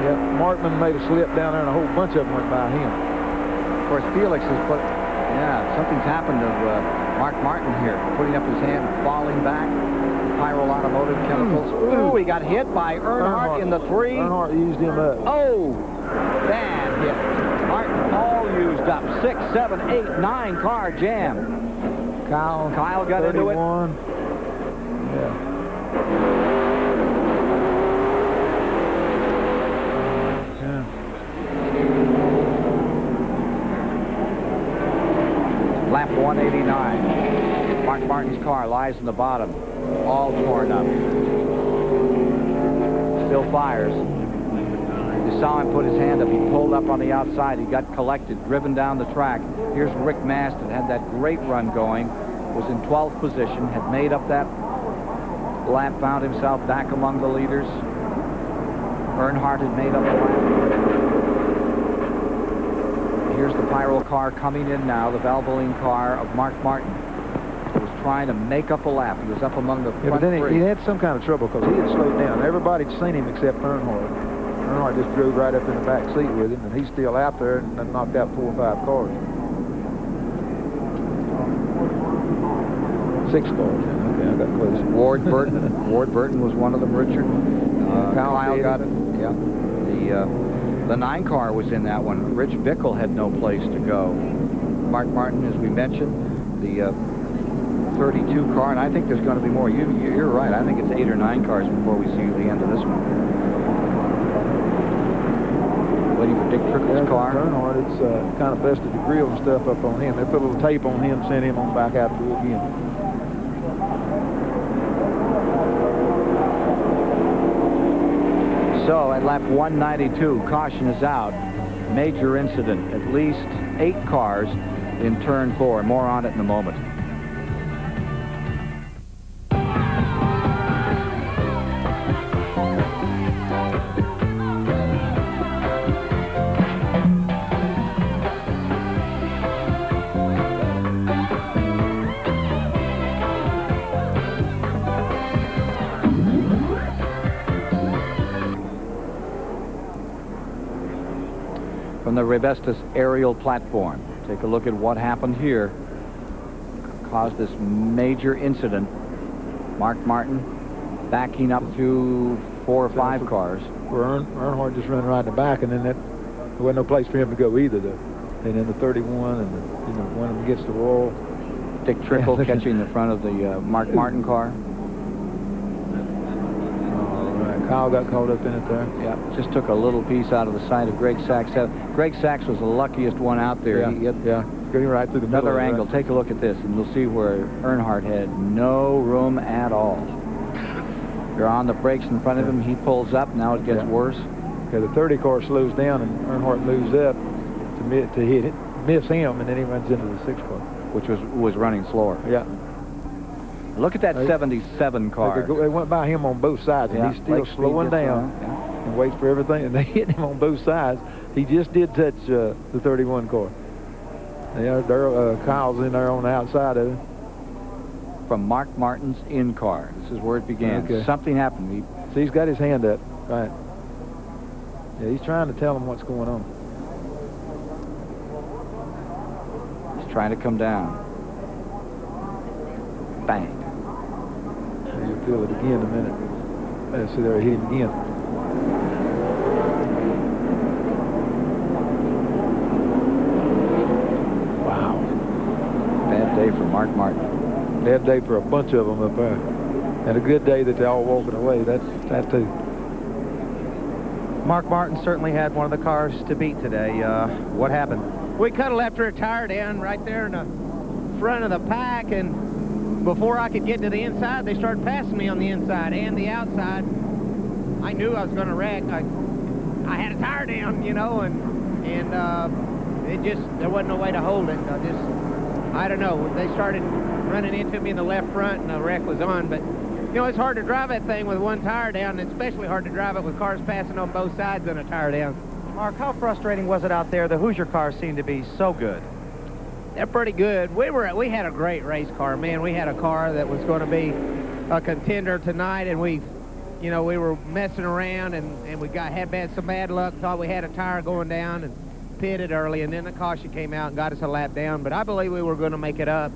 Yep, Markman made a slip down there, and a whole bunch of them went by him. Of course, Felix has put... Yeah, something's happened to Mark Martin here. Putting up his hand, falling back. Pyro Automotive Chemicals. Ooh, he got hit by Earnhardt in the 3. Earnhardt used him up. Oh, bad hit. Martin all used up. 6, 7, 8, 9 car jam. Kyle got 31. Into it. Yeah. Lap 189. Mark Martin's car lies in the bottom, all torn up. Still fires. You saw him put his hand up. He pulled up on the outside. He got collected, driven down the track. Here's Rick Maston, had that great run going, was in 12th position, had made up that lap, found himself back among the leaders. Earnhardt had made up the lap. Here's the Pyro car coming in now, the Valvoline car of Mark Martin. He was trying to make up a lap. He was up among the front but then three. he had some kind of trouble because he had slowed down. Everybody'd seen him except Earnhardt. Earnhardt just drove right up in the back seat with him, and he's still out there and knocked out 4 or 5 cars. 6 cars. Okay, I got close. Ward Burton. Ward Burton was one of them, Richard. Kyle got it. Yeah. The The 9 car was in that one. Rich Bickle had no place to go. Mark Martin, as we mentioned, the 32 car, and I think there's going to be more. You're right. I think it's 8 or 9 cars before we see the end of this one. Waiting for Dick Trickle's car. Earnhardt, it's kind of busted the grill and stuff up on him. They put a little tape on him, sent him on back out to do it again. So at lap 192, caution is out. Major incident. At least 8 cars in turn 4. More on it in a moment. From the Rebestos aerial platform. Take a look at what happened here. Caused this major incident. Mark Martin backing up through 4 or 5 cars. Where Earnhardt just ran right in the back, and then there wasn't no place for him to go either. And then the 31, and one of them gets the wall. Dick Trickle catching the front of the Mark Martin car. Kyle got caught up in it there. Yeah, just took a little piece out of the side of Greg Sachs' head. Greg Sachs was the luckiest one out there. Yeah, getting right through the middle. Another angle. Take a look at this, and you'll see where Earnhardt had no room at all. They're on the brakes in front of him. He pulls up. Now it gets worse. Okay, the 30 car slows down, and Earnhardt moves up to hit it, miss him, and then he runs into the 6 car, which was running slower. Yeah. Look at that 77 car. They went by him on both sides, and he's still slowing down and waits for everything, and they hit him on both sides. He just did touch the 31 car. Yeah, Kyle's in there on the outside of it. From Mark Martin's in car. This is where it began. Okay. Something happened. See, he's got his hand up. Right. Yeah, he's trying to tell him what's going on. He's trying to come down. Bang. You'll feel it again in a minute. See there, hit him again. Wow. Bad day for Mark Martin. Bad day for a bunch of them up there. And a good day that they're all walking away. That's that too. Mark Martin certainly had one of the cars to beat today. What happened? We cut a left rear tire down right there in the front of the pack, and before I could get to the inside, they started passing me on the inside and the outside. I knew I was going to wreck. I had a tire down, and it just, there wasn't no way to hold it. I don't know. They started running into me in the left front, and the wreck was on. But, it's hard to drive that thing with one tire down, and especially hard to drive it with cars passing on both sides and a tire down. Mark, how frustrating was it out there? The Hoosier cars seemed to be so good. They're pretty good. We had a great race car, man. We had a car that was going to be a contender tonight, and we were messing around, and we had some bad luck. Thought we had a tire going down and pitted early, and then the caution came out and got us a lap down. But I believe we were going to make it up.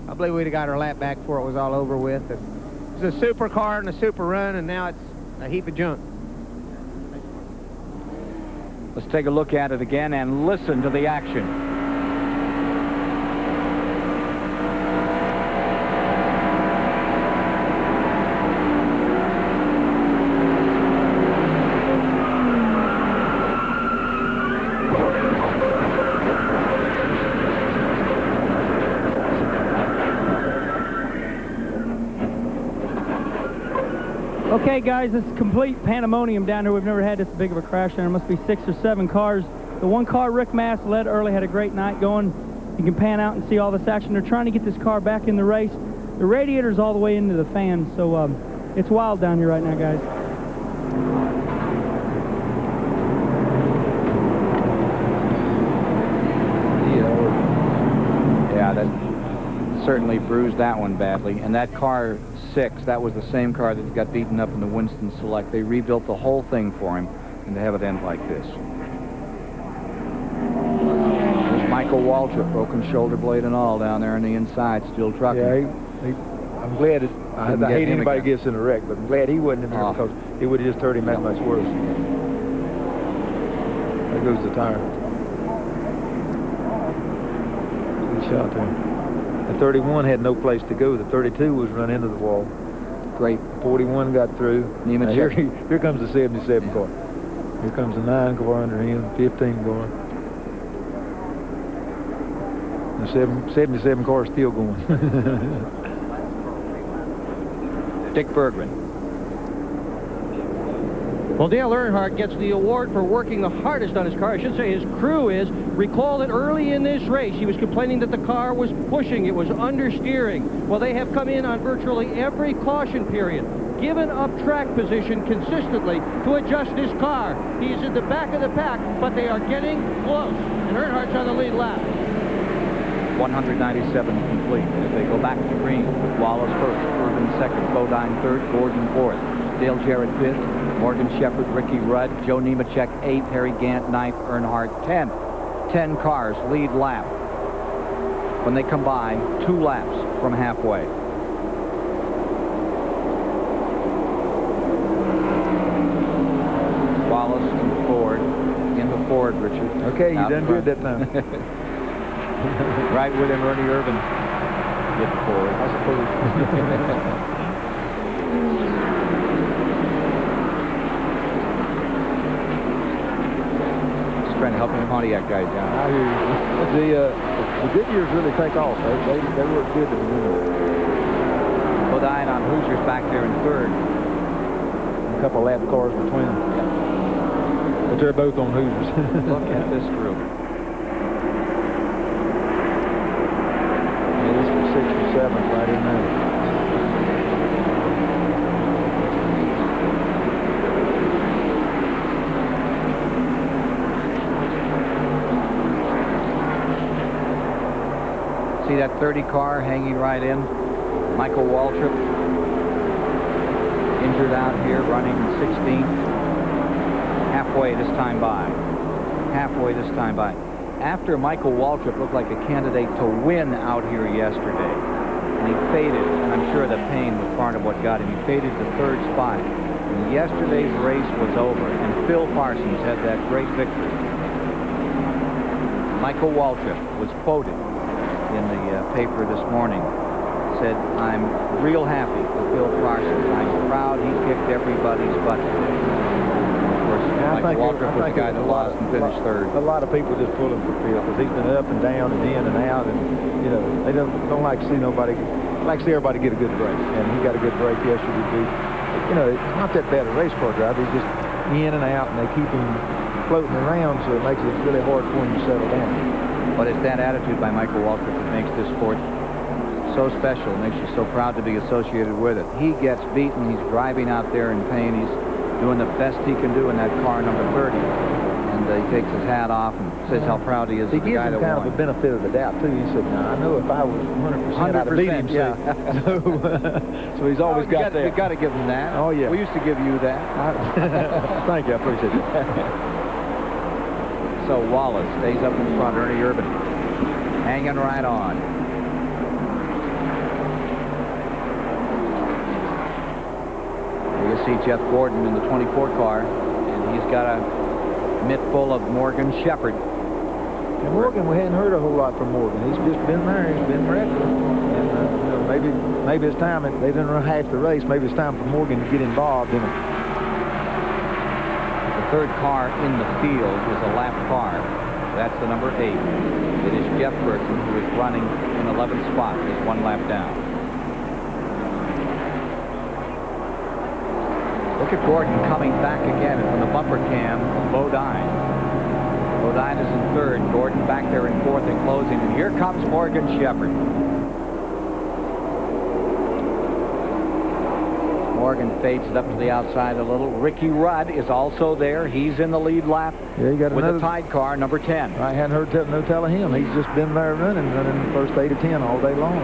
I believe we'd have got our lap back before it was all over with. It was a super car and a super run, and now it's a heap of junk. Let's take a look at it again and listen to the action. Okay, guys, this is complete pandemonium down here. We've never had this big of a crash. There must be 6 or 7 cars. The one car, Rick Mass, led early, had a great night going. You can pan out and see all this action. They're trying to get this car back in the race. The radiator's all the way into the fan, so it's wild down here right now, guys. Yeah, that certainly bruised that one badly. And that car 6, that was the same car that got beaten up in the Winston Select. They rebuilt the whole thing for him, and to have it end like this. There's Michael Waltrip, broken shoulder blade and all down there on the inside, still trucking. Yeah, I'm glad I hate anybody gets in a wreck, but I'm glad he wasn't in there because it would have just hurt him that much worse. There goes the tire. Good shot there. The 31 had no place to go. The 32 was run into the wall. Great. 41 got through. Now here comes the 77 car. Here comes the 9 car under him, 15 car. The 77 car is still going. Dick Bergman. Well, Dale Earnhardt gets the award for working the hardest on his car. I should say his crew is. Recall that early in this race, he was complaining that the car was pushing. It was understeering. Well, they have come in on virtually every caution period, given up track position consistently to adjust his car. He is in the back of the pack, but they are getting close. And Earnhardt's on the lead lap. 197 complete as they go back to green with Wallace first, Irvin second, Bodine third, Gordon fourth, Dale Jarrett fifth, Morgan Shepherd, Ricky Rudd, Joe Nemechek 8th, Harry Gant 9th, Earnhardt 10th. 10 cars lead lap when they come by 2 laps from halfway. Wallace into Ford, Richard. Okay, you done good that time. Right with him, Ernie Irvin. Get Ford, I suppose. Trying to help the Pontiac guys down. I hear you. The Goodyears really take off. They work good to begin with. Bodine on Hoosiers back there in third. A couple lap cars between them. But they're both on Hoosiers. Look at this group. Yeah, this was 6th or 7th right in there. See that 30 car hanging right in? Michael Waltrip, injured out here, running 16th. Halfway this time by. After Michael Waltrip looked like a candidate to win out here yesterday, and he faded, and I'm sure the pain was part of what got him. He faded to 3rd spot. And yesterday's race was over, and Phil Parsons had that great victory. Michael Waltrip was quoted in the paper this morning, said, "I'm real happy for Phil Parsons. I'm proud he kicked everybody's butt." Of course, Michael Waltrip was the guy that lost and finished third. A lot of people just pull him for Phil because he's been up and down and in and out, and you know they don't like to see nobody. Like to see everybody get a good break, and he got a good break yesterday too. You know, it's not that bad a race car driver. He's just in and out, and they keep him floating around, so it makes it really hard for him to settle down. But it's that attitude by Michael Waltrip that makes this sport so special. It makes you so proud to be associated with it. He gets beaten. He's driving out there in pain. He's doing the best he can do in that car, number 30. And he takes his hat off and says how proud he is of the guy that won. He gives him kind of a benefit of the doubt, too. He said, "Now, I know if I was 100%, I'd have beat him." Yeah. So he's always got that. You've got to give him that. Oh, yeah. We used to give you that. Thank you. I appreciate that. So Wallace stays up in front. Ernie Irvin hanging right on. You see Jeff Gordon in the 24 car, and he's got a mitt full of Morgan Shepherd. And Morgan, we hadn't heard a whole lot from Morgan. He's just been there. He's been regular. And you know, maybe it's time. They didn't run half the race. Maybe it's time for Morgan to get involved in it. The third car in the field is a lap car. That's the number 8. It is Jeff Burton, who is running in 11th spot. He's 1 lap down. Look at Gordon coming back again from the bumper cam. Bodine. Bodine is in 3rd. Gordon back there in 4th and closing. And here comes Morgan Shepherd. Morgan fades it up to the outside a little. Ricky Rudd is also there. He's in the lead lap you got with the tied car, number 10. I hadn't heard no tell of him. He's just been there running the first 8 or 10 all day long.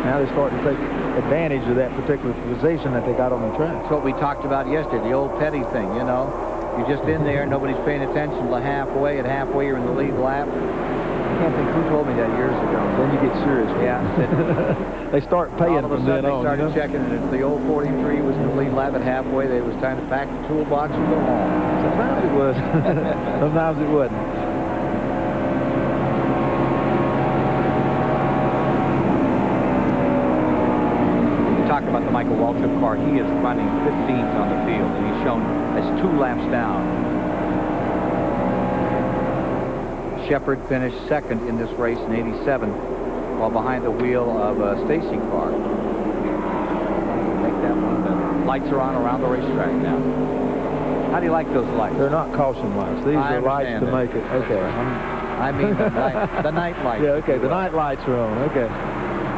Now they're starting to take advantage of that particular position that they got on the track. That's what we talked about yesterday, the old petty thing, you know. You're just in there, nobody's paying attention till halfway. At halfway, you're in the lead lap. can't think who told me that years ago. Then you get serious. Yeah. They start paying all of a from sudden then they on. started checking, and if the old 43 was in the lead lap at halfway, they was time to pack the toolbox and go home. Sometimes it was. Sometimes it wasn't. Talk about the Michael Waltrip car. He is running 15th on the field, and he's shown as 2 laps down. Shepard finished second in this race in '87, while behind the wheel of a Stacy car. Make that one. The lights are on around the racetrack now. How do you like those lights? They're not caution lights. These are lights to make it. Okay. I mean the night lights. Yeah, okay. The night lights are on. Okay.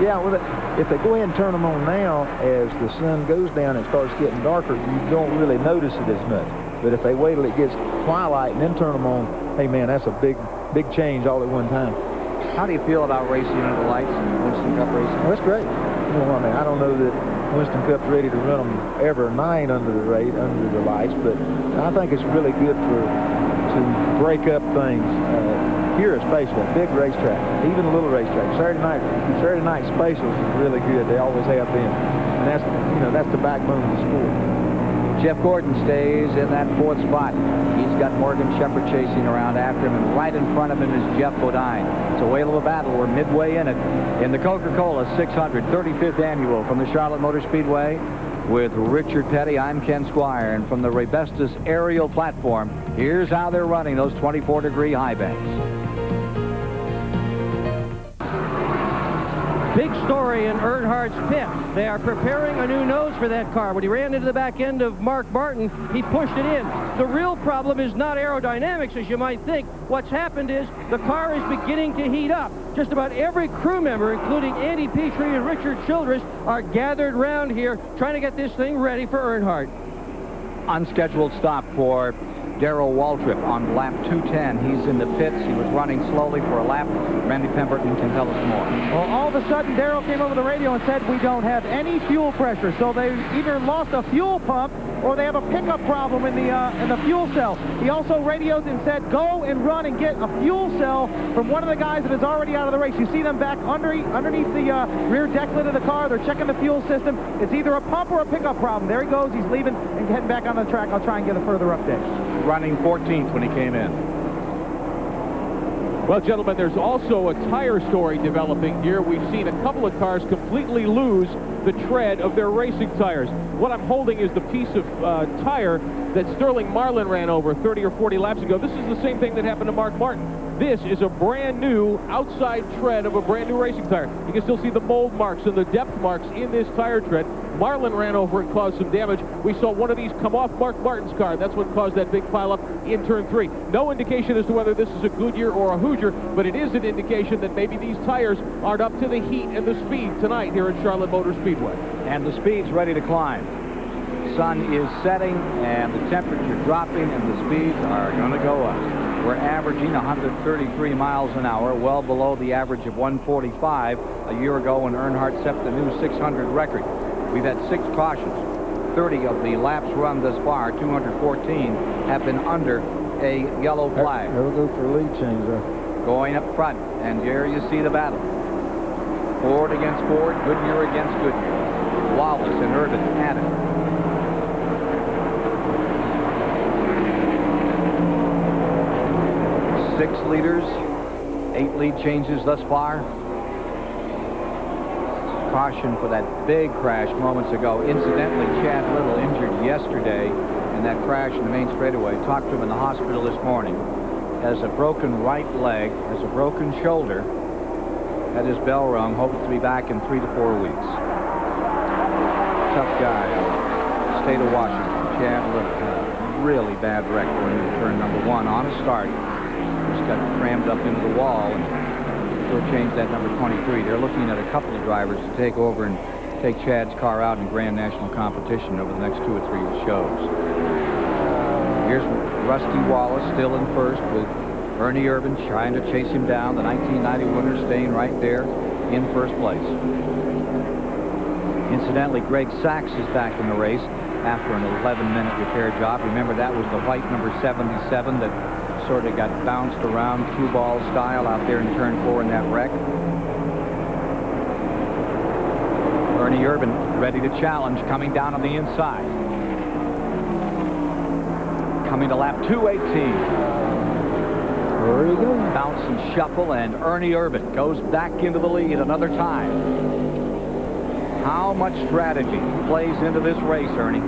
Yeah, well, if they go ahead and turn them on now, as the sun goes down and starts getting darker, you don't really notice it as much. But if they wait till it gets twilight and then turn them on, hey, man, that's a big change all at one time. How do you feel about racing under the lights in Winston Cup racing? Well, that's great. Well, I mean, I don't know that Winston Cup's ready to run them ever night under the lights, but I think it's really good to break up things. Here especially, a big racetrack, even a little racetrack. Saturday night specials is really good. They always have been, and that's the backbone of the sport. Jeff Gordon stays in that 4th spot. He's got Morgan Shepard chasing around after him, and right in front of him is Jeff Bodine. It's a whale of a battle. We're midway in it in the Coca-Cola 600 35th annual from the Charlotte Motor Speedway. With Richard Petty, I'm Ken Squire, and from the Rebestos aerial platform, here's how they're running those 24-degree high banks. Big story in Earnhardt's pit. They are preparing a new nose for that car. When he ran into the back end of Mark Martin, he pushed it in. The real problem is not aerodynamics, as you might think. What's happened is the car is beginning to heat up. Just about every crew member, including Andy Petrie and Richard Childress, are gathered around here trying to get this thing ready for Earnhardt. Unscheduled stop for Darrell Waltrip on lap 210. He's in the pits. He was running slowly for a lap. Randy Pemberton can tell us more. Well, all of a sudden, Darrell came over the radio and said we don't have any fuel pressure. So they either lost a fuel pump or they have a pickup problem in the fuel cell. He also radioed and said, go and run and get a fuel cell from one of the guys that is already out of the race. You see them back underneath the rear deck lid of the car. They're checking the fuel system. It's either a pump or a pickup problem. There he goes. He's leaving and heading back on the track. I'll try and get a further update. Running 14th when he came in. Well, gentlemen, there's also a tire story developing here. We've seen a couple of cars completely lose the tread of their racing tires. What I'm holding is the piece of tire that Sterling Marlin ran over 30 or 40 laps ago. This is the same thing that happened to Mark Martin. This is a brand new outside tread of a brand new racing tire. You can still see the mold marks and the depth marks in this tire tread. Marlin ran over and caused some damage. We saw one of these come off Mark Martin's car. That's what caused that big pileup in turn 3. No indication as to whether this is a Goodyear or a Hoosier, but it is an indication that maybe these tires aren't up to the heat and the speed tonight here at Charlotte Motor Speedway. And the speed's ready to climb. Sun is setting and the temperature dropping and the speeds are going to go up. We're averaging 133 miles an hour, well below the average of 145 a year ago when Earnhardt set the new 600 record. We've had 6 cautions. 30 of the laps run thus far, 214, have been under a yellow flag. They'll go for a lead change there. Going up front, and there you see the battle. Ford against Ford, Goodyear against Goodyear. Wallace and Irvin at it. Six leaders, 8 lead changes thus far. Caution for that big crash moments ago. Incidentally, Chad Little injured yesterday in that crash in the main straightaway. Talked to him in the hospital this morning. Has a broken right leg, has a broken shoulder, had his bell rung, hopes to be back in 3 to 4 weeks. Tough guy. State of Washington, Chad Little. Had a really bad wreck going into turn number 1 on a start. Just got crammed up into the wall and they'll change that number 23. They're looking at a couple of drivers to take over and take Chad's car out in Grand National competition over the next 2 or 3 shows. Here's Rusty Wallace still in first with Ernie Irvin trying to chase him down. The 1990 winner staying right there in first place. Incidentally, Greg Sachs is back in the race after an 11-minute repair job. Remember, that was the white number 77 that sort of got bounced around cue ball style out there in turn 4 in that wreck. Ernie Urban ready to challenge, coming down on the inside. Coming to lap 218. There you go. Bounce and shuffle, and Ernie Urban goes back into the lead another time. How much strategy plays into this race, Ernie?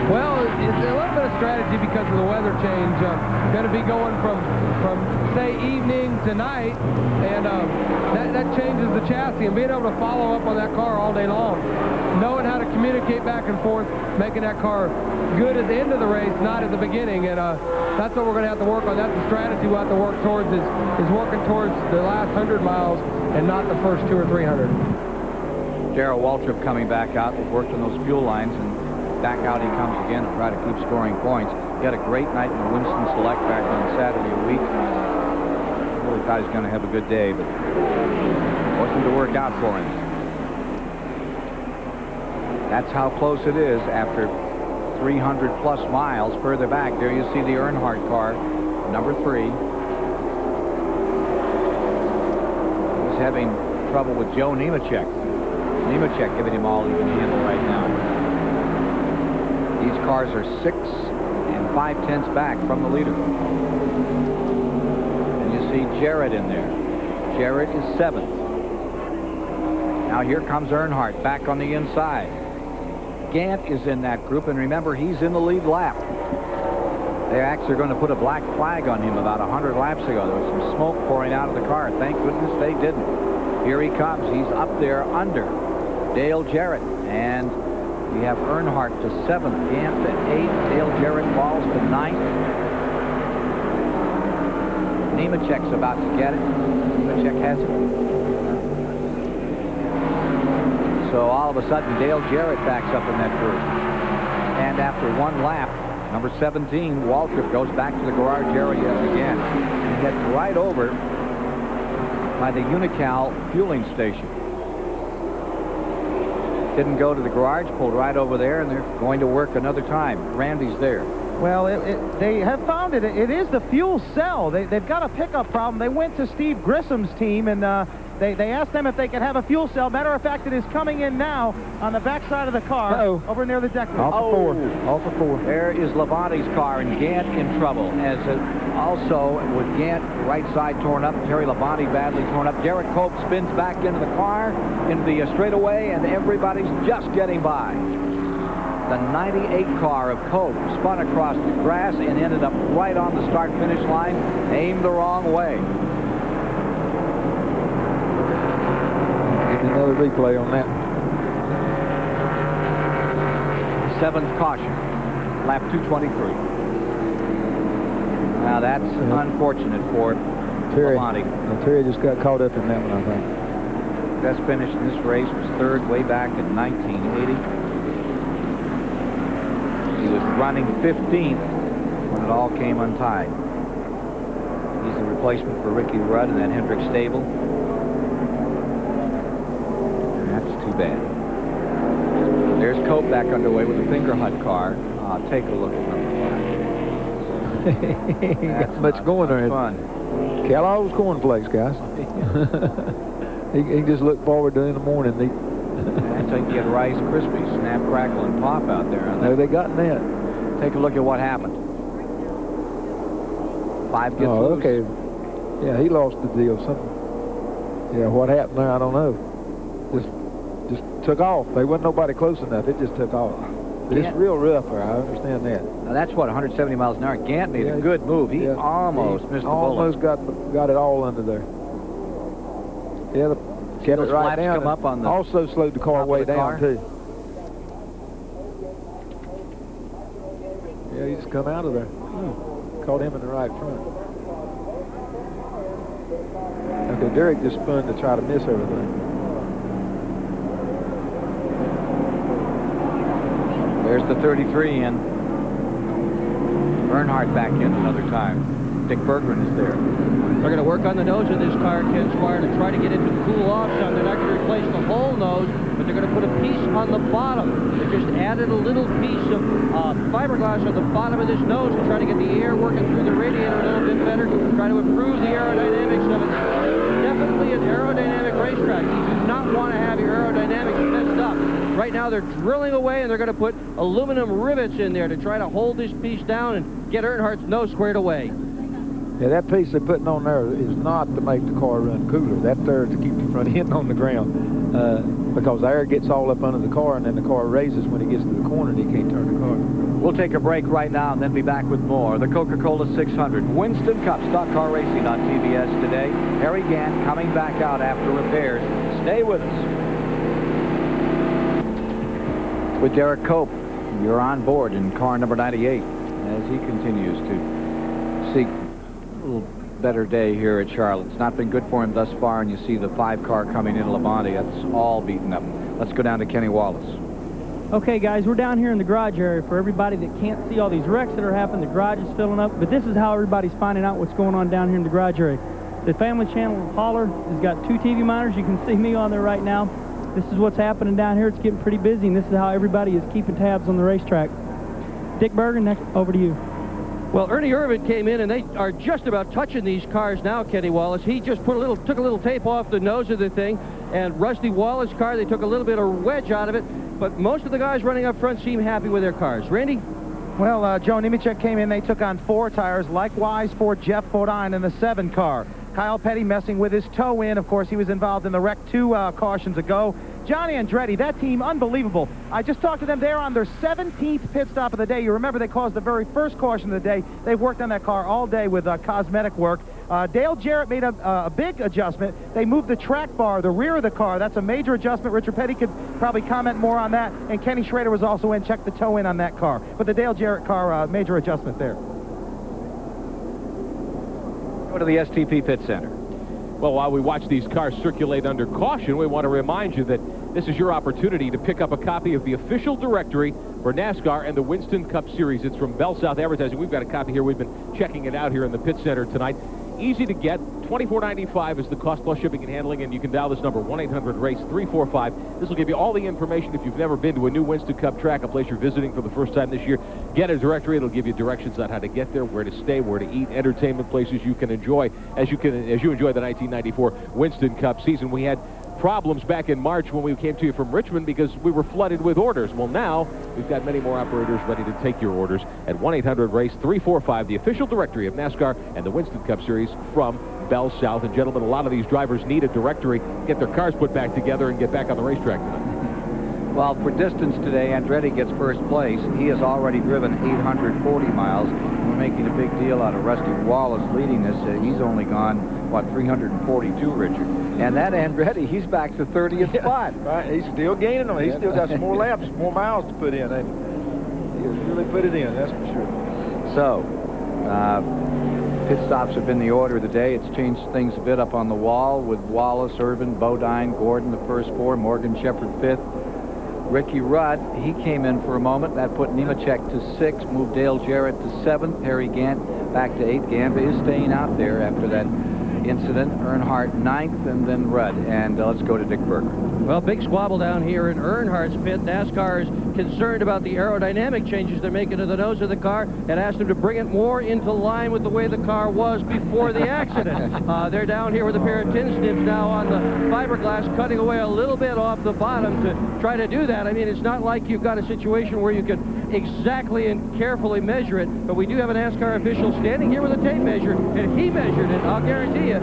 Well, it's a little bit of strategy because of the weather change. Going to be going from say evening to night, and that changes the chassis, and being able to follow up on that car all day long, knowing how to communicate back and forth, making that car good at the end of the race, not at the beginning, and that's what we're going to have to work on. That's the strategy we'll have to work towards, is working towards the last 100 miles and not the first 200 or 300. Darrell Waltrip coming back out. We've worked on those fuel lines, and back out he comes again to try to keep scoring points. He had a great night in the Winston Select back on Saturday a week. Really thought he was going to have a good day, but wasn't to work out for him. That's how close it is after 300-plus miles further back. There you see the Earnhardt car, number 3. He's having trouble with Joe Nemechek. Nemechek giving him all he can handle right now. These cars are 6 5/10 back from the leader. And you see Jarrett in there. Jarrett is 7th. Now here comes Earnhardt back on the inside. Gant is in that group, and remember, he's in the lead lap. They actually are going to put a black flag on him about 100 laps ago. There was some smoke pouring out of the car. Thank goodness they didn't. Here he comes. He's up there under Dale Jarrett, and we have Earnhardt to 7th, Gant to 8th, Dale Jarrett falls to 9th. Nemechek's about to get it. Nemechek has it. So all of a sudden, Dale Jarrett backs up in that group. And after one lap, number 17, Waltrip goes back to the garage area again. He gets right over by the Unocal fueling station. Didn't go to the garage, pulled right over there, and they're going to work another time. Randy's there. Well, they have found it. It is the fuel cell. They've got a pickup problem. They went to Steve Grissom's team, and they asked them if they could have a fuel cell. Matter of fact, it is coming in now on the back side of the car, over near the deck. Off for 4. Off for 4. There is Labonte's car, and Gant in trouble. As also with Gant right side torn up, Terry Labonte badly torn up. Derek Cope spins back into the car, into the straightaway, and everybody's just getting by. The 98 car of Cope spun across the grass and ended up right on the start-finish line, aimed the wrong way. Get another replay on that. 7th caution, lap 223. Now that's unfortunate for Terry. Labonte. Terry just got caught up in that one, I think. Best finish in this race was 3rd way back in 1980. He was running 15th when it all came untied. He's the replacement for Ricky Rudd in that Hendrick stable. And that's too bad. There's Cope back underway with the Fingerhut car. Take a look at number 5. Got much going there. Fun. Kellogg's cornflakes, guys. he just looked forward to it in the morning. That's like you get Rice Krispies, snap, crackle, and pop out there. No, they got that. Take a look at what happened. 5 gets loose. Okay. Yeah, he lost the deal. Something. Yeah, what happened there, I don't know. Just took off. There wasn't nobody close enough. It just took off. But it's real rough there. I understand that. Now that's what, 170 miles an hour. Gant made a good move. He almost missed the bullet. Almost got it all under there. Yeah, kept it right down. Come up on the also slowed the car way down too. Yeah, he just come out of there. Caught him in the right front. Okay, Derek just spun to try to miss everything. There's the 33 in. Earnhardt back in another time. Dick Berggren is there. They're going to work on the nose of this car, Ken Squire, to try to get into the cool-off zone. They're not going to replace the whole nose, but they're going to put a piece on the bottom. They just added a little piece of fiberglass on the bottom of this nose to try to get the air working through the radiator a little bit better, try to improve the aerodynamics of it. Definitely an aerodynamic racetrack. You do not want to have your aerodynamics messed up. Right now they're drilling away, and they're going to put aluminum rivets in there to try to hold this piece down and get Earnhardt's nose squared away. Yeah, that piece they're putting on there is not to make the car run cooler. That's there to keep the front end on the ground because the air gets all up under the car, and then the car raises when it gets to the corner, and you can't turn the car. We'll take a break right now and then be back with more. The Coca-Cola 600 Winston Cup Stock Car Racing on TBS today. Harry Gant coming back out after repairs. Stay with us. With Derek Cope, you're on board in car number 98 as he continues to seek a little better day here at Charlotte. It's not been good for him thus far, and you see the 5-car coming in Labonte. That's all beaten up. Let's go down to Kenny Wallace. Okay, guys, we're down here in the garage area. For everybody that can't see all these wrecks that are happening, the garage is filling up, but this is how everybody's finding out what's going on down here in the garage area. The Family Channel Holler has got 2 TV monitors. You can see me on there right now. This is what's happening down here. It's getting pretty busy, and this is how everybody is keeping tabs on the racetrack. Dick Berggren, next, over to you. Well, Ernie Irvin came in, and they are just about touching these cars now, Kenny Wallace. He just took a little tape off the nose of the thing, and Rusty Wallace's car, they took a little bit of wedge out of it, but most of the guys running up front seem happy with their cars. Randy? Well, Joe Nemechek came in. They took on 4 tires, likewise for Jeff Bodine in the 7 car. Kyle Petty messing with his toe in. Of course, he was involved in the wreck 2 cautions ago. Johnny Andretti, that team, unbelievable. I just talked to them. They're on their 17th pit stop of the day. You remember they caused the very first caution of the day. They've worked on that car all day with cosmetic work. Dale Jarrett made a big adjustment. They moved the track bar, the rear of the car. That's a major adjustment. Richard Petty could probably comment more on that. And Kenny Schrader was also in, checked the toe in on that car. But the Dale Jarrett car, major adjustment there. Go to the STP Pit Center. Well, while we watch these cars circulate under caution, we want to remind you that this is your opportunity to pick up a copy of the official directory for NASCAR and the Winston Cup Series. It's from Bell South Advertising. We've got a copy here. We've been checking it out here in the pit center tonight. Easy to get. $24.95 is the cost plus shipping and handling, and you can dial this number, 1-800-RACE-345. This will give you all the information if you've never been to a new Winston Cup track, a place you're visiting for the first time this year. Get a directory. It'll give you directions on how to get there, where to stay, where to eat, entertainment places you can enjoy as you enjoy the 1994 Winston Cup season. We had problems back in March when we came to you from Richmond because we were flooded with orders. Well, now we've got many more operators ready to take your orders at 1-800-RACE-345, the official directory of NASCAR and the Winston Cup Series from Bell South. And gentlemen, a lot of these drivers need a directory, get their cars put back together, and get back on the racetrack tonight. Well, for distance today, Andretti gets first place. He has already driven 840 miles. We're making a big deal out of Rusty Wallace leading this. He's only gone, what, 342, Richard? And that Andretti, he's back to 30th spot. Right, he's still gaining them. He's still got some more laps, more miles to put in. He's really put it in, that's for sure. So, pit stops have been the order of the day. It's changed things a bit up on the wall with Wallace, Irvin, Bodine, Gordon, the first 4, Morgan Shepherd 5th. Ricky Rudd, he came in for a moment. That put Nemechek to 6, moved Dale Jarrett to 7th, Harry Gant back to 8th. Gant is staying out there after that incident. Earnhardt 9th, and then Rudd. And let's go to Dick Berggren. Well, big squabble down here in Earnhardt's pit. NASCAR is concerned about the aerodynamic changes they're making to the nose of the car and asked him to bring it more into line with the way the car was before the accident. They're down here with a pair of tin snips now on the fiberglass, cutting away a little bit off the bottom to try to do that. I mean, it's not like you've got a situation where you could exactly and carefully measure it, but we do have a NASCAR official standing here with a tape measure, and he measured it, I'll guarantee you.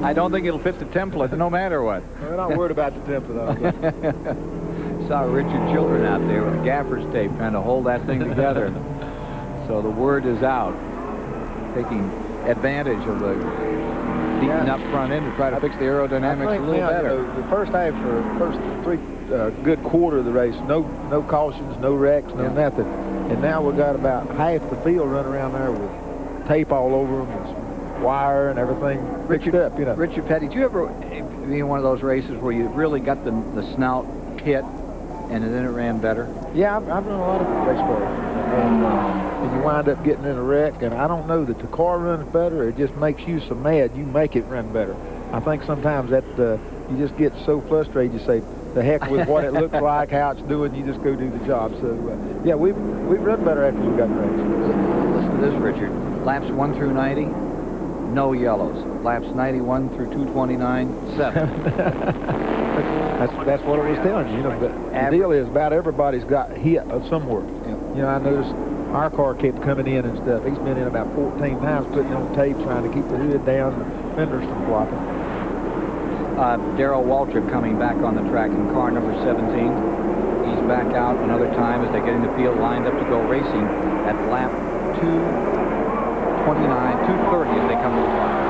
I don't think it'll fit the template, no matter what. We're not worried about the template, though. Saw Richard Children out there with gaffer's tape trying to hold that thing together. So the word is out, taking advantage of the beaten up front end to try to fix the aerodynamics a little better. The first half, or first 3 good quarter of the race, no cautions, no wrecks, no nothing. And now we've got about half the field running around there with tape all over them and some wire and everything fixed up, you know. Richard Petty, did you ever be in one of those races where you really got the snout hit And then it ran better? Yeah, I've run a lot of race cars. And you wind up getting in a wreck, and I don't know that the car runs better, it just makes you so mad you make it run better. I think sometimes that you just get so frustrated, you say, the heck with what it looks like, how it's doing, you just go do the job. So, yeah, we've run better after we got in the race. Listen to this, Richard. Laps 1 through 90, no yellows. Laps 91 through 229, 7. That's what I was telling you. You know, but the deal is about everybody's got hit somewhere. You know, I noticed our car kept coming in and stuff. He's been in about 14 times putting on tape trying to keep the hood down and the fenders from flopping. Darrell Waltrip coming back on the track in car number 17. He's back out another time as they're getting the field lined up to go racing at lap 230 as they come to the flag.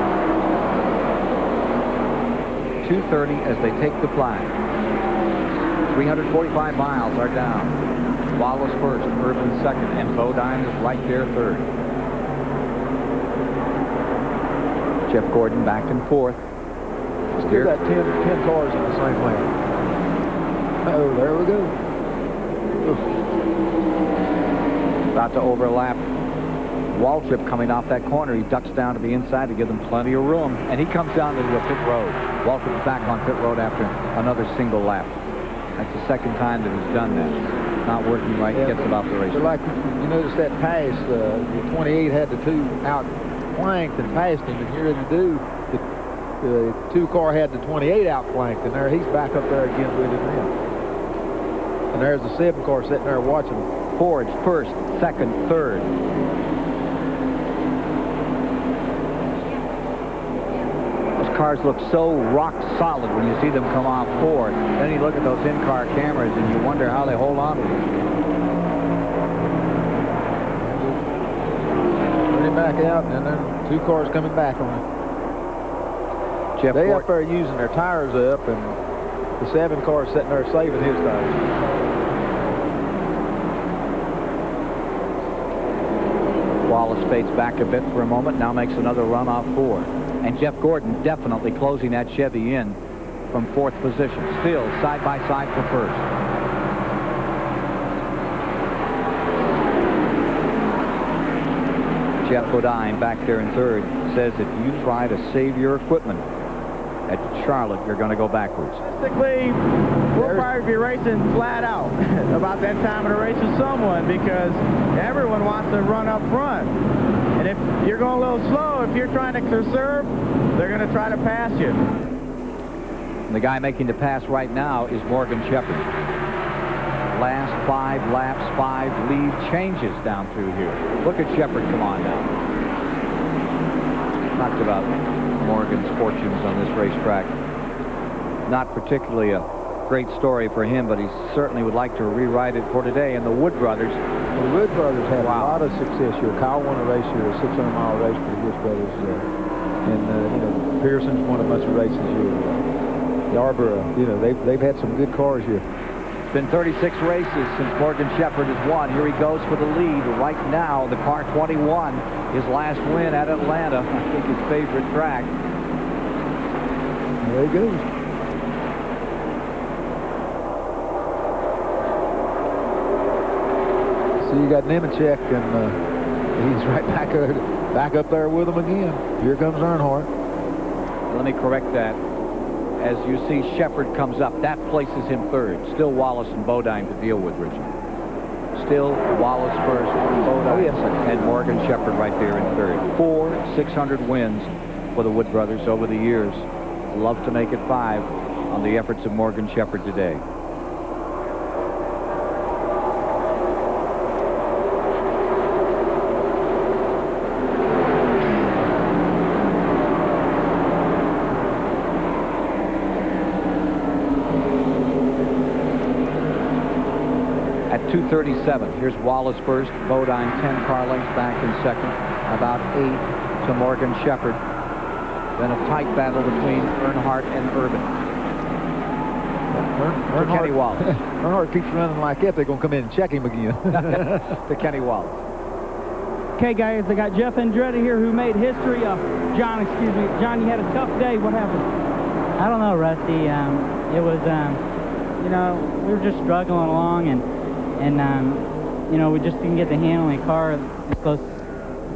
230 as they take the flag. 345 miles are down. Wallace first, Urban second, and Bodine is right there third. Jeff Gordon back and forth. Still got 10 cars in the same lane. Oh, there we go. Oof. About to overlap Waltrip coming off that corner. He ducks down to the inside to give them plenty of room, and he comes down to the pit road. Waltrip's back on pit road after another single lap. That's the second time that he's done that. Not working right, he gets about the race. Like you notice that pass, the 28 had the 2 out flanked and passed him, and here they do. The 2 car had the 28 out flanked, and there he's back up there again with him then. And there's the 7 car sitting there watching him. Ford's first, second, third. Those cars look so rock solid when you see them come off Ford. Then you look at those in-car cameras and you wonder how they hold on to them. Bring him back out, and then 2 cars coming back on him. Jeff they Ford up there using their tires up, and the 7 car sitting there saving his tires. Wallace fades back a bit for a moment, now makes another run off Ford. And Jeff Gordon definitely closing that Chevy in from 4th position. Still side by side for first. Jeff Bodine back there in third says if you try to save your equipment at Charlotte, you're going to go backwards. Realistically, we'll probably be racing flat out about that time of the race with someone, because everyone wants to run up front. And if you're going a little slow, if you're trying to conserve, they're going to try to pass you. And the guy making the pass right now is Morgan Shepherd. Last 5 laps, 5 lead changes down through here. Look at Shepherd come on now. Talked about Morgan's fortunes on this racetrack. Not particularly a great story for him, but he certainly would like to rewrite it for today. And the Wood brothers. The Wood brothers had a lot of success here. Kyle won a race here, a 600-mile race for the Wood brothers. And you know, Pearson's won a bunch of races here. Yarborough, you know, they've had some good cars here. It's been 36 races since Morgan Shepherd has won. Here he goes for the lead right now. The car 21, his last win at Atlanta. I think his favorite track. There he goes. So you got Nemechek, and he's right back up there with him again. Here comes Earnhardt. Let me correct that. As you see, Shepherd comes up. That places him third. Still Wallace and Bodine to deal with, Richard. Still Wallace first, Bodine and Morgan Shepherd right there in third. 4 600 wins for the Wood brothers over the years. Love to make it 5 on the efforts of Morgan Shepherd today. At 237, here's Wallace first, Bodine 10 car lengths back in second, about 8 to Morgan Shepherd. Then a tight battle between Earnhardt and Urban. To Kenny Wallace. Earnhardt keeps running like that, they're going to come in and check him again. To Kenny Wallace. Okay, guys, I got Jeff Andretti here who made history. John, excuse me. John, you had a tough day. What happened? I don't know, Rusty. It was you know, we were just struggling along, and you know, we just didn't get the handling the car as close,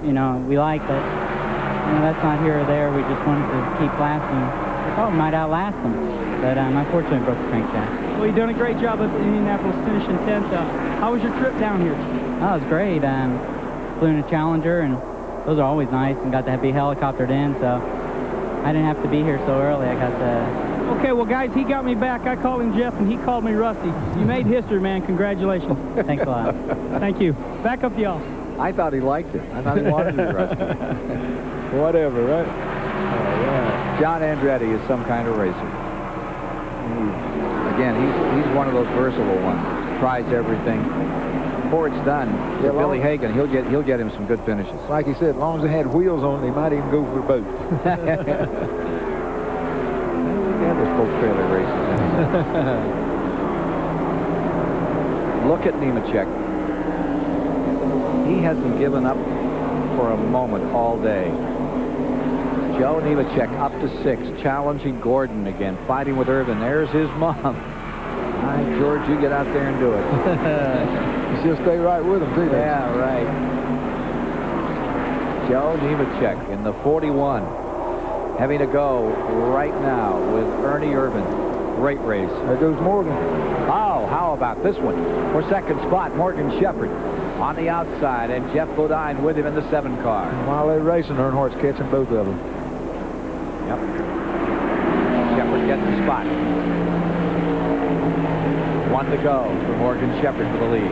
you know, we like, but you know, that's not here or there. We just wanted to keep lasting. We thought we might outlast them, but unfortunately broke the crankshaft. Well, you've done a great job at Indianapolis, finishing 10th. How was your trip down here? Oh, it was great. Flew in a Challenger, and those are always nice, and got to be helicoptered in, so I didn't have to be here so early. I got to... Okay, well, guys, he got me back. I called him Jeff, and he called me Rusty. You made history, man. Congratulations. Thanks a lot. Thank you. Back up to y'all. I thought he liked it. I thought he wanted to be Rusty. Whatever, right? John Andretti is some kind of racer. Again, he's one of those versatile ones. Tries everything. Before it's done, Yeah, Billy Hagan, he'll get him some good finishes. Like he said, as long as they had wheels on it, he might even go for a boat. Yeah, there's boat trailer races in here. Look at Nemechek. He hasn't given up for a moment all day. Joe Nemechek up to 6, challenging Gordon again, fighting with Irvin. There's his mom. All right, George, you get out there and do it. She'll stay right with him, too. Yeah, right. Joe Nemechek in the 41. Having to go right now with Ernie Irvin. Great race. There goes Morgan. Oh, how about this one? For second spot, Morgan Shepherd on the outside, and Jeff Bodine with him in the 7 car. While they're racing, Earnhardt's catching both of them. Yep. Shepherd gets the spot. 1 to go for Morgan Shepherd for the lead.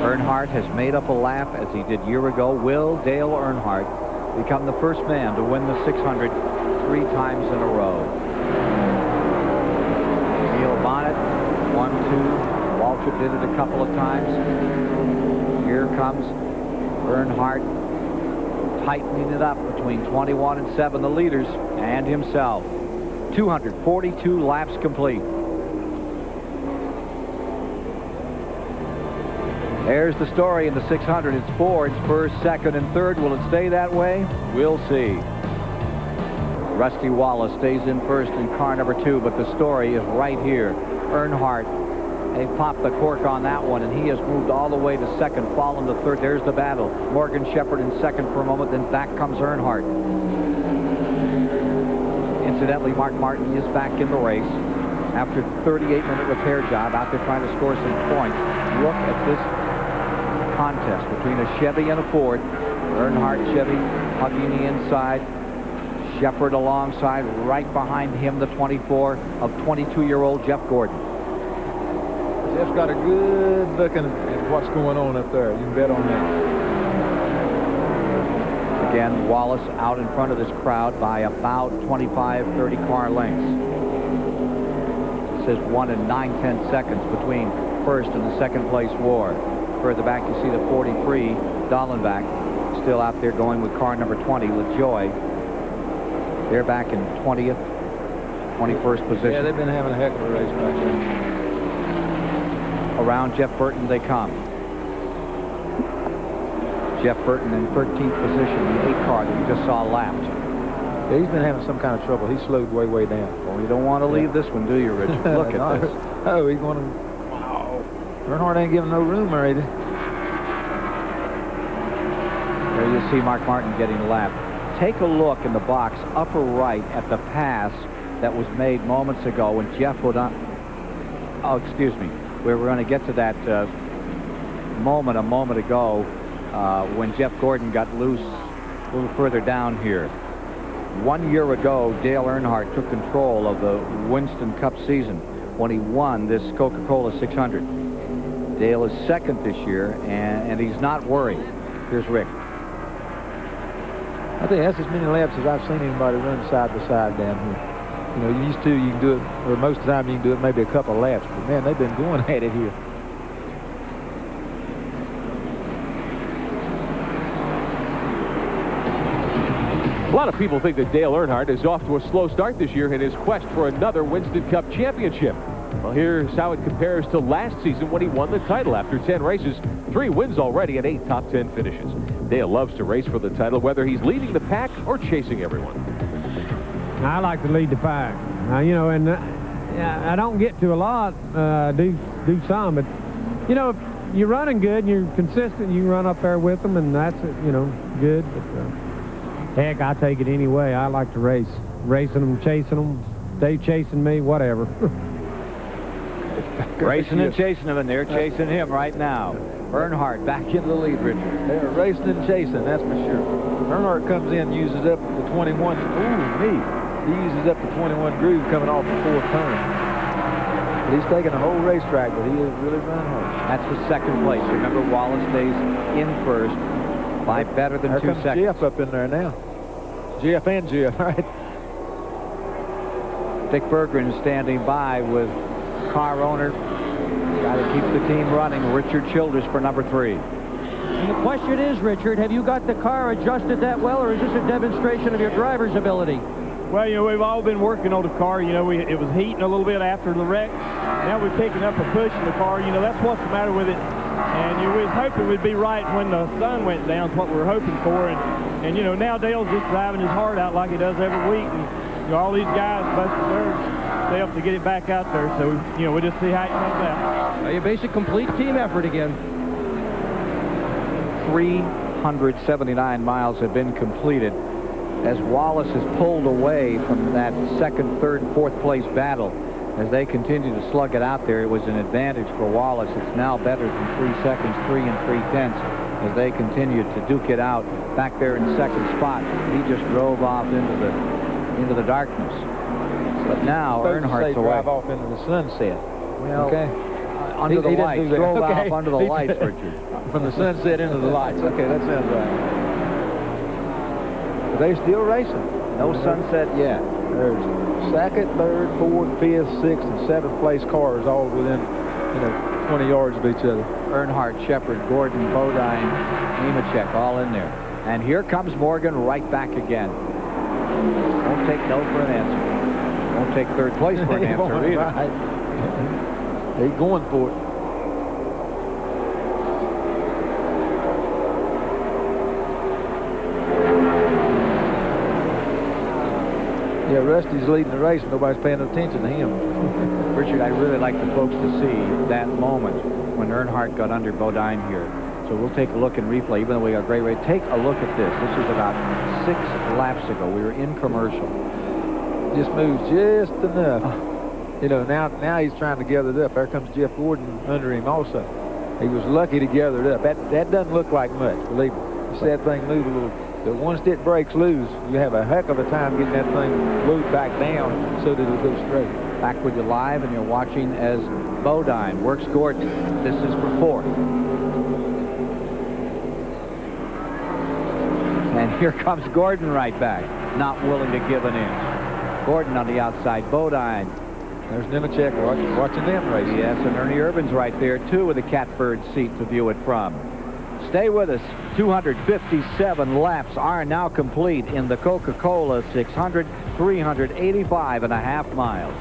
Earnhardt has made up a lap as he did a year ago. Will Dale Earnhardt become the first man to win the 600 3 times in a row? Neil Bonnet, 1-2. Waltrip did it a couple of times. Here comes Earnhardt, tightening it up between 21 and 7, the leaders, and himself. 242 laps complete. There's the story in the 600. It's Ford's first, second, and third. Will it stay that way? We'll see. Rusty Wallace stays in first in car number 2, but the story is right here. Earnhardt, they popped the cork on that one, and he has moved all the way to second, fallen to third. There's the battle. Morgan Shepherd in second for a moment, then back comes Earnhardt. Incidentally, Mark Martin is back in the race after a 38-minute repair job out there trying to score some points. Look at this contest between a Chevy and a Ford. Earnhardt Chevy hugging the inside. Shepherd alongside, right behind him, the 24 of 22-year-old Jeff Gordon. Jeff's got a good look at what's going on up there. You can bet on that. Again, Wallace out in front of this crowd by about 25, 30 car lengths. It says 1 and 9/10 seconds between first and the second place war. Further back, you see the 43, Dallenbach, still out there going with car number 20, LaJoy. They're back in 20th, 21st position. Yeah, they've been having a heck of a race back there. Around Jeff Burton they come. Jeff Burton in 13th position, the 8 car that you just saw lapped. Yeah, he's been having some kind of trouble. He slowed way down. Well, you don't want to leave this one, do you, Richard? Look at No. this. Oh, he's going to... Wow. Earnhardt ain't giving no room, or either. There you see Mark Martin getting lapped. Take a look in the box upper right at the pass that was made moments ago when Jeff would on. Oh, excuse me. We were going to get to that moment a moment ago when Jeff Gordon got loose a little further down here. 1 year ago, Dale Earnhardt took control of the Winston Cup season when he won this Coca-Cola 600. Dale is second this year, and he's not worried. Here's Rick. I think that's as many laps as I've seen anybody run side by side down here. You know, used to you can do it, or most of the time you can do it maybe a couple of laps. But man, they've been going at it here. A lot of people think that Dale Earnhardt is off to a slow start this year in his quest for another Winston Cup championship. Well, here's how it compares to last season when he won the title after 10 races, 3 wins already, and 8 top 10 finishes. Dale loves to race for the title, whether he's leading the pack or chasing everyone. I like to lead the pack. You know, and I don't get to a lot, do some, but, you know, if you're running good and you're consistent, you can run up there with them, and that's, you know, good. But, heck, I take it anyway. I like to race. Racing them, chasing them, they chasing me, whatever. Racing and chasing him, and they're chasing him right now. Earnhardt back in the lead, Richard. They're racing and chasing, that's for sure. Earnhardt comes in, uses up the 21. Ooh, me. He uses up the 21 groove coming off the fourth turn. But he's taking the whole racetrack, but he is really running hard. That's the second place. Remember, Wallace stays in first by better than 2 seconds. There comes Jeff up in there now. Jeff and Jeff, all right. Dick Berggren standing by with car owner. Got to keep the team running. Richard Childers for number 3. And the question is, Richard, have you got the car adjusted that well, or is this a demonstration of your driver's ability? Well, you know, we've all been working on the car. You know, it was heating a little bit after the wreck. Now we're picking up a push in the car. You know, that's what's the matter with it. And you know, we was hoping we'd be right when the sun went down. Is what we were hoping for. And you know, now Dale's just driving his heart out like he does every week. And you know, all these guys busted themselves to get it back out there. So you know, we'll just see how it comes out. A basic complete team effort again. 379 miles have been completed as Wallace has pulled away from that second, third, fourth place battle. As they continue to slug it out there, it was an advantage for Wallace. It's now better than 3 seconds, 3 3/10, as they continue to duke it out back there in second spot. He just drove off into the darkness. But now Earnhardt's away. Drive off into the sunset. Well, okay. Under the lights. Drove okay. off under the lights, Richard. From the sunset into the lights. Okay, that sounds right. But they're still racing. No sunset yet. There's second, third, fourth, fifth, sixth, and seventh place cars all within, you know, 20 yards of each other. Earnhardt, Shepard, Gordon, Bodine, Nemechek, all in there. And here comes Morgan right back again. Won't take no for an answer. Won't take third place for an answer either. Right. He's going for it. Yeah, Rusty's leading the race and nobody's paying attention to him. Richard, I'd really like the folks to see that moment when Earnhardt got under Bodine here. So we'll take a look and replay, even though we got a great race. Take a look at this. This was about 6 laps ago. We were in commercial. Just moves just enough. You know, now he's trying to gather it up. There comes Jeff Gordon under him also. He was lucky to gather it up. That doesn't look like much, believe me. You see that thing move a little. But once it breaks loose, you have a heck of a time getting that thing glued back down so that it'll go straight. Back with you live, and you're watching as Bodine works Gordon. This is for 4th. And here comes Gordon right back, not willing to give an inch. Gordon on the outside, Bodine. There's Nemechek watching them race. Yes, and Ernie Irvin's right there, too, with a catbird seat to view it from. Stay with us. 257 laps are now complete in the Coca-Cola 600, 385.5 miles.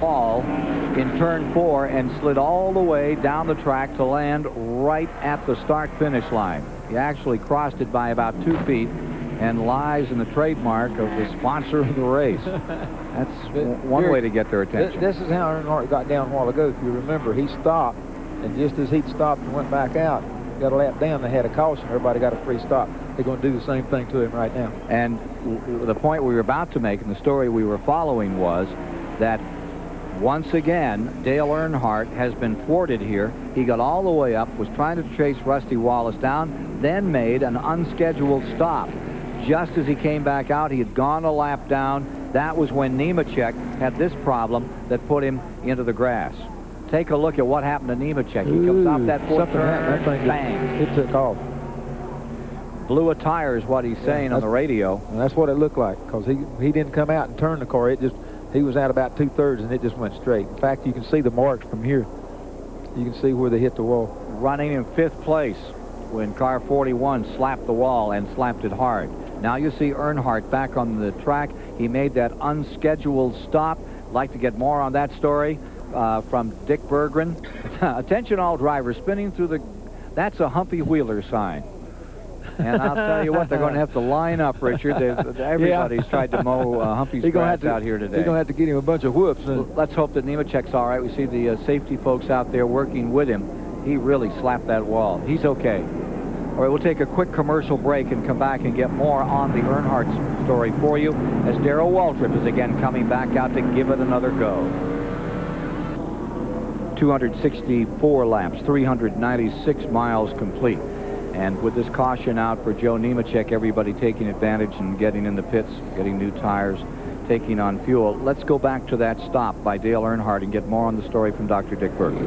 All in turn 4 and slid all the way down the track to land right at the start-finish line. He actually crossed it by about 2 feet and lies in the trademark of the sponsor of the race. That's one way to get their attention. This is how Earnhardt got down a while ago. If you remember, he stopped, and just as he'd stopped and went back out, got a lap down, they had a caution. Everybody got a free stop. They're going to do the same thing to him right now. And the point we were about to make, and the story we were following, was that once again, Dale Earnhardt has been thwarted here. He got all the way up, was trying to chase Rusty Wallace down, then made an unscheduled stop. Just as he came back out, he had gone a lap down. That was when Nemechek had this problem that put him into the grass. Take a look at what happened to Nemechek. He comes off that fourth turn, bang. It took off. Blew a tire is what he's saying on the radio. And that's what it looked like, because he didn't come out and turn the car. He was out about 2/3 and it just went straight. In fact, you can see the marks from here. You can see where they hit the wall. Running in 5th place when car 41 slapped the wall and slapped it hard. Now you see Earnhardt back on the track. He made that unscheduled stop. Like to get more on that story from Dick Berggren. Attention all drivers spinning through the... That's a Humpy Wheeler sign. And I'll tell you what, they're going to have to line up, Richard. Everybody's tried to mow Humpy's grass out here today. He's going to have to get him a bunch of whoops. Let's hope that Nemechek's all right. We see the safety folks out there working with him. He really slapped that wall. He's okay. All right, we'll take a quick commercial break and come back and get more on the Earnhardt story for you as Darrell Waltrip is again coming back out to give it another go. 264 laps, 396 miles complete. And with this caution out for Joe Nemechek, everybody taking advantage and getting in the pits, getting new tires, taking on fuel. Let's go back to that stop by Dale Earnhardt and get more on the story from Dr. Dick Berger.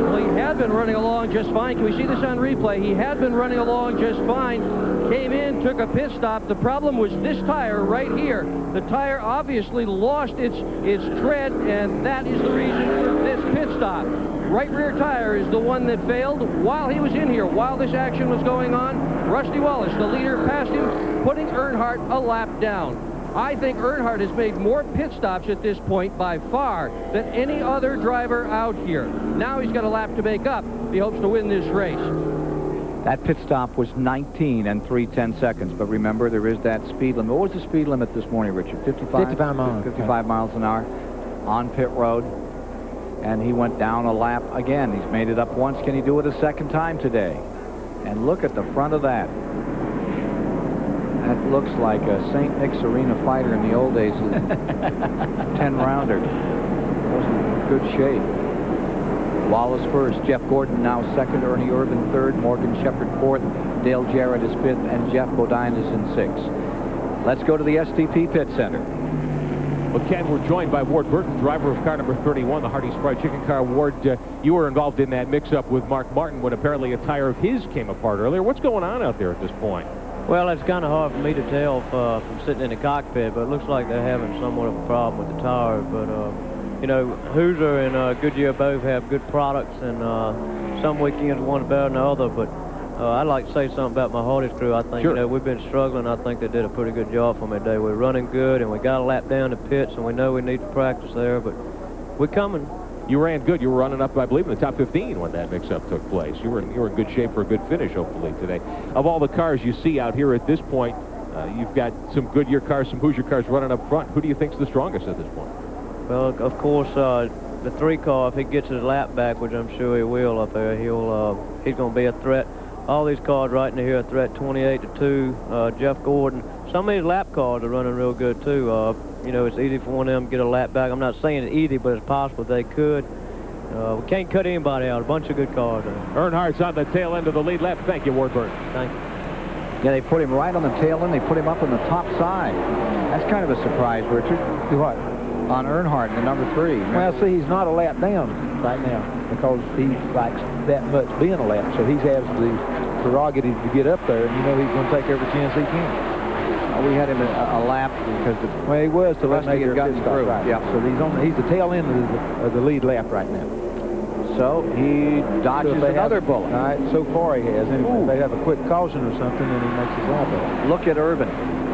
Well, he had been running along just fine. Can we see this on replay? He had been running along just fine. Came in, took a pit stop. The problem was this tire right here. The tire obviously lost its tread, and that is the reason for this pit stop. Right rear tire is the one that failed while he was in here, while this action was going on. Rusty Wallace, the leader, passed him, putting Earnhardt a lap down. I think Earnhardt has made more pit stops at this point by far than any other driver out here. Now he's got a lap to make up. He hopes to win this race. That pit stop was 19 and 3/10 seconds, but remember there is that speed limit. What was the speed limit this morning, Richard? 55? 55 miles. 55 miles an hour on pit road, and he went down a lap again. He's made it up once. Can he do it a second time today? And look at the front of that. That looks like a St. Nick's Arena fighter in the old days. 10-rounder. Was in good shape. Wallace first, Jeff Gordon now second, Ernie Irvan third, Morgan Shepherd fourth, Dale Jarrett is fifth, and Jeff Bodine is in sixth. Let's go to the STP Pit Center. Well, Ken, we're joined by Ward Burton, driver of car number 31, the Hardee's Fried Chicken car. Ward, you were involved in that mix-up with Mark Martin when apparently a tire of his came apart earlier. What's going on out there at this point? Well, it's kind of hard for me to tell from sitting in the cockpit, but it looks like they're having somewhat of a problem with the tires. But, you know, Hoosier and Goodyear both have good products, and some weekends one better than the other. But I'd like to say something about my Hardee's crew. I think, sure. You know, we've been struggling. I think they did a pretty good job for me today. We're running good, and we got a lap down the pits, and we know we need to practice there, but we're coming. You ran good. You were running up, I believe, in the top 15 when that mix-up took place. You were in good shape for a good finish, hopefully, today. Of all the cars you see out here at this point, you've got some Goodyear cars, some Hoosier cars running up front. Who do you think's the strongest at this point? Well, of course, the 3 car, if he gets his lap back, which I'm sure he will up there, he's going to be a threat. All these cars right in here are a threat, 28-2. Jeff Gordon. Some of these lap cars are running real good, too. You know, it's easy for one of them to get a lap back. I'm not saying it's easy, but it's possible they could. We can't cut anybody out. A bunch of good cars there. Earnhart's on the tail end of the lead lap. Thank you, Ward Burton. Thank you. Yeah, they put him right on the tail end. They put him up on the top side. That's kind of a surprise, Richard. Do what? On Earnhardt, the number 3. Well, see, he's not a lap down right now because he likes that much being a lap. So he has the prerogative to get up there, and you know he's going to take every chance he can. We had him a lap because well, he was to Rusty had gotten through. Right. Yeah. So he's the tail end of the lead lap right now. So he dodges another bullet. All right, so far he has. Anyway, if they have a quick caution or something, then he makes his lap up. Look at Irvan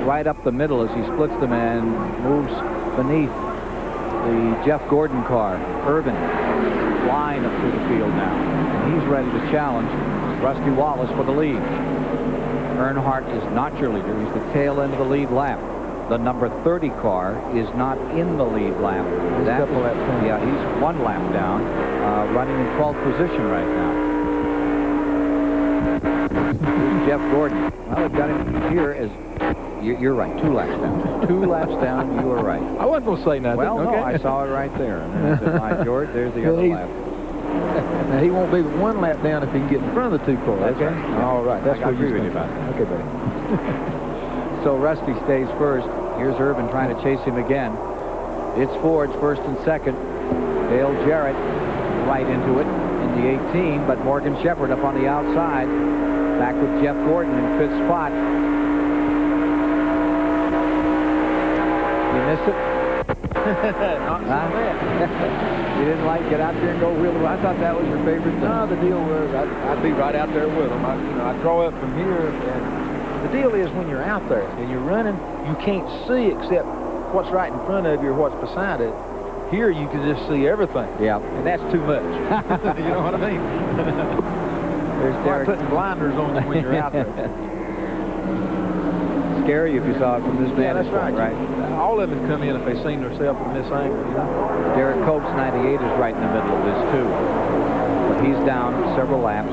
right up the middle as he splits them and moves beneath the Jeff Gordon car. Irvan flying up through the field now. And he's ready to challenge Rusty Wallace for the lead. Earnhardt is not your leader. He's the tail end of the lead lap. The number 30 car is not in the lead lap. Yeah, he's 1 lap down, running in 12th position right now. Jeff Gordon. Well, they've got him here as... You're right, 2 laps down. 2 laps down, you were right. I wasn't going to say nothing. Well, okay. no, I saw it right there. And there's my George, there's the other lap. Now, he won't be 1 lap down if he can get in front of the 2 cars. That's okay? right. Yeah. All right. That's I what agree with you about it. Okay, buddy. So Rusty stays first. Here's Irvan trying to chase him again. It's Ford's first and second. Dale Jarrett right into it in the 18, but Morgan Shepherd up on the outside. Back with Jeff Gordon in 5th spot. You missed it? Not so bad. You didn't like get out there and go wheel the... I thought that was your favorite thing. No, the deal was I'd be right out there with him. I'd draw up from here, and the deal is when you're out there and you're running, you can't see except what's right in front of you or what's beside it. Here you can just see everything. Yeah. And that's too much. You know what I mean? There's Derek. Putting blinders on them when you're out there. Scary if you saw it from this vantage that's point, right. All of them come in if they seen themselves from this angle. You know? Derek Cope's 98 is right in the middle of this, too. But he's down several laps.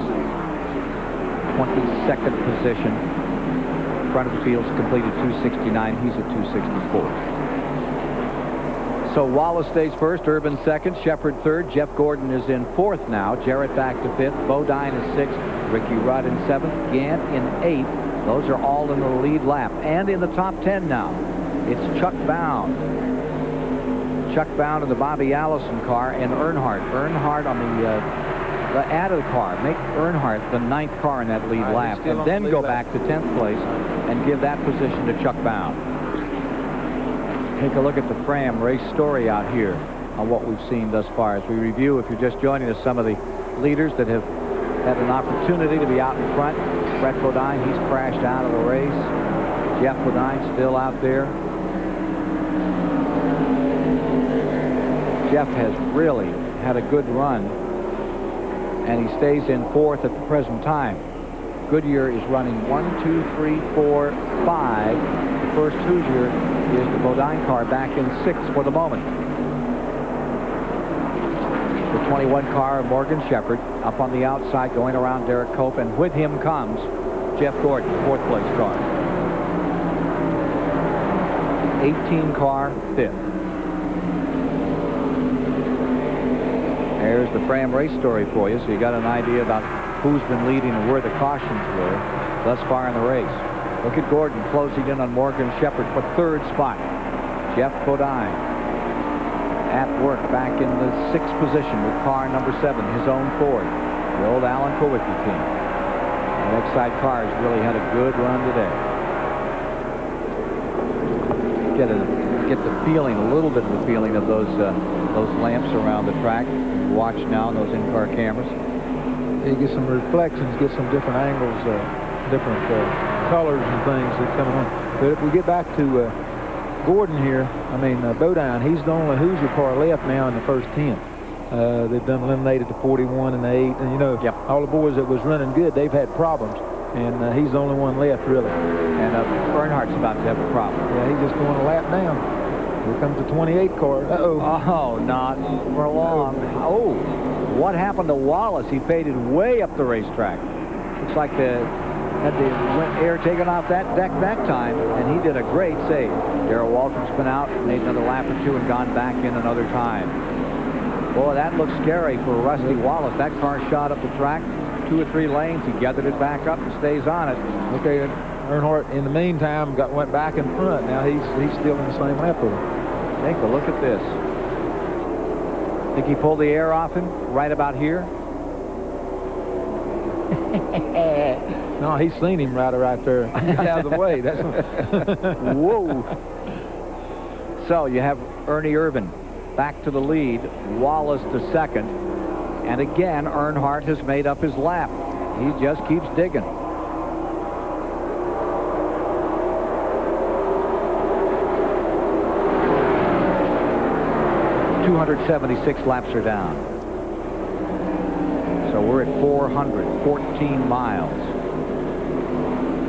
22nd position. Front of the field's completed 269. He's at 264. So Wallace stays first, Urban second, Shepard third, Jeff Gordon is in fourth now, Jarrett back to fifth, Bodine is sixth, Ricky Rudd in seventh, Gant in eighth. Those are all in the lead lap. And in the top 10 now, it's Chuck Bound. Chuck Bound in the Bobby Allison car and Earnhardt. Earnhardt on the added car. Make Earnhardt the 9th car in that lead lap. And then go back to 10th place and give that position to Chuck Bound. Take a look at the Fram race story out here on what we've seen thus far. As we review, if you're just joining us, some of the leaders that have had an opportunity to be out in front. Brett Bodine, he's crashed out of the race. Jeff Bodine still out there. Jeff has really had a good run, and he stays in fourth at the present time. Goodyear is running 1, 2, 3, 4, 5. The first Hoosier is the Bodine car back in sixth for the moment. The 21 car of Morgan Shepherd up on the outside going around Derek Cope, and with him comes Jeff Gordon, fourth place car. 18 car, fifth. There's the Fram race story for you, so you got an idea about who's been leading and where the cautions were thus far in the race. Look at Gordon closing in on Morgan Shepherd for third spot. Jeff Bodine at work back in the sixth position with car number 7, his own Ford, the old Alan Kowicki team. The Exide cars really had a good run today. Get the feeling, a little bit of the feeling of those lamps around the track. Watch now those in-car cameras. You get some reflections, get some different angles, different colors and things that come on. But if we get back to Gordon here, I mean Bodine, he's the only Hoosier car left now in the first 10. They've done eliminated the 41 and the 8, and you know, all the boys that was running good, they've had problems, and he's the only one left really. And Earnhardt's about to have a problem. Yeah, he's just going a lap down. Here comes the 28 car. Uh-oh. Oh, not for long. Oh, what happened to Wallace? He faded way up the racetrack. Looks like had the air taken off that deck that time, and he did a great save. Darrell Waltrip's been out, made another lap or two, and gone back in another time. Boy, that looks scary for Rusty Wallace. That car shot up the track 2 or 3 lanes. He gathered it back up and stays on it. Okay, Earnhardt, in the meantime, went back in front. Now he's still in the same lap with him. Take a look at this. Think he pulled the air off him right about here? No, he's seen him right there. He got out of the way. That's whoa. So you have Ernie Irvin back to the lead, Wallace to second, and again Earnhardt has made up his lap. He just keeps digging. .276 laps are down. So we're at 414 miles.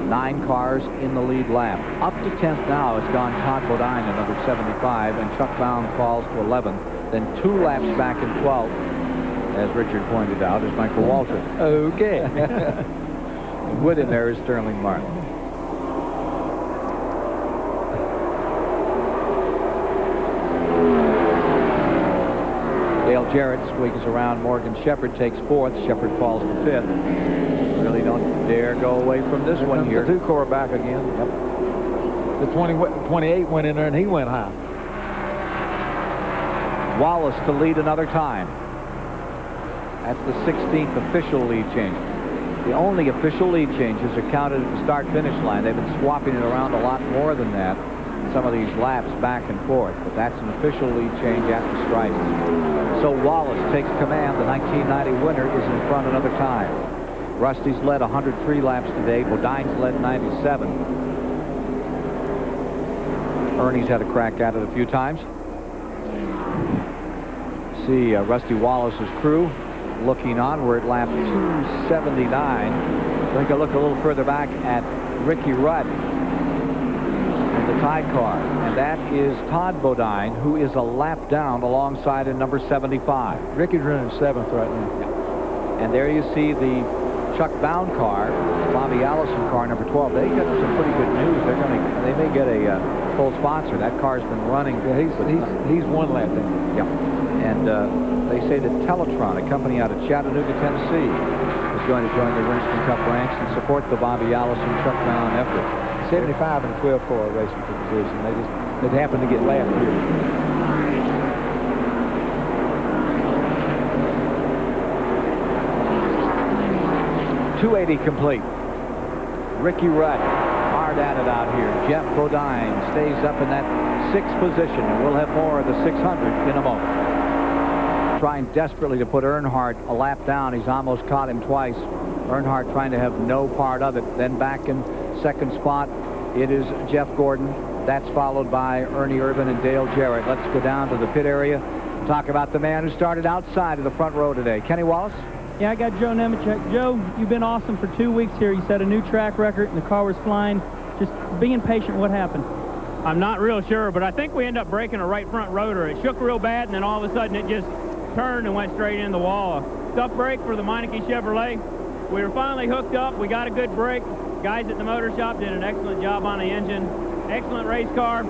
9 cars in the lead lap. Up to 10th now has gone Todd Bodine at number 75, and Chuck Bound falls to 11th. Then 2 laps back in 12th, as Richard pointed out, is Michael Waltrip. Okay. And with him there is Sterling Martin. Dale Jarrett squeaks around Morgan Shepherd, takes 4th. Shepherd falls to 5th. Really don't dare go away from this one here. The 2 car back again. Yep. The 28 went in there and he went high. Wallace to lead another time. That's the 16th official lead change. The only official lead changes are counted at the start-finish line. They've been swapping it around a lot more than that. Some of these laps back and forth, but that's an official lead change at the stripes. So Wallace takes command. The 1990 winner is in front another time. Rusty's led 103 laps today. Bodine's led 97. Ernie's had a crack at it a few times. See Rusty Wallace's crew looking onward, lap 279. Take a look a little further back at Ricky Rudd in the Tide car. And that is Todd Bodine, who is a lap down alongside in number 75. Ricky's running 7th right now. Yeah. And there you see the Chuck Bound car, Bobby Allison car, number 12. They got some pretty good news. They may get a full sponsor. That car's been running. Yeah, he's one lap down. Yeah. And they say that Teletron, a company out of Chattanooga, Tennessee, is going to join the Winston Cup ranks and support the Bobby Allison Chuck Bound effort. 75 and a 12 car racing for position. They happened to get lapped here. 280 complete. Ricky Rudd hard at it out here. Jeff Bodine stays up in that 6th position, and we'll have more of the 600 in a moment. Trying desperately to put Earnhardt a lap down. He's almost caught him twice. Earnhardt trying to have no part of it. Then back in 2nd spot, it is Jeff Gordon. That's followed by Ernie Irvin and Dale Jarrett. Let's go down to the pit area and talk about the man who started outside of the front row today. Kenny Wallace? Yeah, I got Joe Nemechek. Joe, you've been awesome for 2 weeks here. You set a new track record, and the car was flying. Just being patient, what happened? I'm not real sure, but I think we ended up breaking a right front rotor. It shook real bad, and then all of a sudden it just turned and went straight in the wall. Tough break for the Meineke Chevrolet. We were finally hooked up. We got a good break. Guys at the motor shop did an excellent job on the engine. Excellent race car.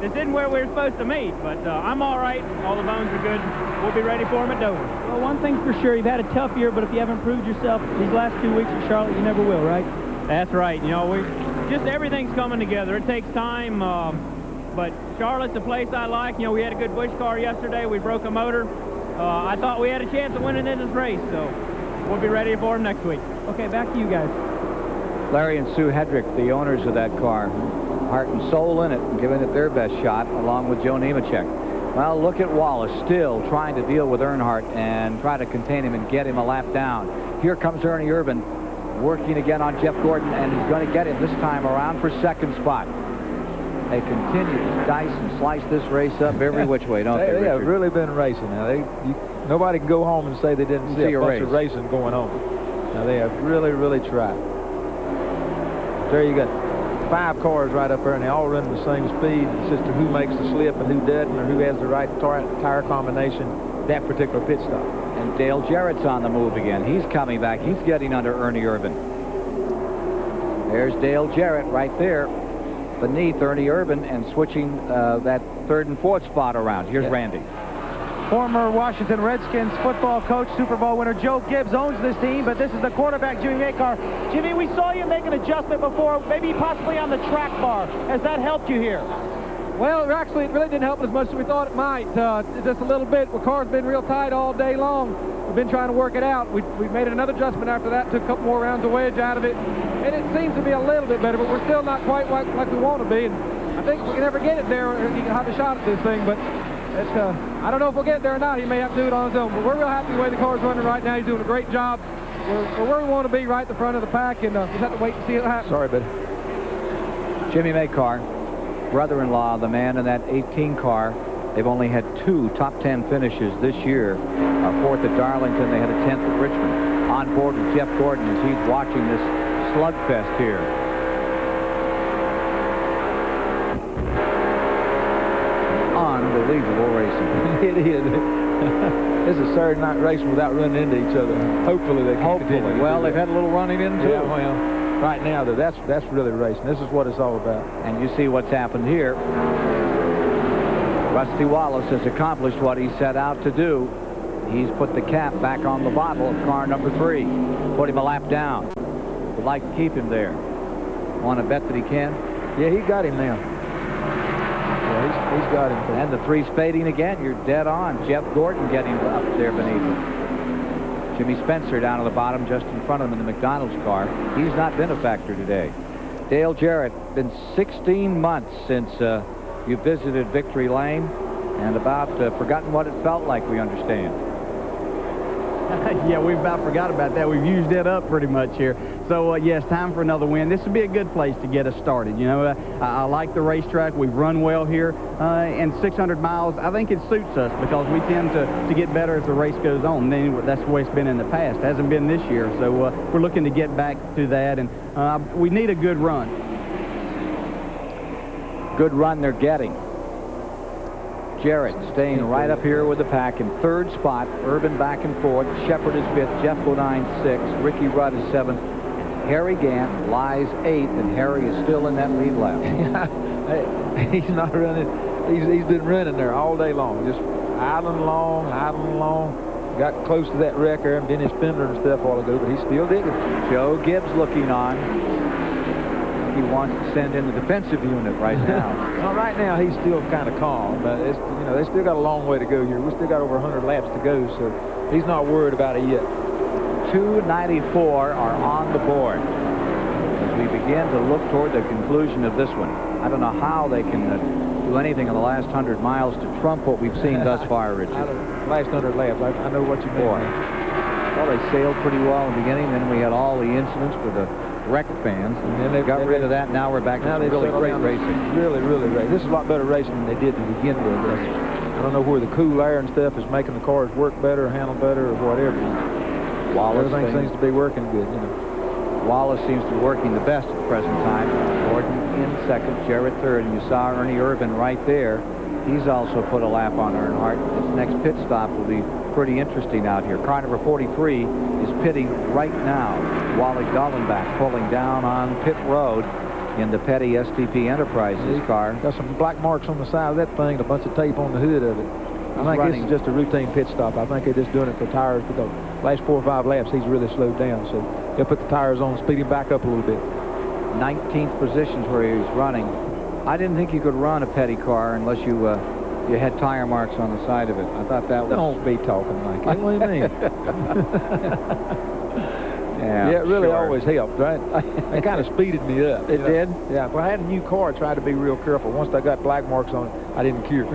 This isn't where we were supposed to meet, but I'm all right. All the bones are good. We'll be ready for them at Dover. Well, one thing's for sure, you've had a tough year, but if you haven't proved yourself these last 2 weeks at Charlotte, you never will, right? That's right. You know, just everything's coming together. It takes time, but Charlotte's a place I like. You know, we had a good Busch car yesterday. We broke a motor. I thought we had a chance of winning in this race, so we'll be ready for them next week. Okay, back to you guys. Larry and Sue Hedrick, the owners of that car, heart and soul in it, and giving it their best shot, along with Joe Nemechek. Well, look at Wallace still trying to deal with Earnhardt and try to contain him and get him a lap down. Here comes Ernie Irvin working again on Jeff Gordon, and he's going to get him this time around for 2nd spot. They continue to dice and slice this race up every which way, don't they, They have Richard? really been racing. Now, nobody can go home and say they didn't see a bunch of racing going on. Now, they have really, really tried. There you go. 5 cars right up there, and they all run the same speed. It's just who makes the slip and who doesn't, or who has the right tire combination that particular pit stop. And Dale Jarrett's on the move again. He's coming back. He's getting under Ernie Irvin. There's Dale Jarrett right there beneath Ernie Irvin and switching that 3rd and 4th spot around. Here's Randy. Former Washington Redskins football coach, Super Bowl winner Joe Gibbs owns this team, but this is the quarterback, Jimmy May car. Jimmy, we saw you make an adjustment before, maybe possibly on the track bar. Has that helped you here? Well, actually, it really didn't help as much as we thought it might. Just a little bit. The car's been real tight all day long. We've been trying to work it out. We made another adjustment after that, took a couple more rounds of wedge out of it, and it seems to be a little bit better, but we're still not quite like we want to be. And I think if we can ever get it there, he can have a shot at this thing, but I don't know if we'll get there or not. He may have to do it on his own, but we're real happy the way the car's running right now. He's doing a great job. We're where we want to be, right at the front of the pack, and just have to wait and see it happen. Sorry, buddy. Jimmy May car, brother-in-law, the man in that 18 car. They've only had 2 top 10 finishes this year. 4th at Darlington, they had a 10th at Richmond. On board with Jeff Gordon as he's watching this slugfest here. Unbelievable racing. It is. This is Saturday night racing without running into each other. Hopefully they can continue. Well, they've had a little running into. Yeah, well, right now, though, that's really racing. This is what it's all about. And you see what's happened here. Rusty Wallace has accomplished what he set out to do. He's put the cap back on the bottle of car number 3. Put him a lap down. Would like to keep him there. Want to bet that he can? Yeah, he got him now. Yeah, he's got him. And the 3 spading again. You're dead on. Jeff Gordon getting up there beneath him. Jimmy Spencer down at the bottom just in front of him in the McDonald's car. He's not been a factor today. Dale Jarrett, been 16 months since you visited Victory Lane, and about forgotten what it felt like, we understand. Yeah, we've about forgot about that. We've used it up pretty much here. So, yes, time for another win. This would be a good place to get us started. You know, I like the racetrack. We've run well here. And 600 miles, I think it suits us because we tend to get better as the race goes on. Then that's the way it's been in the past. It hasn't been this year. So we're looking to get back to that. And we need a good run. Good run they're getting. Jarrett staying right up here with the pack in third spot. Urban back and forth. Shepard is fifth. Jeff Bodine sixth. Ricky Rudd is seventh. Harry Gant lies eighth, and Harry is still in that lead lap. He's not running. He's been running there all day long, just idling along. Got close to that wreck there and Dennis Fender and stuff a while ago, but he's still digging. Joe Gibbs looking on. He wants to send in the defensive unit right now. Well, right now he's still kind of calm, but it's, you know, they still got a long way to go here. We still got over 100 laps to go, so he's not worried about it yet. 294 are on the board as we begin to look toward the conclusion of this one. I don't know how they can do anything in the last 100 miles to trump what we've seen thus far, Richard. Last 100 laps, I know what you mean. Well, they sailed pretty well in the beginning. Then we had all the incidents with the wrecked fans, and then they got rid of that. Now we're back to some really great racing. Really great. This is a lot better racing than they did to begin with. I don't know where the cool air and stuff is making the cars work better, handle better, or whatever. Everything seems to be working good, you know. Wallace seems to be working the best at the present time. Gordon in second, Jarrett third, and you saw Ernie Irvin right there. He's also put a lap on Earnhardt. This next pit stop will be pretty interesting out here. Car number 43 is pitting right now. Wally Dallenbach pulling down on pit road in the Petty STP Enterprises car. Got some black marks on the side of that thing, a bunch of tape on the hood of it. I think this is just a routine pit stop. I think they're just doing it for tires because last 4 or 5 laps he's really slowed down. So they'll put the tires on, speed him back up a little bit. 19th position's where he's running. I didn't think you could run a Petty car unless you had tire marks on the side of it. I thought that was... Don't be talking like that. What do you mean? Yeah, it really sure. always helped, right? It kind of speeded me up. It did? Yeah, if I had a new car, I tried to be real careful. Once I got black marks on it, I didn't care.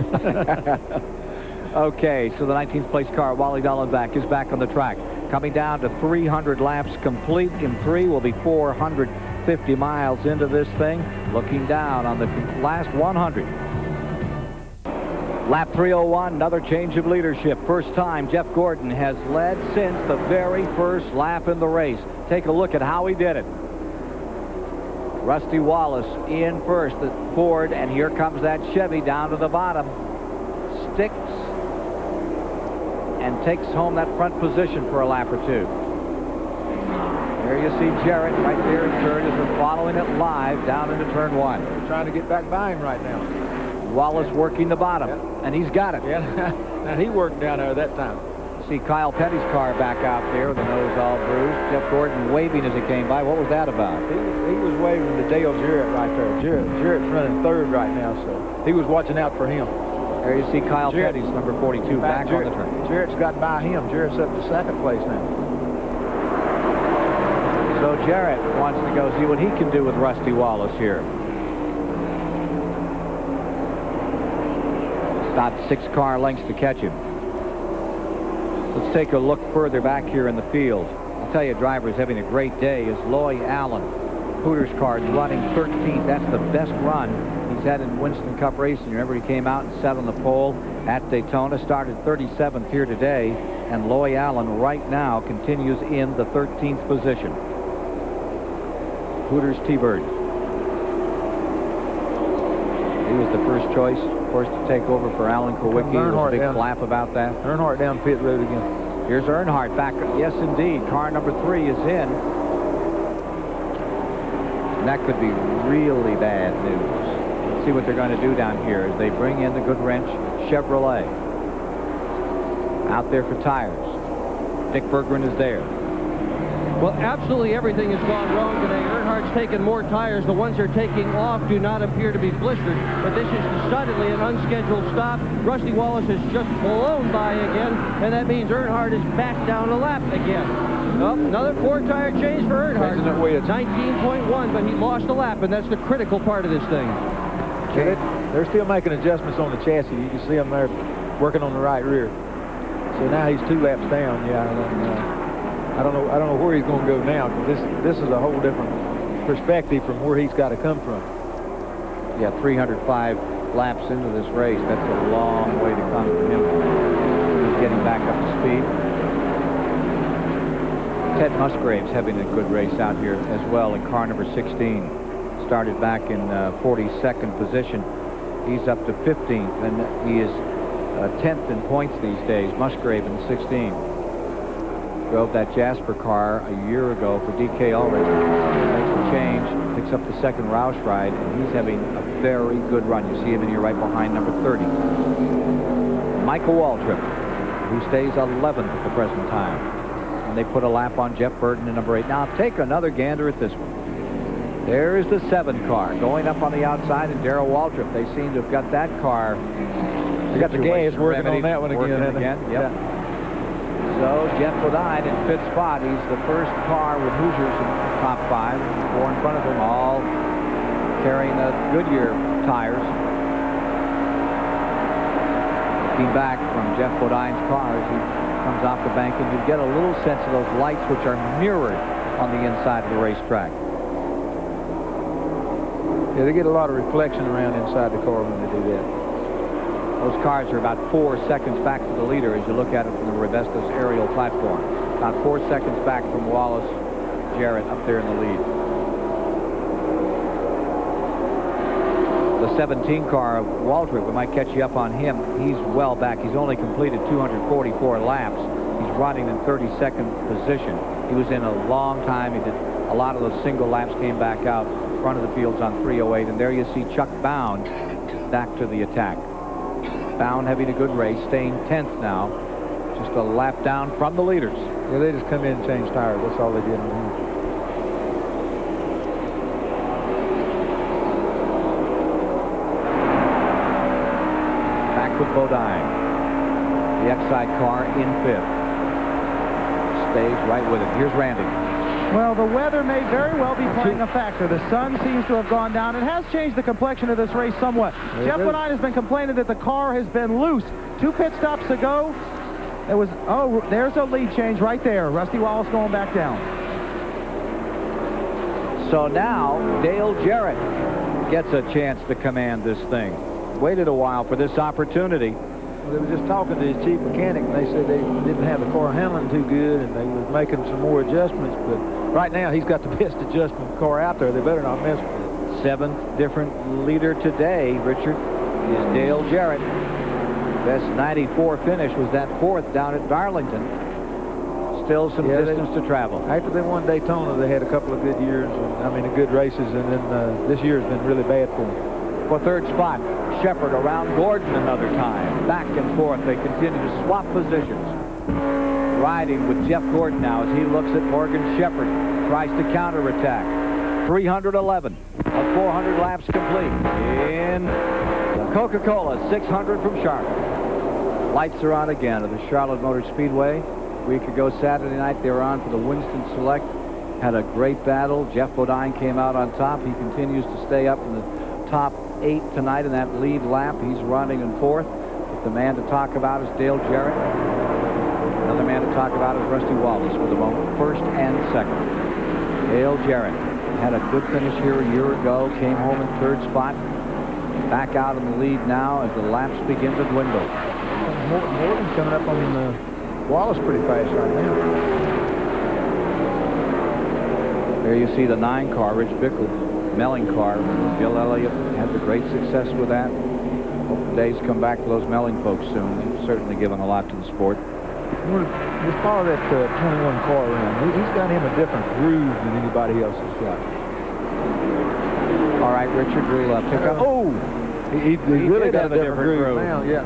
Okay, so the 19th place car, Wally Dallenbach, is back on the track. Coming down to 300 laps complete. In 3 will be 450 miles into this thing. Looking down on the last 100. Lap 301, another change of leadership. First time Jeff Gordon has led since the very first lap in the race. Take a look at how he did it. Rusty Wallace in first at Ford, and here comes that Chevy down to the bottom. Sticks and takes home that front position for a lap or two. There you see Jarrett right there in third as we're following it live down into turn 1. We're trying to get back by him right now. Wallace working the bottom, and he's got it. Yeah, now he worked down there that time. See Kyle Petty's car back out there with the nose all bruised. Jeff Gordon waving as he came by. What was that about? He was waving to Dale Jarrett right there. Jarrett's running third right now, so he was watching out for him. There you see Kyle Petty's number 42 back on the track. Jarrett's got by him. Jarrett's up to second place now. So Jarrett wants to go see what he can do with Rusty Wallace here. About 6 car lengths to catch him. Let's take a look further back here in the field. I'll tell you, a driver is having a great day is Loy Allen. Hooters car running 13th. That's the best run he's had in Winston Cup racing. Remember, he came out and sat on the pole at Daytona, started 37th here today, and Loy Allen right now continues in the 13th position. Hooters T-Bird. He was the first choice, of course, to take over for Alan Kowicki. There was a big flap about that. Earnhardt down pit road again. Here's Earnhardt back. Yes, indeed. Car number 3 is in. And that could be really bad news. Let's see what they're going to do down here as they bring in the Good Wrench Chevrolet. Out there for tires. Dick Berggren is there. Well, absolutely everything has gone wrong today. Earnhardt's taken more tires. The ones they're taking off do not appear to be blistered, but this is decidedly an unscheduled stop. Rusty Wallace has just blown by again, and that means Earnhardt is back down a lap again. Oh, another 4-tire change for Earnhardt. 19.1, but he lost a lap, and that's the critical part of this thing. Okay. They're still making adjustments on the chassis. You can see them there working on the right rear. So now he's 2 laps down, yeah. And I don't know where he's going to go now, because this is a whole different perspective from where he's got to come from. Yeah, 305 laps into this race. That's a long way to come for him. He's getting back up to speed. Ted Musgrave's having a good race out here as well in car number 16. Started back in 42nd position. He's up to 15th, and he is 10th in points these days. Musgrave in 16. Drove that Jasper car a year ago for DK Ulrich. Makes a change, picks up the second Roush ride, and he's having a very good run. You see him in here right behind number 30. Michael Waltrip, who stays 11th at the present time. And they put a lap on Jeff Burton in number 8. Now take another gander at this one. There's the 7 car going up on the outside, and Darrell Waltrip. They seem to have got that car. They got the gas working on that one again. Yep. Yeah. So Jeff Bodine in 5th spot. He's the first car with Hoosiers in the top 5. 4 in front of him, all carrying the Goodyear tires. Looking back from Jeff Bodine's car as he comes off the bank, and you get a little sense of those lights which are mirrored on the inside of the racetrack. Yeah, they get a lot of reflection around inside the car when they do that. Those cars are about 4 seconds back to the leader as you look at it from the Revestas aerial platform. About 4 seconds back from Wallace Jarrett up there in the lead. The 17 car of Waltrip, we might catch you up on him. He's well back. He's only completed 244 laps. He's running in 32nd position. He was in a long time. He did a lot of those single laps, came back out front of the fields on 308. And there you see Chuck Bound back to the attack. Bound having a good race, staying 10th now. Just a lap down from the leaders. Yeah, they just come in and change tires. That's all they did on him. Back with Bodine. The Exide car in 5th. Stays right with it. Here's Randy. Well, the weather may very well be playing a factor. The sun seems to have gone down. It has changed the complexion of this race somewhat. Jeff Bodine has been complaining that the car has been loose. 2 pit stops ago, it was, oh, there's a lead change right there. Rusty Wallace going back down. So now Dale Jarrett gets a chance to command this thing. Waited a while for this opportunity. Well, they were just talking to his chief mechanic, and they said they didn't have the car handling too good, and they were making some more adjustments. But right now, he's got the best adjustment car out there. They better not mess with it. 7th different leader today, Richard, is Dale Jarrett. Best 94 finish was that 4th down at Darlington. Still some distance to travel. After they won Daytona, they had a couple of good years, good races, and then this year has been really bad for them. For 3rd spot, Shepard around Gordon another time. Back and forth, they continue to swap positions. Riding with Jeff Gordon now as he looks at Morgan Shepard. Tries to counterattack. 311 of 400 laps complete in the Coca-Cola 600 from Charlotte. Lights are on again at the Charlotte Motor Speedway. A week ago Saturday night they were on for the Winston Select. Had a great battle. Jeff Bodine came out on top. He continues to stay up in the top 8 tonight in that lead lap. He's running in 4th. But the man to talk about is Dale Jarrett. Another man to talk about is Rusty Wallace with the moment 1st and 2nd. Dale Jarrett had a good finish here a year ago. Came home in 3rd spot. Back out in the lead now as the laps begin to dwindle. Morton's coming up on Wallace pretty fast right now. There you see the 9 car, Rich Bickle. Melling car. Bill Elliott had the great success with that. Hope the days come back to those Melling folks soon. They've certainly given a lot to the sport. Just follow that 21 car around. He's got him a different groove than anybody else has got. All right, Richard, we'll pick up. Oh! He really got a different groove now. Yeah.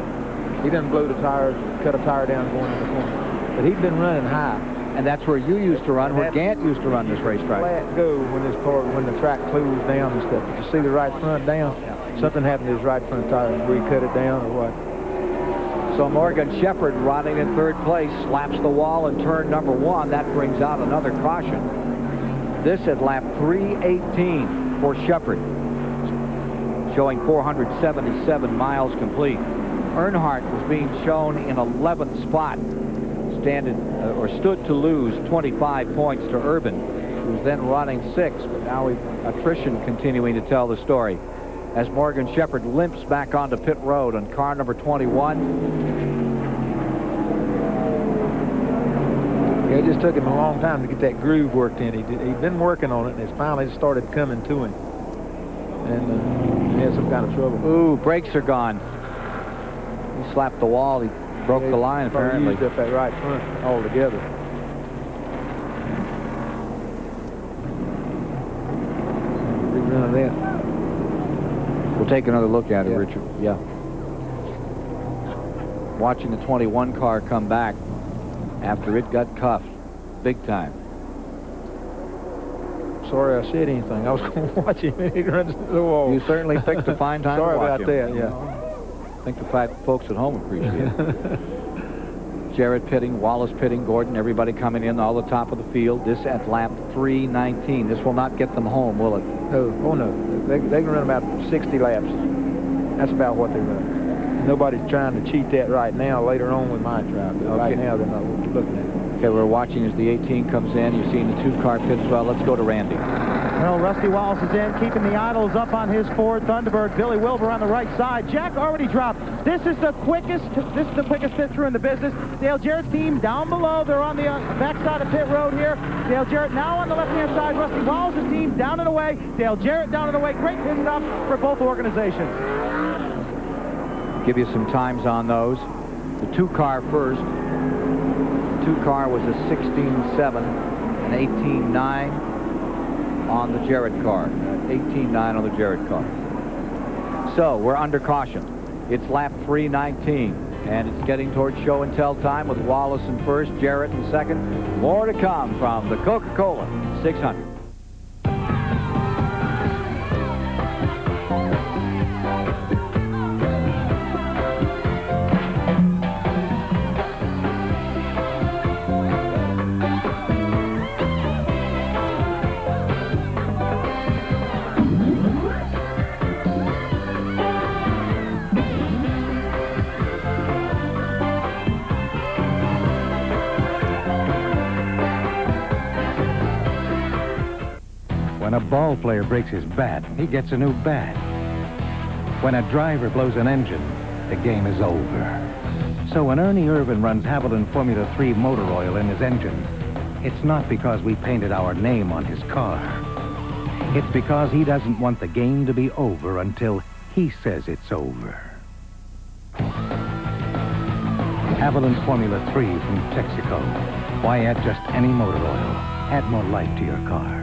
He doesn't blow the tires, cut a tire down going in the corner. But he's been running high. And that's where you used to run, where Gant used to run this racetrack. Flat go when the track closed down and stuff. Did you see the right front down? Something happened to his right front tire. Where he cut it down or what? So Morgan Shepard running in 3rd place, slaps the wall in turn number 1. That brings out another caution. This at lap 318 for Shepard, showing 477 miles complete. Earnhardt was being shown in 11th spot. stood to lose 25 points to Urban, who's then running 6, but now attrition continuing to tell the story. As Morgan Shepherd limps back onto pit road on car number 21. Yeah, it just took him a long time to get that groove worked in. He'd been working on it, and it's finally started coming to him. And he had some kind of trouble. Ooh, brakes are gone. He slapped the wall. He broke the line, apparently. Used up that right front altogether. Rerun of that. We'll take another look at it, Richard. Yeah. Watching the 21 car come back after it got cuffed big time. Sorry I said anything. I was going to watch him and he runs to the wall. You certainly picked a fine time Sorry to watch about him. that, yeah. I think the folks at home appreciate it. Jarrett pitting, Wallace pitting, Gordon, everybody coming in all the top of the field. This at lap 3:19. This will not get them home, will it? No. Oh, no. They can run about 60 laps. That's about what they run. Nobody's trying to cheat that right now. Later on, we might try, but right now they're not looking at it. Okay, we're watching as the 18 comes in. You're seeing the 2-car pit as well. Let's go to Randy. Well, Rusty Wallace is in, keeping the idles up on his Ford Thunderbird. Billy Wilbur on the right side. Jack already dropped. This is the quickest pit through in the business. Dale Jarrett's team down below. They're on the backside of pit road here. Dale Jarrett now on the left-hand side. Rusty Wallace's team down and away. Dale Jarrett down and away. Great pit stop for both organizations. Give you some times on those. The 2-car first. The 2-car was a 16.7 and 18.9 on the Jarrett car. 18.9 on the Jarrett car. So we're under caution. It's lap 3:19, and it's getting towards show and tell time with Wallace in first, Jarrett in second. More to come from the Coca-Cola 600. When a ball player breaks his bat, he gets a new bat. When a driver blows an engine, the game is over. So when Ernie Irvin runs Haviland Formula 3 motor oil in his engine, it's not because we painted our name on his car. It's because he doesn't want the game to be over until he says it's over. Haviland Formula 3 from Texaco. Why add just any motor oil? Add more life to your car.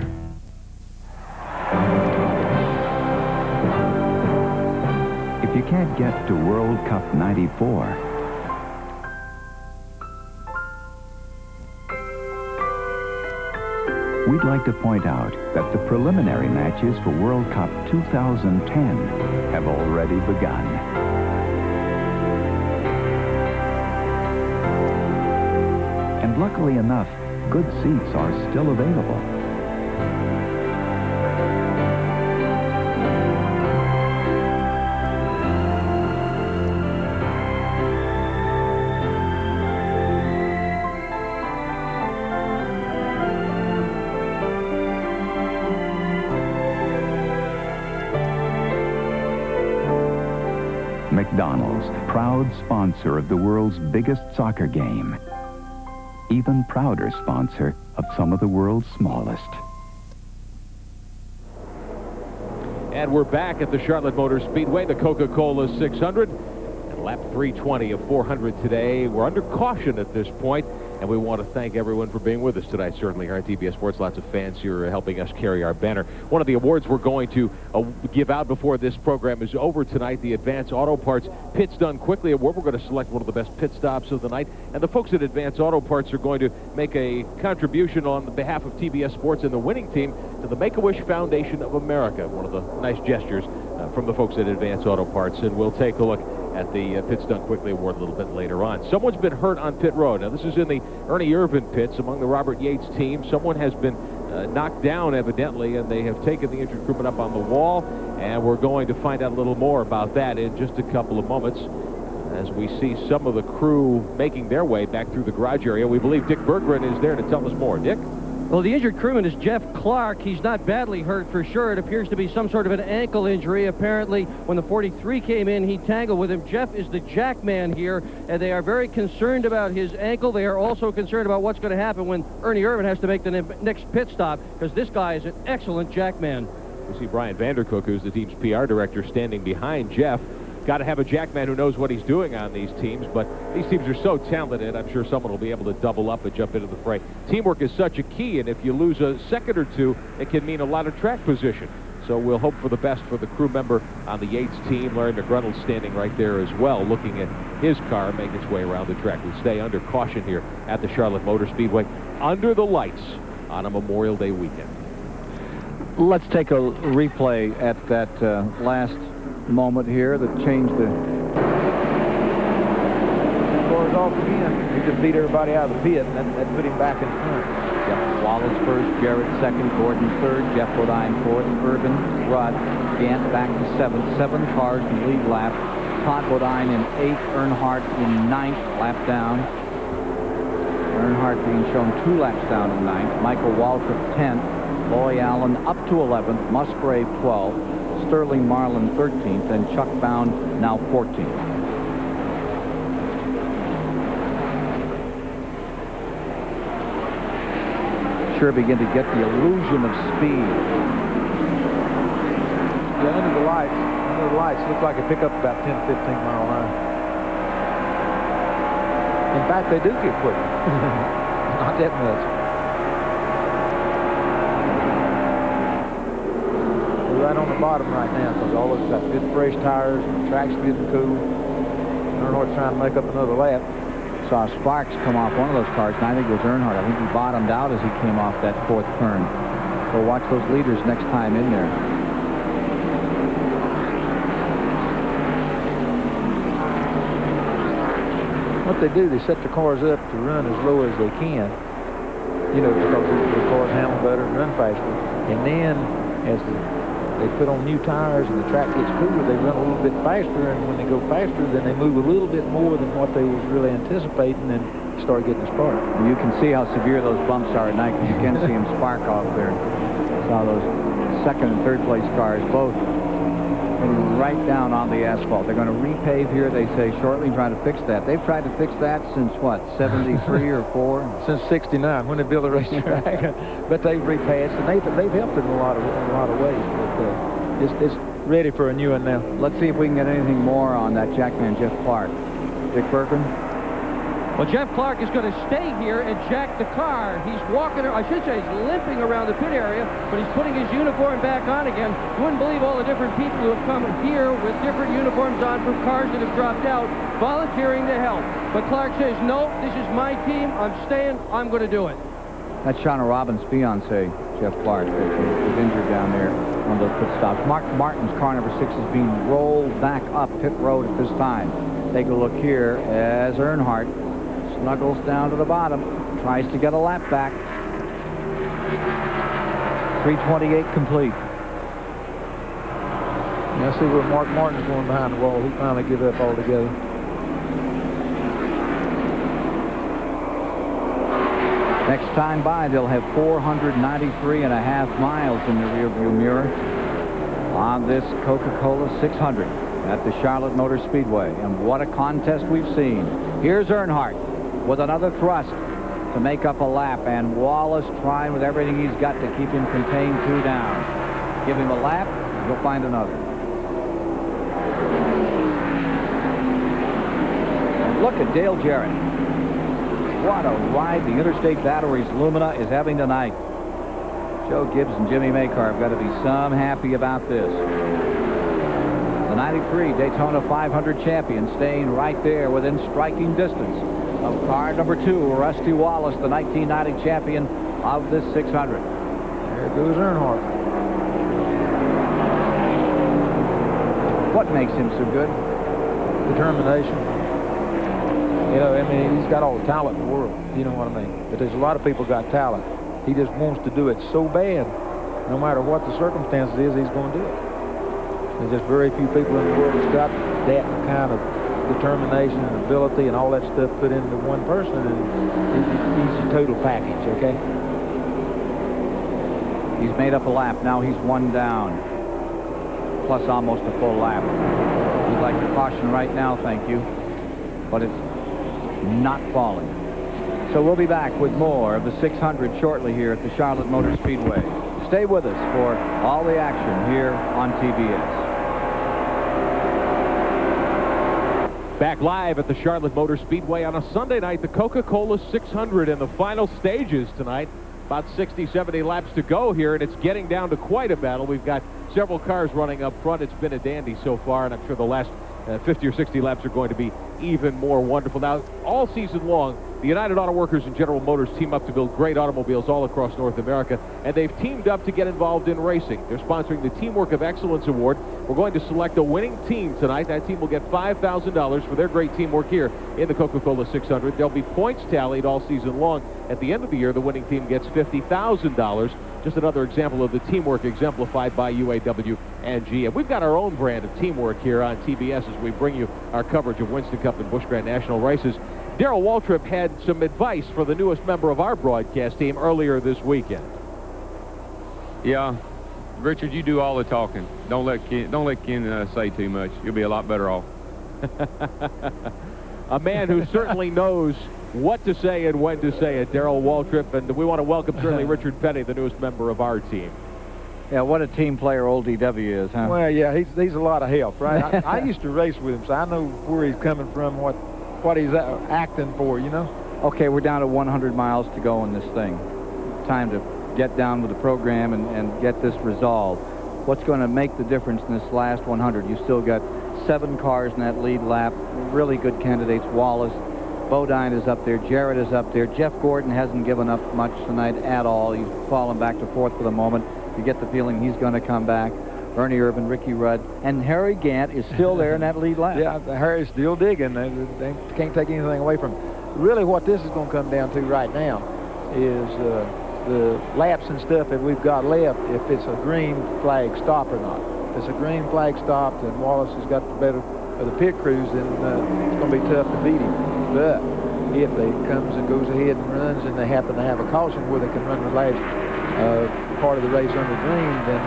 If you can't get to World Cup 94, we'd like to point out that the preliminary matches for World Cup 2010 have already begun. And luckily enough, good seats are still available. McDonald's, proud sponsor of the world's biggest soccer game. Even prouder sponsor of some of the world's smallest. And we're back at the Charlotte Motor Speedway, the Coca-Cola 600. And lap 320 of 400 today. We're under caution at this point, and we want to thank everyone for being with us tonight. Certainly here at TBS Sports, lots of fans here helping us carry our banner. One of the awards we're going to give out before this program is over tonight, the Advance Auto Parts Pits Done Quickly Award. We're going to select one of the best pit stops of the night, and the folks at Advance Auto Parts are going to make a contribution on behalf of TBS Sports and the winning team to the Make-A-Wish Foundation of America. One of the nice gestures from the folks at Advance Auto Parts, and we'll take a look at the Pits Done Quickly Award a little bit later on. Someone's been hurt on pit road. Now, this is in the Ernie Irvin pits among the Robert Yates team. Someone has been knocked down, evidently, and they have taken the injured crewman up on the wall, and we're going to find out a little more about that in just a couple of moments. as we see some of the crew making their way back through the garage area. We believe Dick Berggren is there to tell us more. Dick? Well, the injured crewman is Jeff Clark. He's not badly hurt for sure. It appears to be some sort of an ankle injury. Apparently, when the 43 came in, he tangled with him. Jeff is the jack man here, and they are very concerned about his ankle. They are also concerned about what's going to happen when Ernie Irvin has to make the next pit stop, because this guy is an excellent jack man. We see Brian Vandercook, who's the team's PR director, standing behind Jeff. Got to have a jackman who knows what he's doing on these teams, but these teams are so talented, I'm sure someone will be able to double up and jump into the fray. Teamwork is such a key, and if you lose a second or two, it can mean a lot of track position. So we'll hope for the best for the crew member on the Yates team. Larry McReynolds standing right there as well, looking at his car make its way around the track. We stay under caution here at the Charlotte Motor Speedway, under the lights on a Memorial Day weekend. Let's take a replay at that last moment here that changed the Scores off again. He just beat everybody out of the pit, and that put him back in front. Jeff Wallace first, Jarrett second, Gordon third, Jeff Bodine fourth, Irvin, Rudd, Gant back to seventh. 7 cars in the lead lap. Todd Bodine in 8th, Earnhardt in 9th, lap down. Earnhardt being shown 2 laps down in 9th. Michael Waltrip 10th, Loy Allen up to 11th, Musgrave 12th, Sterling Marlin 13th, and Chuck Bound now 14th. Sure begin to get the illusion of speed. Yeah, under the lights, look like it pick up about 10, 15 mile an hour. In fact, they do get quicker. Not that much. We're right on the bottom right now because all of us got good fresh tires and the track's good and cool. Earnhardt's trying to make up another lap. Saw Sparks come off one of those cars, and I think it was Earnhardt. I think he bottomed out as he came off that 4th turn. So watch those leaders next time in there. What they do, they set the cars up to run as low as they can, you know, because the cars handle better and run faster. And then as they put on new tires and the track gets cooler, they run a little bit faster, and when they go faster, then they move a little bit more than what they was really anticipating and start getting a spark. You can see how severe those bumps are at night. You can see them spark off there. Saw those 2nd and 3rd place cars both right down on the asphalt. They're going to repave here, they say, shortly, trying to fix that. They've tried to fix that since, what, 73 or 4? Since 69, when they built the racetrack. But they've repaved, and they've helped in a lot of ways. But it's ready for a new one now. Let's see if we can get anything more on that jackman, Jeff Clark. Dick Berggren? Well, Jeff Clark is going to stay here and jack the car. He's walking, I should say he's limping around the pit area, but he's putting his uniform back on again. You wouldn't believe all the different people who have come here with different uniforms on from cars that have dropped out, volunteering to help. But Clark says, no, this is my team. I'm staying. I'm going to do it. That's Shauna Robbins' fiancé, Jeff Clark, that was injured down there on those pit stops. Mark Martin's car number 6 is being rolled back up pit road at this time. Take a look here as Earnhardt snuggles down to the bottom, tries to get a lap back. 3:28 complete. Now see where Mark Martin's going behind the wall. He finally give up altogether. Next time by, they'll have 493.5 miles in the rearview mirror on this Coca-Cola 600 at the Charlotte Motor Speedway. And what a contest we've seen. Here's Earnhardt with another thrust to make up a lap, and Wallace trying with everything he's got to keep him contained 2 down. Give him a lap, he'll find another. And look at Dale Jarrett. What a ride the Interstate Batteries Lumina is having tonight. Joe Gibbs and Jimmy Makar have got to be some happy about this. The 93 Daytona 500 champion staying right there within striking distance of car number 2, Rusty Wallace, the 1990 champion of this 600. There goes Earnhardt. What makes him so good? Determination. You know, I mean, he's got all the talent in the world. You know what I mean? But there's a lot of people got talent. He just wants to do it so bad. No matter what the circumstances is, he's going to do it. There's just very few people in the world that's got that kind of determination and ability and all that stuff put into one person, and he's a total package, okay? He's made up a lap. Now he's one down, plus almost a full lap. We'd like to caution right now, thank you, but it's not falling. So we'll be back with more of the 600 shortly here at the Charlotte Motor Speedway. Stay with us for all the action here on TBS. Back live at the Charlotte Motor Speedway on a Sunday night, the Coca-Cola 600 in the final stages tonight. About 60, 70 laps to go here, and it's getting down to quite a battle. We've got several cars running up front. It's been a dandy so far, and I'm sure the last 50 or 60 laps are going to be even more wonderful. Now, all season long, the United Auto Workers and General Motors team up to build great automobiles all across North America, and they've teamed up to get involved in racing. They're sponsoring the Teamwork of Excellence Award. We're going to select a winning team tonight. That team will get $5,000 for their great teamwork here in the Coca-Cola 600. There'll be points tallied all season long. At the end of the year, the winning team gets $50,000. Just another example of the teamwork exemplified by UAW and GM. We've got our own brand of teamwork here on TBS as we bring you our coverage of Winston Cup and Busch Grand National races. Darrell Waltrip had some advice for the newest member of our broadcast team earlier this weekend. Yeah, Richard, you do all the talking. Don't let Ken say too much. You'll be a lot better off. A man who certainly knows what to say and when to say it, Darrell Waltrip, and we want to welcome certainly Richard Petty, the newest member of our team. Yeah, what a team player old DW is, huh? Well, yeah, he's a lot of help, right? I used to race with him, so I know where he's coming from, what he's acting for, you know? Okay, we're down to 100 miles to go in this thing. Time to get down with the program and get this resolved. What's going to make the difference in this last 100? You still got 7 cars in that lead lap, really good candidates. Wallace, Bodine is up there, Jarrett is up there. Jeff Gordon hasn't given up much tonight at all. He's fallen back to 4th for the moment. You get the feeling he's going to come back. Ernie Irvin, Ricky Rudd, and Harry Gant is still there in that lead lap. Yeah, Harry's still digging. They can't take anything away from him. Really what this is going to come down to right now is the laps and stuff that we've got left, if it's a green flag stop or not. If it's a green flag stop, then Wallace has got the better of the pit crews, then it's going to be tough to beat him. But if they comes and goes ahead and runs and they happen to have a caution where they can run the last part of the race under green, then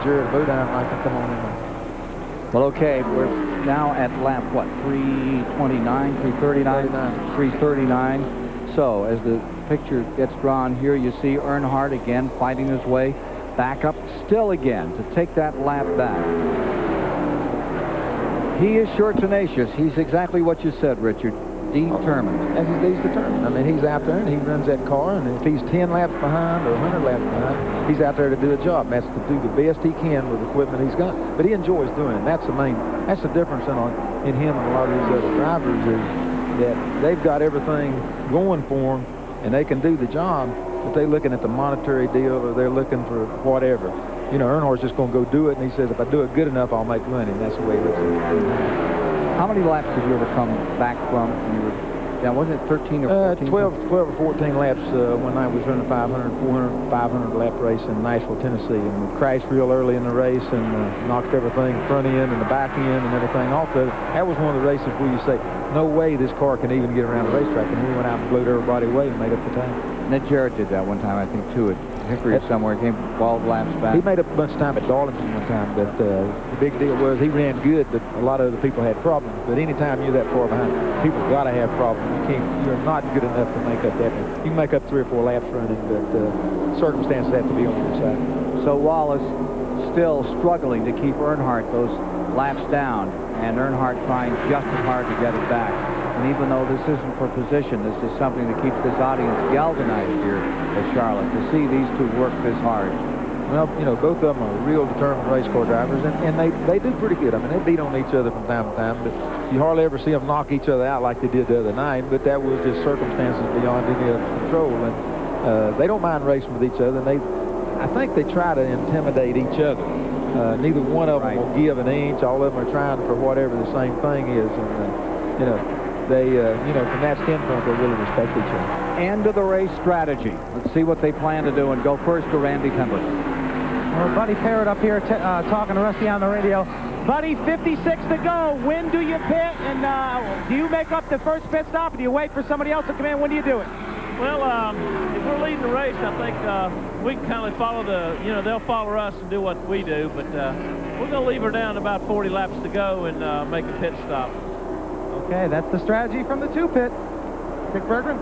Jared Bodine might can come on in. Well, okay, we're now at lap, what, 329, 339? 339. So as the picture gets drawn here, you see Earnhardt again fighting his way back up still again to take that lap back. He is sure tenacious. He's exactly what you said, Richard. Determined. And he's determined. I mean, he's out there and he runs that car, and if he's 10 laps behind or 100 laps behind, he's out there to do a job. That's to do the best he can with the equipment he's got. But he enjoys doing it. That's the difference in him and a lot of these other drivers, is that they've got everything going for them and they can do the job, but they're looking at the monetary deal or they're looking for whatever. You know, Earnhardt's just going to go do it, and he says, if I do it good enough, I'll make money. And that's the way he looks at it. How many laps did you ever come back from? Wasn't it 13 or 14? 12 or 14 laps when I was running 500, 400, 500 lap race in Nashville, Tennessee. And we crashed real early in the race and knocked everything, front end and the back end and everything off of it. That was one of the races where you say, no way this car can even get around the racetrack. And we went out and blew everybody away and made up the time. Ned Jarrett did that one time, I think, too, at Hickory somewhere. Came 12 laps back. He made up a bunch of time at Darlington one time, but the big deal was he ran good, but a lot of other people had problems. But anytime you're that far behind, people got to have problems. You're not good enough to make up that. You can make up 3 or 4 laps running, but circumstances have to be on your side. So Wallace still struggling to keep Earnhardt those laps down, and Earnhardt trying just as hard to get it back. And even though this isn't for position, this is something that keeps this audience galvanized here at Charlotte, to see these two work this hard. Well, you know, both of them are real determined race car drivers, and they do pretty good. I mean, they beat on each other from time to time, but you hardly ever see them knock each other out like they did the other night, but that was just circumstances beyond any other control. And they don't mind racing with each other, and I think they try to intimidate each other. Neither one of them will give an inch. All of them are trying for whatever the same thing is, and you know, they, from that standpoint, they really respect each other. End of the race strategy. Let's see what they plan to do, and go first to Randy Pemberton. Well, Buddy Parrott up here talking to Rusty on the radio. Buddy, 56 to go. When do you pit? And do you make up the first pit stop, or do you wait for somebody else to come in? When do you do it? Well, if we're leading the race, I think we can kind of follow they'll follow us and do what we do, but we're going to leave her down about 40 laps to go and make a pit stop. Okay, that's the strategy from the 2-pit. Dick Berggren?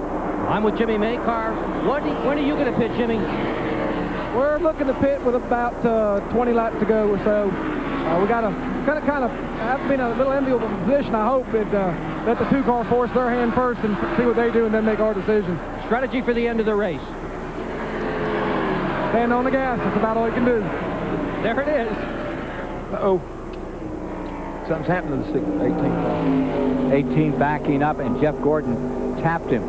I'm with Jimmy Maycar. When are you going to pit, Jimmy? We're looking to pit with about 20 laps to go or so. We got to kind of have to be in a little enviable position, I hope, that let the 2 cars force their hand first and see what they do and then make our decision. Strategy for the end of the race. Stand on the gas. That's about all you can do. There it is. Uh-oh. Something's happened to the 18 car. 18 backing up, and Jeff Gordon tapped him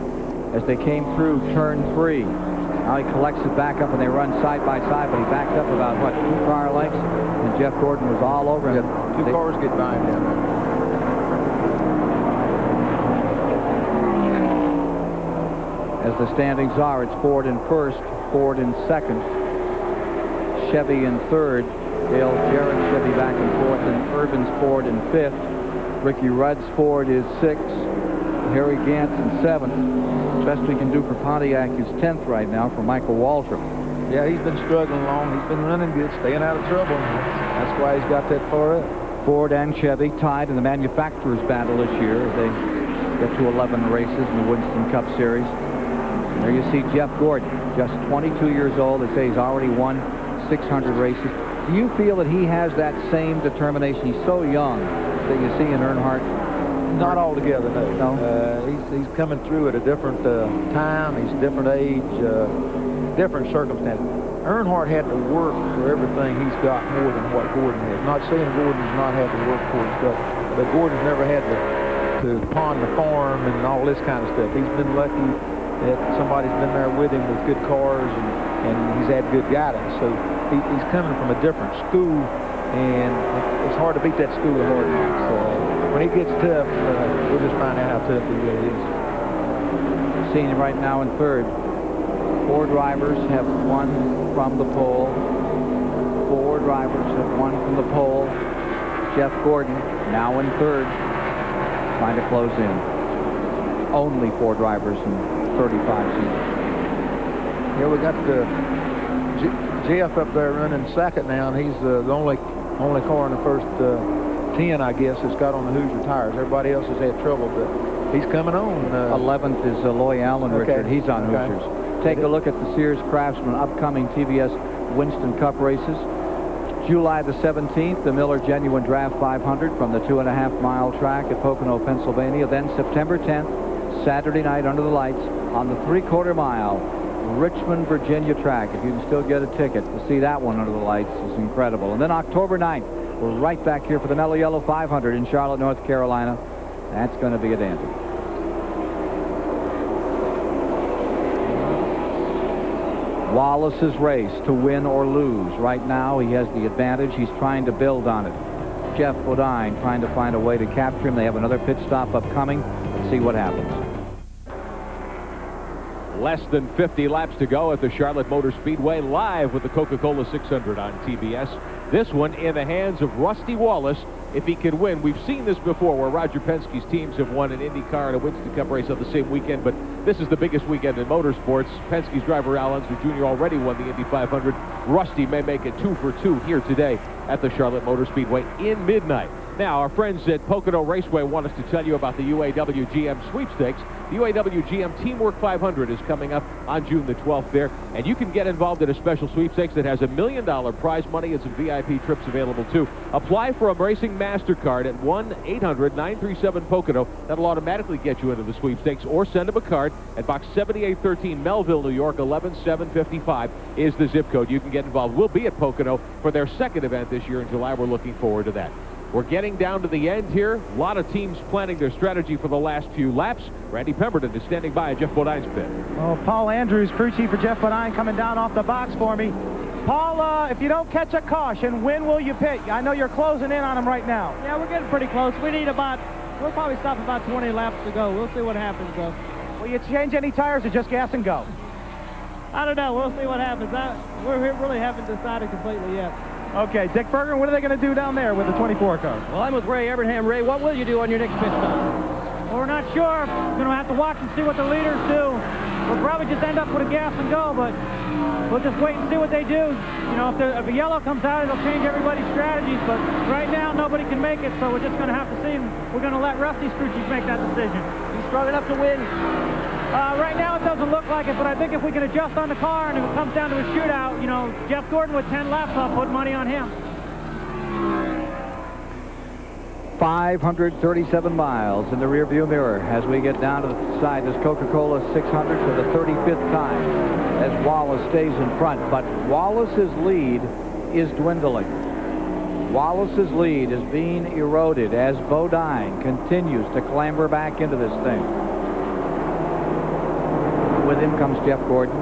as they came through turn 3. Now he collects it back up, and they run side by side, but he backed up about, 2 car lengths, and Jeff Gordon was all over him. Yeah, 2 cars get by him down there. As the standings are, it's Ford in first, Ford in second, Chevy in third, Dale Jarrett Chevy back and forth, and Irvin's Ford in fifth. Ricky Rudd's Ford is sixth, Harry Gantz in seventh. Best we can do for Pontiac is 10th right now for Michael Waltrip. Yeah, he's been struggling along. He's been running good, staying out of trouble. That's why he's got that far up. Ford and Chevy tied in the manufacturers' battle this year as they get to 11 races in the Winston Cup Series. There you see Jeff Gordon, just 22 years old. They say he's already won 600 races. Do you feel that he has that same determination? He's so young that you see in Earnhardt. Not altogether, no. He's coming through at a different time. He's different age, different circumstances. Earnhardt had to work for everything he's got more than what Gordon has. Not saying Gordon's not had to work for his stuff, but Gordon's never had to pawn the farm and all this kind of stuff. He's been lucky that somebody's been there with him with good cars, and he's had good guidance. So he's coming from a different school, and it's hard to beat that school of hard knocks. When he gets tough, we'll just find out how tough he really is. Seeing him right now in third. 4 drivers have won from the pole. 4 drivers have won from the pole. Jeff Gordon now in third, trying to close in. Only 4 drivers in 35 seasons. Yeah, we got Jeff up there running second now, and he's the only car in the first 10, I guess, that's got on the Hoosier tires. Everybody else has had trouble, but he's coming on. 11th is Loy Allen, okay. Richard. He's on Hoosiers. Take a look at the Sears Craftsman upcoming TBS Winston Cup races. July the 17th, the Miller Genuine Draft 500 from the 2.5-mile track at Pocono, Pennsylvania. Then September 10th, Saturday night under the lights on the 3/4 mile Richmond, Virginia track. If you can still get a ticket to see that one under the lights, is incredible. And then October 9th, we're right back here for the Mellow Yellow 500 in Charlotte, North Carolina. That's going to be a dandy. Wallace's race to win or lose. Right now, he has the advantage. He's trying to build on it. Jeff Bodine trying to find a way to capture him. They have another pit stop upcoming. Let's see what happens. Less than 50 laps to go at the Charlotte Motor Speedway, live with the Coca-Cola 600 on TBS. This one in the hands of Rusty Wallace, if he can win. We've seen this before where Roger Penske's teams have won an IndyCar and a Winston Cup race on the same weekend, but this is the biggest weekend in motorsports. Penske's driver Al Unser Jr. already won the Indy 500. Rusty may make it 2 for 2 here today at the Charlotte Motor Speedway in midnight. Now, our friends at Pocono Raceway want us to tell you about the UAW GM sweepstakes. The UAW GM Teamwork 500 is coming up on June the 12th there, and you can get involved in a special sweepstakes that has $1 million prize money and some VIP trips available too. Apply for a Racing MasterCard at 1-800-937-POCONO. That'll automatically get you into the sweepstakes, or send them a card at Box 7813, Melville, New York, 11755 is the zip code. You can get involved. We'll be at Pocono for their second event this year in July. We're looking forward to that. We're getting down to the end here. A lot of teams planning their strategy for the last few laps. Randy Pemberton is standing by at Jeff Bodine's pit. Oh, Paul Andrews, crew chief for Jeff Bodine, coming down off the box for me. Paul, if you don't catch a caution, when will you pit? I know you're closing in on him right now. Yeah, we're getting pretty close. We'll probably stop about 20 laps to go. We'll see what happens, though. Will you change any tires or just gas and go? I don't know. We'll see what happens. We really haven't decided completely yet. Okay, Dick Bergen, what are they going to do down there with the 24 car? Well, I'm with Ray Abraham. Ray, what will you do on your next pit stop? Well, we're not sure. We're going to have to watch and see what the leaders do. We'll probably just end up with a gas and go, but we'll just wait and see what they do. You know, if a yellow comes out, it'll change everybody's strategies, but right now nobody can make it, so we're just going to have to see. We're going to let Rusty Scrooge make that decision. He's strong enough to win? Right now it doesn't look like it, but I think if we can adjust on the car and if it comes down to a shootout, you know, Jeff Gordon with 10 laps, I'll put money on him. 537 miles in the rearview mirror as we get down to the side. This Coca-Cola 600 for the 35th time as Wallace stays in front. But Wallace's lead is dwindling. Wallace's lead is being eroded as Bodine continues to clamber back into this thing. With him comes Jeff Gordon.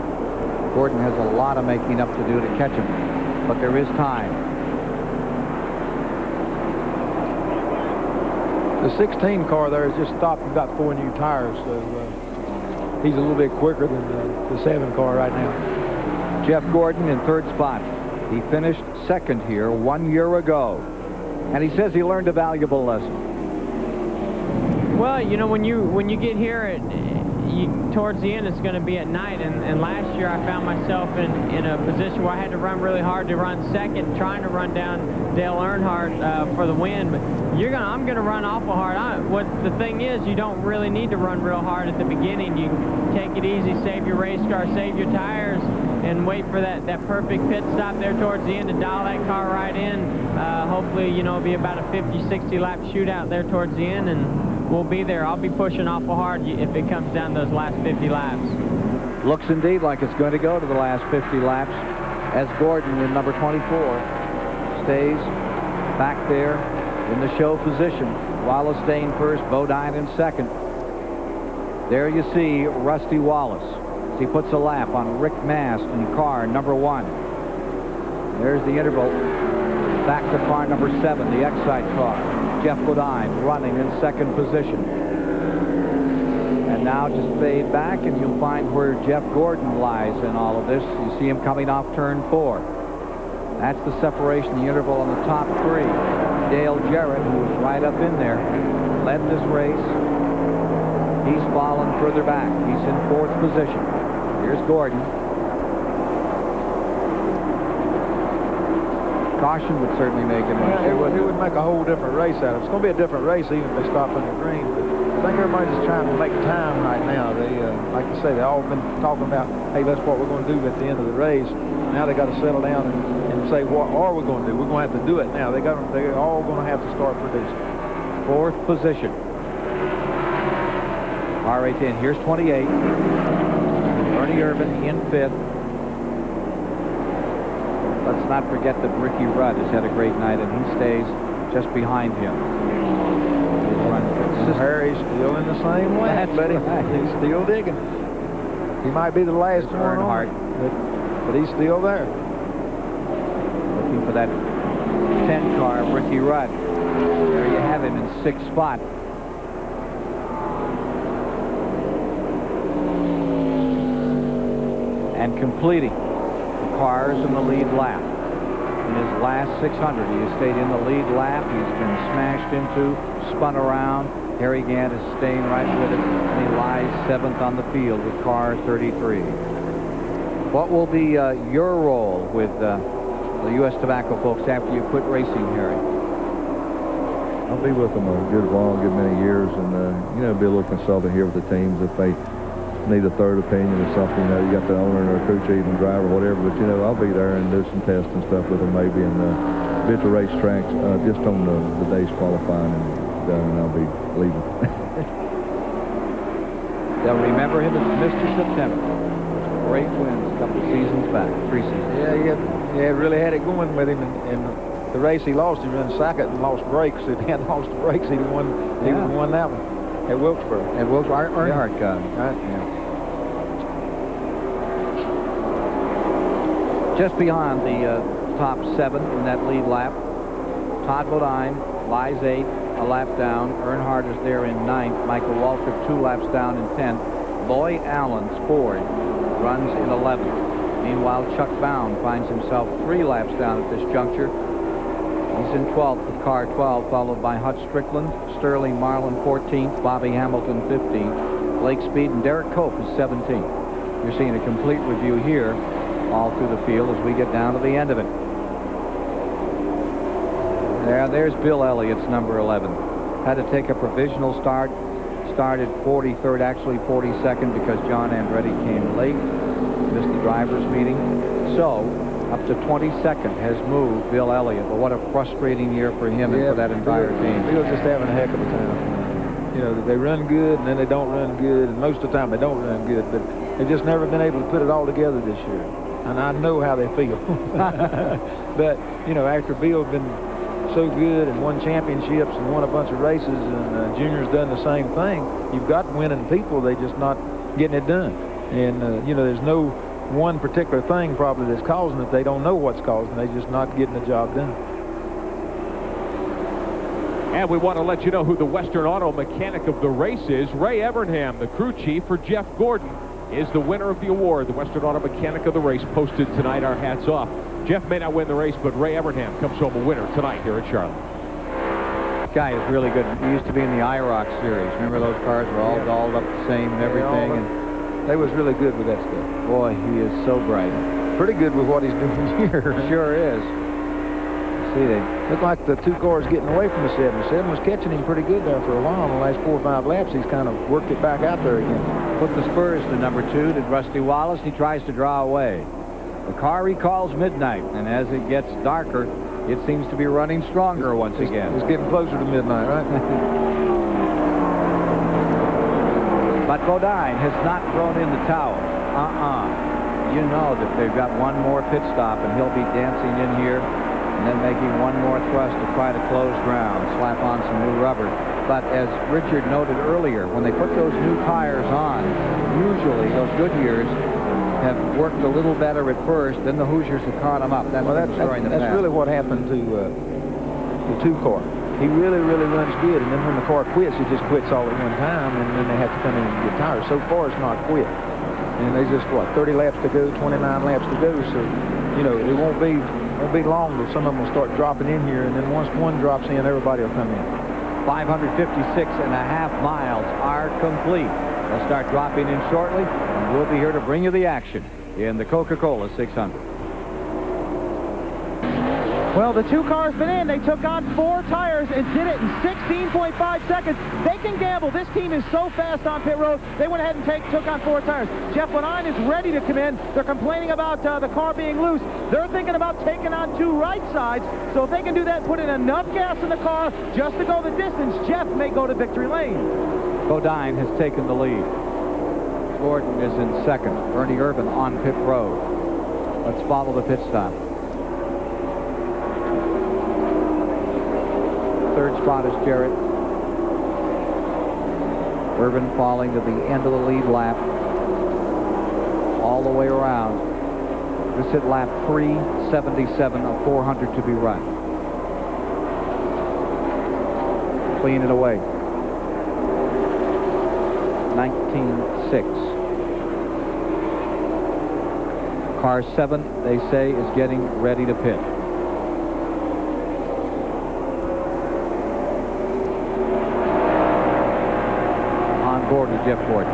Gordon has a lot of making up to do to catch him, but there is time. The 16 car there has just stopped and got 4 new tires, so he's a little bit quicker than the 7 car right now. Jeff Gordon in third spot. He finished second here 1 year ago, and he says he learned a valuable lesson. Well, you know, when you get here, towards the end, it's going to be at night, and last year I found myself in a position where I had to run really hard to run second, trying to run down Dale Earnhardt for the win. But I'm going to run awful hard. The thing is, you don't really need to run real hard at the beginning. You take it easy, save your race car, save your tires, and wait for that perfect pit stop there towards the end to dial that car right in. Hopefully, you know, it'll be about a 50-60 lap shootout there towards the end, and we'll be there. I'll be pushing awful hard if it comes down those last 50 laps. Looks indeed like it's going to go to the last 50 laps as Gordon in number 24 stays back there in the show position. Wallace staying first, Bodine in second. There you see Rusty Wallace as he puts a lap on Rick Mast in car number 1. There's the interval. Back to car number 7, the Excite car. Jeff Bodine running in second position. And now just fade back and you'll find where Jeff Gordon lies in all of this. You see him coming off turn 4. That's the separation, the interval on the top 3. Dale Jarrett, who was right up in there, led this race. He's fallen further back. He's in 4th position. Here's Gordon. Caution would certainly make it. It would make a whole different race out of it. It's going to be a different race even if they stop in the green. But I think everybody's just trying to make time right now. They, like you say, they've all been talking about, hey, that's what we're going to do at the end of the race. Now they got to settle down and say, what are we going to do? We're going to have to do it now. They're all going to have to start producing. 4th position. R18. Here's 28. Ernie Irvin in 5th. Let's not forget that Ricky Rudd has had a great night, and he stays just behind him. Harry's still in the same way, buddy. Right. He's still digging. He might be the last one, Earnhardt, but he's still there. Looking for that 10 car, Ricky Rudd. There you have him in 6th spot. And completing the cars in the lead lap. In his last 600, he has stayed in the lead lap. He's been smashed into, spun around. Harry Gant is staying right with it, and he lies 7th on the field with car 33. What will be your role with the U.S. Tobacco folks after you quit racing, Harry? I'll be with them a good many years, and you know, be a little consultant here with the teams if they need a third opinion or something. You know, you got the owner or crew chief and driver, whatever. But you know, I'll be there and do some tests and stuff with them, maybe, and be at the racetracks just on the days qualifying and done, and I'll be leaving. They'll remember him as Mr. September. Great wins a couple of seasons back, 3 seasons. Yeah, really had it going with him. And the race he lost, he ran second and lost brakes. If he hadn't lost the brakes, he'd have won. He would have won that one. At Wilkesboro. At Wilkesboro, Earnhardt got him. Right, yeah. Just beyond the top 7 in that lead lap, Todd Bodine lies 8, a lap down. Earnhardt is there in 9th. Michael Waltrip 2 laps down in 10th. Lloyd Allen's Ford runs in 11th. Meanwhile, Chuck Bound finds himself 3 laps down at this juncture. He's in 12th with car 12, followed by Hutch Strickland, Sterling Marlin 14th, Bobby Hamilton 15th, Blake Speed, and Derek Cope is 17th. You're seeing a complete review here all through the field as we get down to the end of it. There's Bill Elliott's number 11. Had to take a provisional start. Started 43rd, actually 42nd, because John Andretti came late. Missed the drivers' meeting. So, up to 22nd has moved Bill Elliott. But what a frustrating year for him and for that entire team. Bill's just having a heck of a time. You know, they run good, and then they don't run good, and most of the time they don't run good, but they've just never been able to put it all together this year. And I know how they feel. But, you know, after Bill's been so good and won championships and won a bunch of races, and Junior's done the same thing, you've got winning people, they're just not getting it done. And, you know, there's no one particular thing probably that's causing it. They don't know what's causing it. They're just not getting the job done. And we want to let you know who the Western Auto Mechanic of the race is. Ray Evernham, the crew chief for Jeff Gordon, is the winner of the award. The Western Auto Mechanic of the race posted tonight. Our hats off. Jeff may not win the race, but Ray Evernham comes home a winner tonight here at Charlotte. This guy is really good. He used to be in the IROC series. Remember those cars were all dolled up the same and everything? And they was really good with that stuff. Boy, he is so bright. Pretty good with what he's doing here. Sure is. See, they look like the 2 cars getting away from the 7. The 7 was catching him pretty good there for a while. In the last 4 or 5 laps, he's kind of worked it back out there again. Put the spurs to number 2 to Rusty Wallace. He tries to draw away. The car recalls midnight, and as it gets darker, it seems to be running stronger once again. It's getting closer to midnight, right? But Bodine has not thrown in the towel. You know that they've got one more pit stop, and he'll be dancing in here and then making one more thrust to try to close ground, slap on some new rubber. But as Richard noted earlier, when they put those new tires on, usually those Goodyears have worked a little better at first, then the Hoosiers have caught them up. That's really what happened to the 2 car. He really, really runs good, and then when the car quits, he just quits all at one time, and then they have to come in and get tires. So far, it's not quit. And they just, 30 laps to go, 29 laps to go, so, you know, it won't be long till some of them will start dropping in here, and then once one drops in, everybody will come in. 556.5 miles are complete. They'll start dropping in shortly, and we'll be here to bring you the action in the Coca-Cola 600. Well, the 2 cars been in. They took on 4 tires and did it in 16.5 seconds. They can gamble. This team is so fast on pit road. They went ahead and took on 4 tires. Jeff Bodine is ready to come in. They're complaining about the car being loose. They're thinking about taking on 2 right sides. So if they can do that, put in enough gas in the car just to go the distance, Jeff may go to victory lane. Bodine has taken the lead. Gordon is in second. Ernie Irvin on pit road. Let's follow the pit stop. Third spot is Jarrett. Irvin falling to the end of the lead lap. All the way around. This hit lap 377 of 400 to be run. Clean it away. 19.6. Car 7, they say, is getting ready to pit. On board with Jeff Gordon.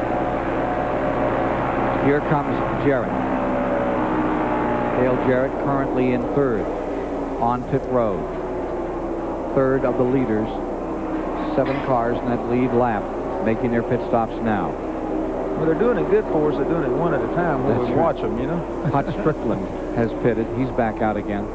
Here comes Jarrett. Dale Jarrett currently in third on pit road. Third of the leaders. 7 cars in that lead lap making their pit stops now. Well, they're doing it good for us. They're doing it one at a time. We'll watch them, you know. Hutch Strickland has pitted. He's back out again.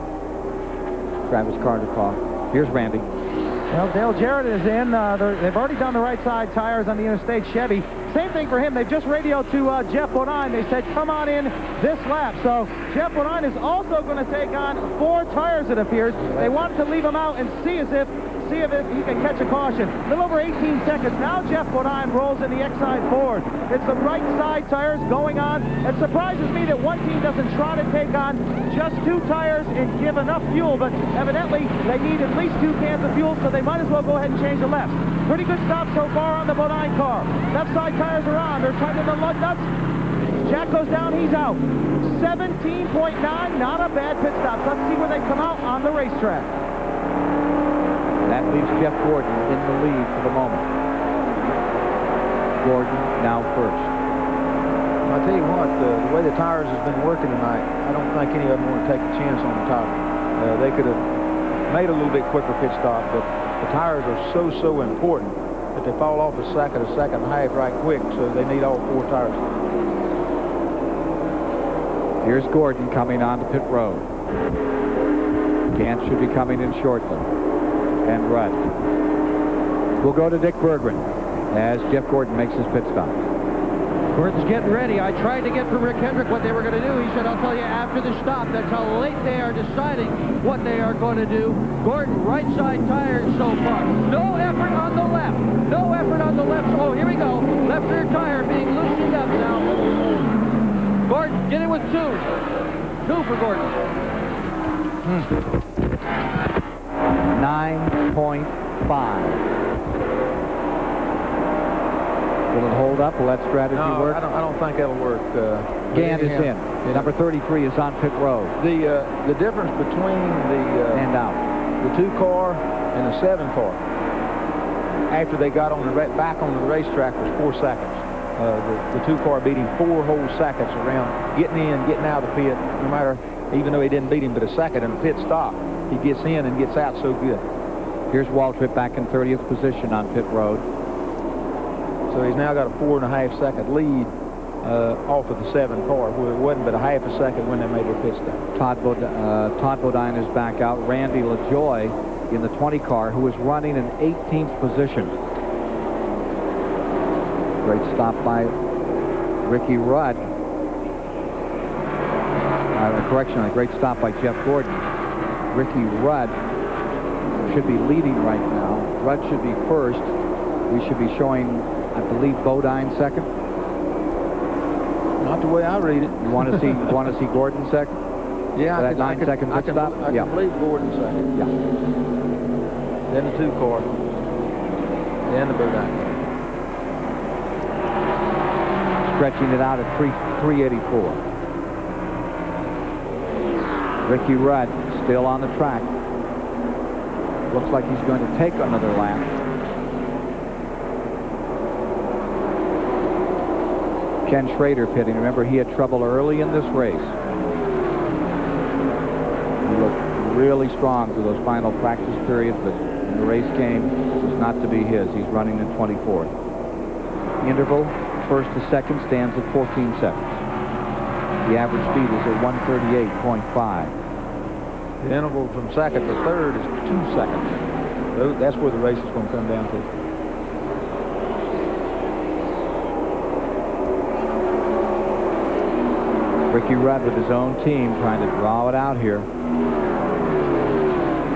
Travis Carter call. Here's Randy. Well, Dale Jarrett is in. They've already done the right side tires on the Interstate Chevy. Same thing for him. They've just radioed to Jeff Bodine. They said, come on in this lap. So Jeff Bodine is also going to take on 4 tires, it appears. They wanted to leave him out and see if he can catch a caution. A little over 18 seconds. Now Jeff Bodine rolls in the X-side Ford. It's the right side tires going on. It surprises me that one team doesn't try to take on just 2 tires and give enough fuel, but evidently they need at least 2 cans of fuel, so they might as well go ahead and change the left. Pretty good stop so far on the Bodine car. Left side tires are on. They're tightening the lug nuts. Jack goes down, he's out. 17.9, not a bad pit stop. Let's see where they come out on the racetrack. That leaves Jeff Gordon in the lead for the moment. Gordon now first. I'll tell you what, the way the tires has been working tonight, I don't think any of them want to take a chance on the tire. They could have made a little bit quicker pit stop, but the tires are so important that they fall off a second and a half right quick, so they need all 4 tires. Here's Gordon coming onto pit road. Gant should be coming in shortly. And Rudd. We'll go to Dick Berggren as Jeff Gordon makes his pit stop. Gordon's getting ready. I tried to get from Rick Hendrick what they were going to do. He said, I'll tell you after the stop. That's how late they are deciding what they are going to do. Gordon, right side tires so far. No effort on the left. No effort on the left. Oh, here we go. Left rear tire being loosened up now. Gordon, get it with 2. 2 for Gordon. 9.5. Will it hold up? Will that strategy work? I don't think that'll work. Gant is in. Number 33 is on pit road. The difference between the and out the 2 car and the 7 car after they got on the back on the racetrack was 4 seconds. The 2 car beat him 4 whole seconds around getting in, getting out of the pit. No matter, even though he didn't beat him but a second in the pit stop, he gets in and gets out so good. Here's Waltrip back in 30th position on pit road. So he's now got a 4.5 second lead off of the 7 car, where it wasn't but a half a second when they made their pit stop. Todd Bodine is back out. Randy LaJoy in the 20 car, who is running in 18th position. Great stop by Ricky Rudd. Correction, a great stop by Jeff Gordon. Ricky Rudd should be leading right now. Rudd should be first. We should be showing, I believe, Bodine second. Not the way I read it. You want to see Gordon second? Yeah, that 9-second pit stop. I can believe Gordon second. Yeah. Then the 2 car. Then the Bodine. Stretching it out at 384. Ricky Rudd still on the track. Looks like he's going to take another lap. Ken Schrader pitting. Remember, he had trouble early in this race. He looked really strong through those final practice periods, but in the race game, it was not to be his. He's running in 24th. Interval, first to second, stands at 14 seconds. The average speed is at 138.5. The interval from second to third is 2 seconds. That's where the race is going to come down to. Ricky Rudd with his own team trying to draw it out here.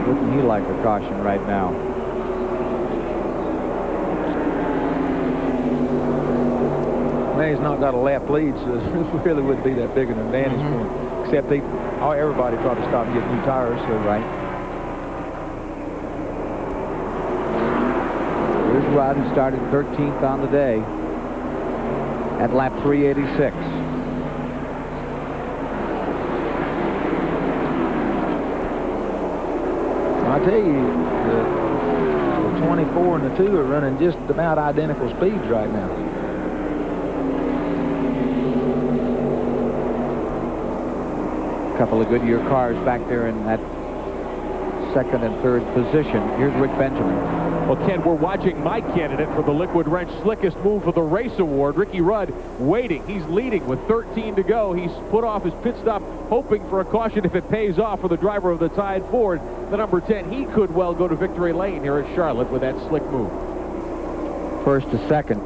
Wouldn't he like a caution right now? Man, he's not got a lap lead, so it really wouldn't be that big an advantage for him. Except everybody probably stopped getting new tires, so right. Here's Rudd, who started 13th on the day at lap 386. I tell you, the 24 and the 2 are running just about identical speeds right now. A couple of Goodyear cars back there in that second and third position. Here's Rick Benjamin. Well, Ken, we're watching my candidate for the Liquid Wrench Slickest Move of the Race Award, Ricky Rudd, waiting. He's leading with 13 to go. He's put off his pit stop, hoping for a caution if it pays off for the driver of the Tide Ford, the number 10. He could well go to victory lane here at Charlotte with that slick move. First to second.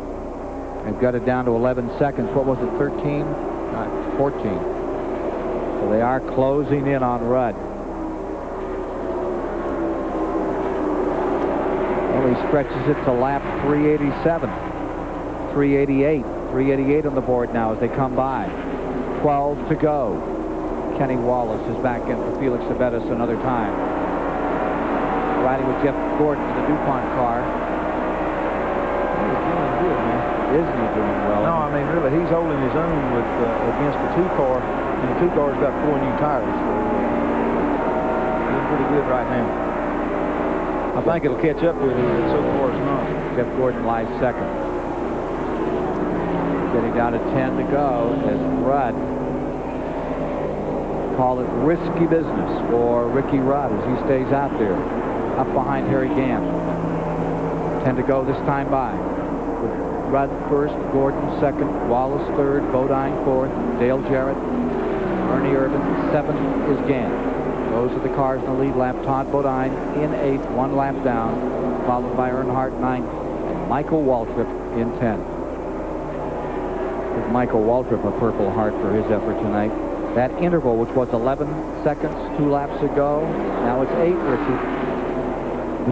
They've got it down to 11 seconds. What was it, 13? 14. So they are closing in on Rudd. Well, he stretches it to lap 387, 388, 388 on the board now as they come by. 12 to go. Kenny Wallace is back in for Felix Sabetis another time. Riding with Jeff Gordon in the DuPont car. He's doing good, man. isn't he doing well? No, I mean, really, he's holding his own with against the 2-car, and the 2-car's got 4 new tires. So he's pretty good right now. I think it'll catch up with him, but so far it's not. Jeff Gordon lies second. Getting down to 10 to go as Rudd, call it risky business for Ricky Rudd as he stays out there, up behind Harry Gant. 10 to go this time by. With Rudd first, Gordon second, Wallace third, Bodine fourth, Dale Jarrett, Ernie Irvin, seventh is Gant. Those are the cars in the lead lap. Todd Bodine in eighth, 1 lap down, followed by Earnhardt ninth, and Michael Waltrip in 10th. Give Michael Waltrip a Purple Heart for his effort tonight. That interval, which was 11 seconds 2 laps ago, now it's 8, Richie,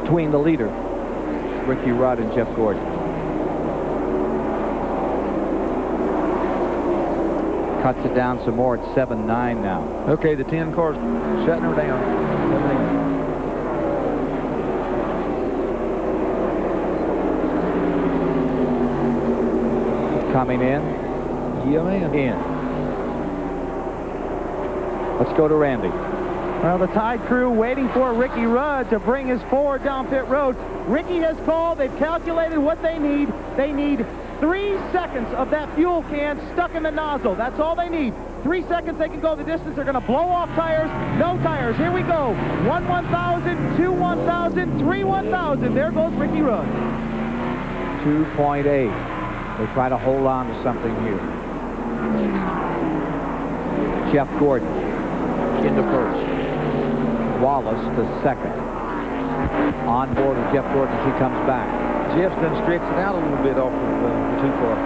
between the leader, Ricky Rudd and Jeff Gordon. Cuts it down some more at 7-9 now. Okay, the 10 cars shutting her down. Coming in. Yeah, man. In. Let's go to Randy. Well, the Tide crew waiting for Ricky Rudd to bring his Ford down pit road. Ricky has called. They've calculated what they need. They need 3 seconds of that fuel can stuck in the nozzle. That's all they need. 3 seconds, they can go the distance. They're going to blow off tires. No tires. Here we go. 1 1,000, 2 1,000, 3 1,000. There goes Ricky Rudd. 2.8. They try to hold on to something here. Jeff Gordon into first. Wallace to second. On board with Jeff Gordon as he comes back. Jeff's done stretched it out a little bit off of the 2-car.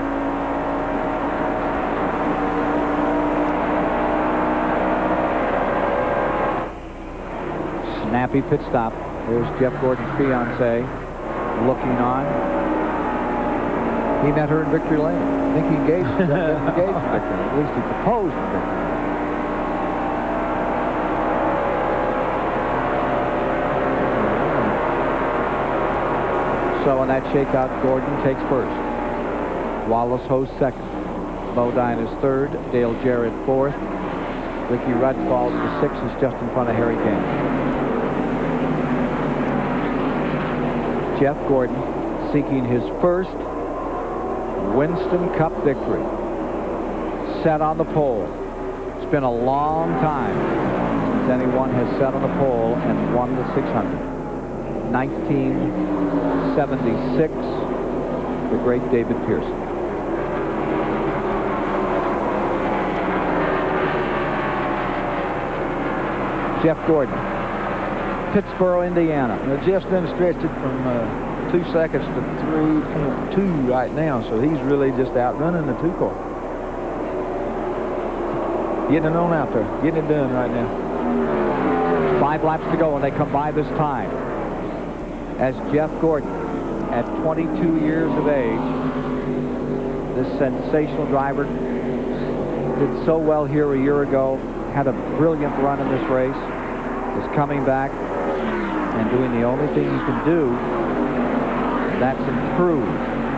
Snappy pit stop. There's Jeff Gordon's fiancée looking on. He met her in Victory Lane. I think he engaged in Victory Lane. At least he proposed in Victory Lane. So in that shakeout, Gordon takes first. Wallace hosts second. Bodine is third. Dale Jarrett fourth. Ricky Rudd falls to sixth. He's just in front of Harry Gant. Jeff Gordon seeking his first Winston Cup victory. Set on the pole. It's been a long time since anyone has sat on the pole and won the 600. 1976, the great David Pearson. Jeff Gordon, Pittsboro, Indiana. Now, Jeff's done stretched it from 2 seconds to 3.2 right now, so he's really just outrunning the 2-car. Getting it on out there, getting it done right now. 5 laps to go, and they come by this time. As Jeff Gordon, at 22 years of age, this sensational driver, did so well here a year ago, had a brilliant run in this race, is coming back and doing the only thing he can do, that's improve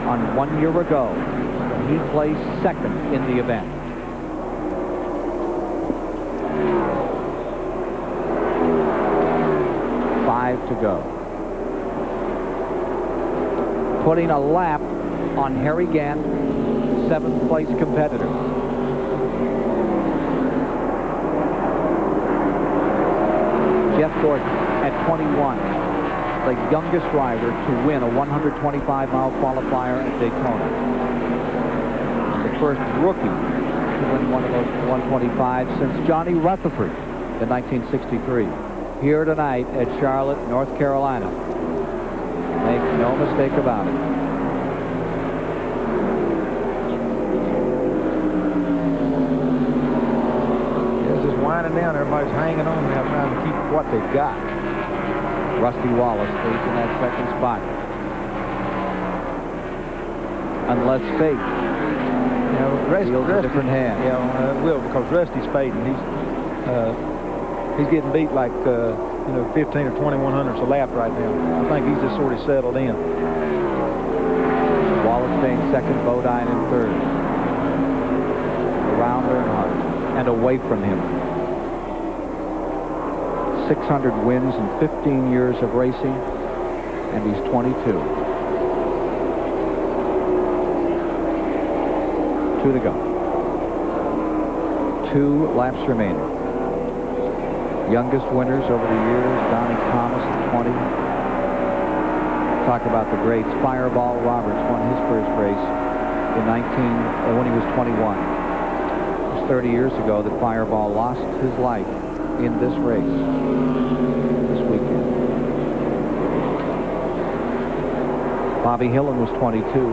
on 1 year ago when he placed second in the event. Five to go. Putting a lap on Harry Gant, 7th place competitor. Jeff Gordon at 21, the youngest driver to win a 125-mile qualifier at Daytona. The first rookie to win one of those 125s since Johnny Rutherford in 1963. Here tonight at Charlotte, North Carolina. Make no mistake about it. It's just winding down. Everybody's hanging on now, trying to keep what they've got. Rusty Wallace stays in that second spot. Unless fate deals a different hand. Yeah, it will, because Rusty's fading. He's getting beat like 15 or 20 100ths a lap right now. I think he's just sort of settled in. Wallenstein second, Bodine in third. Around Earnhardt and away from him. 600 wins in 15 years of racing, and he's 22. 2 to go. 2 laps remaining. Youngest winners over the years, Donnie Thomas at 20. Talk about the greats. Fireball Roberts won his first race in when he was 21. It was 30 years ago that Fireball lost his life in this race this weekend. Bobby Hillin was 22.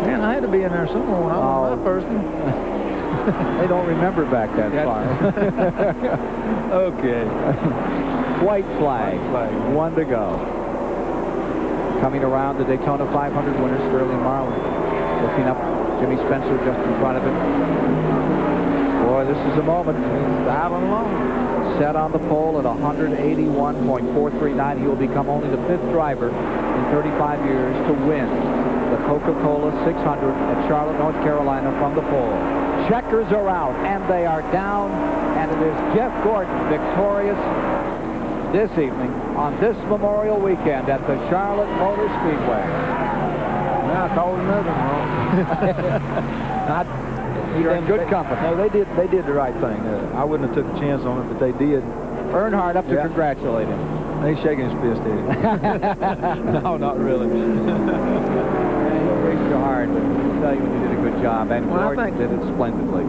Man, I had to be in there somewhere when I won my first one. They don't remember back that far. Okay. White flag. 1 to go. Coming around the Daytona 500 winner, Sterling Marlin. Looking up, Jimmy Spencer just in front of him. Boy, this is a moment. He's diving along. Set on the pole at 181.439. He will become only the 5th driver in 35 years to win the Coca-Cola 600 at Charlotte, North Carolina from the pole. Checkers are out, and they are down, and it is Jeff Gordon victorious this evening on this Memorial Weekend at the Charlotte Motor Speedway. I called another one. You're in good company. No, they did the right thing. I wouldn't have took a chance on it, but they did. Earnhardt up to congratulate him. He's shaking his fist at him. No, not really. He'll race you hard, but I'll tell you when you did a good job, and Gordon did it splendidly.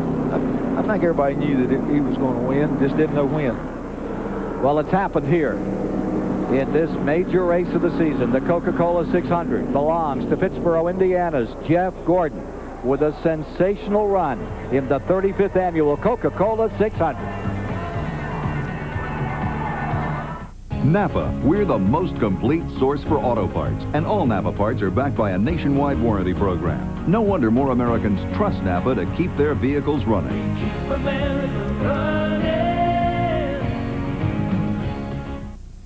I think everybody knew that he was going to win, just didn't know when. Well, it's happened here. In this major race of the season, the Coca-Cola 600 belongs to Pittsboro, Indiana's Jeff Gordon with a sensational run in the 35th annual Coca-Cola 600. Napa, we're the most complete source for auto parts, and all Napa parts are backed by a nationwide warranty program. No wonder more Americans trust Napa to keep their vehicles running. Keep America running.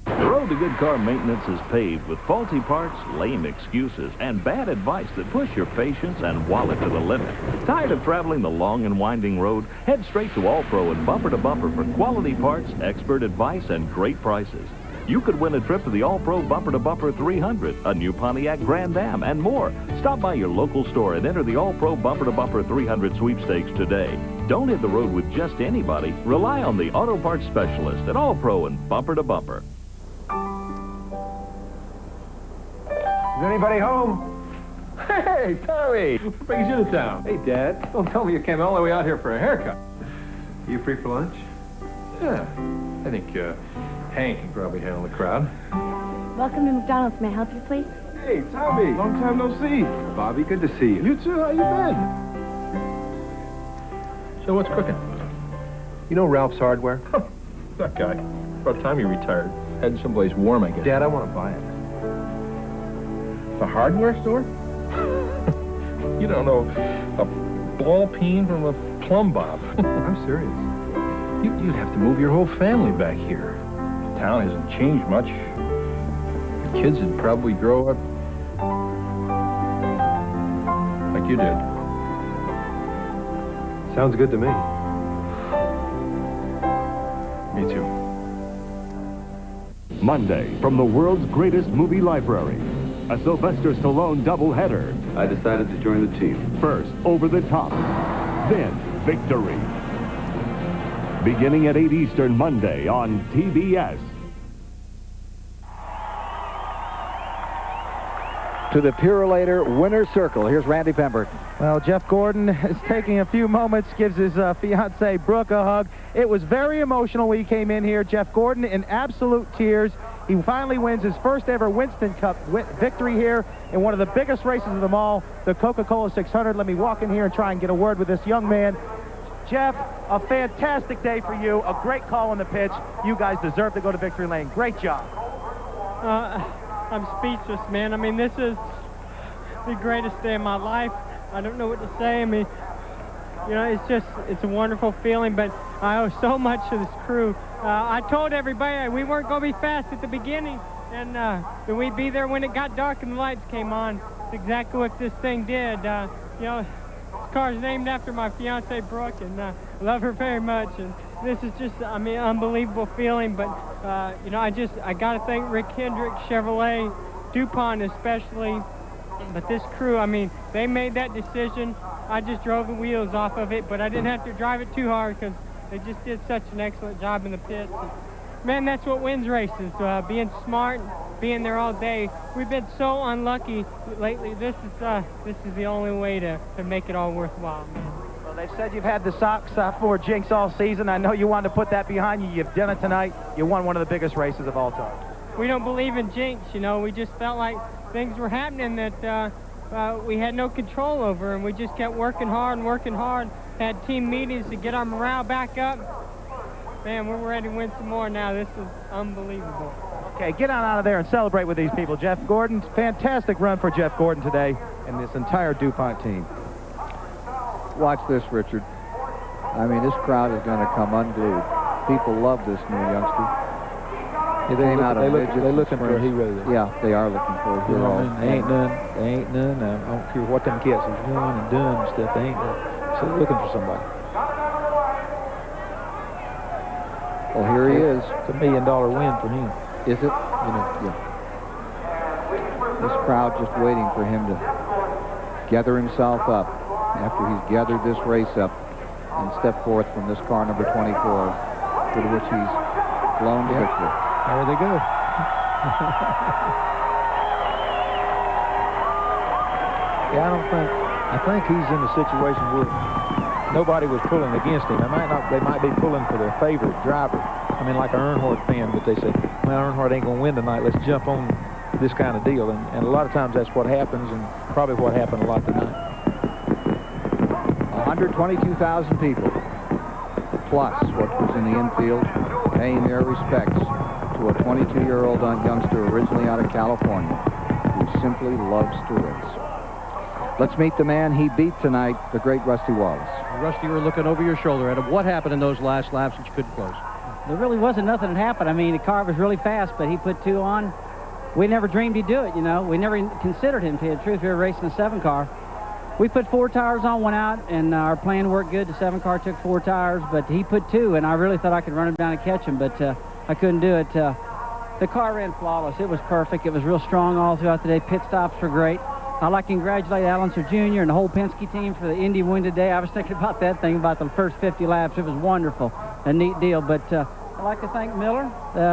The road to good car maintenance is paved with faulty parts, lame excuses, and bad advice that push your patience and wallet to the limit. Tired of traveling the long and winding road? Head straight to All Pro and Bumper to Bumper for quality parts, expert advice, and great prices. You could win a trip to the All Pro Bumper to Bumper 300, a new Pontiac Grand Am, and more. Stop by your local store and enter the All Pro Bumper to Bumper 300 sweepstakes today. Don't hit the road with just anybody. Rely on the auto parts specialist at All Pro and Bumper to Bumper. Is anybody home? Hey, Tommy! What brings you to town? Hey, Dad. Don't tell me you came all the way out here for a haircut. You free for lunch? Yeah. I think Hank can probably handle the crowd. Welcome to McDonald's. May I help you, please? Hey, Tommy. Long time no see. Bobby, good to see you. You too. How you been? So what's cooking? You know Ralph's Hardware? That guy. About time he retired. Heading someplace warm, I guess. Dad, I want to buy it. The hardware store? You don't know a ball peen from a plumb bob. I'm serious. You'd have to move your whole family back here. The town hasn't changed much. The kids would probably grow up like you did. Sounds good to me. Me too. Monday, from the world's greatest movie library. A Sylvester Stallone doubleheader. I decided to join the team. First, Over the Top. Then, Victory. Beginning at 8 Eastern Monday on TBS. To the Purolator winner's circle. Here's Randy Pemberton. Well, Jeff Gordon is taking a few moments, gives his fiancée Brooke a hug. It was very emotional when he came in here. Jeff Gordon in absolute tears. He finally wins his first ever Winston Cup victory here in one of the biggest races of them all, the Coca-Cola 600. Let me walk in here and try and get a word with this young man. Jeff, a fantastic day for you. A great call on the pitch. You guys deserve to go to victory lane. Great job. I'm speechless, man. I mean, this is the greatest day of my life. I don't know what to say. I mean, you know, it's a wonderful feeling, but I owe so much to this crew. I told everybody we weren't going to be fast at the beginning, and that we'd be there when it got dark and the lights came on. It's exactly what this thing did. You know, this car's named after my fiance Brooke, and I love her very much. And this is just, I mean, unbelievable feeling. But you know, I got to thank Rick Hendrick, Chevrolet, DuPont especially. But this crew, I mean, they made that decision. I just drove the wheels off of it, but I didn't have to drive it too hard because they just did such an excellent job in the pits. And, man, that's what wins races, being smart, being there all day. We've been so unlucky lately. This is the only way to make it all worthwhile, man. Well, they've said you've had the sophomore jinx all season. I know you wanted to put that behind you. You've done it tonight. You won one of the biggest races of all time. We don't believe in jinx, you know. We just felt like things were happening that we had no control over, and we just kept working hard and working hard. Had team meetings to get our morale back up. Man, we're ready to win some more now. This is unbelievable. Okay, get on out of there and celebrate with these people. Jeff Gordon, fantastic run for Jeff Gordon today and this entire DuPont team. Watch this, Richard. I mean, this crowd is going to come unglued. People love this new youngster. Yeah, they're looking for a hero there. Yeah, they are looking for a hero. You know, I mean, they ain't none. I don't care what them cats is doing and done and stuff. They ain't none. So they're looking for somebody. Well, here he is. It's $1 million win for him. Is it? You know, yeah. This crowd just waiting for him to gather himself up after he's gathered this race up and step forth from this car number 24, with which he's flown to victory. There they go. Yeah, I think he's in a situation where nobody was pulling against him. They might be pulling for their favorite driver. I mean, like an Earnhardt fan, but they say, well, Earnhardt ain't going to win tonight. Let's jump on this kind of deal. And a lot of times that's what happens, and probably what happened a lot tonight. 122,000 people, plus what was in the infield, paying their respects to a 22-year-old youngster originally out of California who simply loves to race. Let's meet the man he beat tonight, the great Rusty Wallace. Rusty, you were looking over your shoulder at him. What happened in those last laps that you couldn't close? There really wasn't nothing that happened. I mean, the car was really fast, but he put 2 on. We never dreamed he'd do it, you know. We never considered him, to tell you the truth. We were racing a 7 car. We put 4 tires on, 1 out, and our plan worked good. The 7 car took 4 tires, but he put 2, and I really thought I could run him down and catch him, but I couldn't do it. The car ran flawless. It was perfect. It was real strong all throughout the day. Pit stops were great. I'd like to congratulate Alan Sir Jr. and the whole Penske team for the Indy win today. I was thinking about that thing about the first 50 laps. It was wonderful, a neat deal. But I'd like to thank Miller,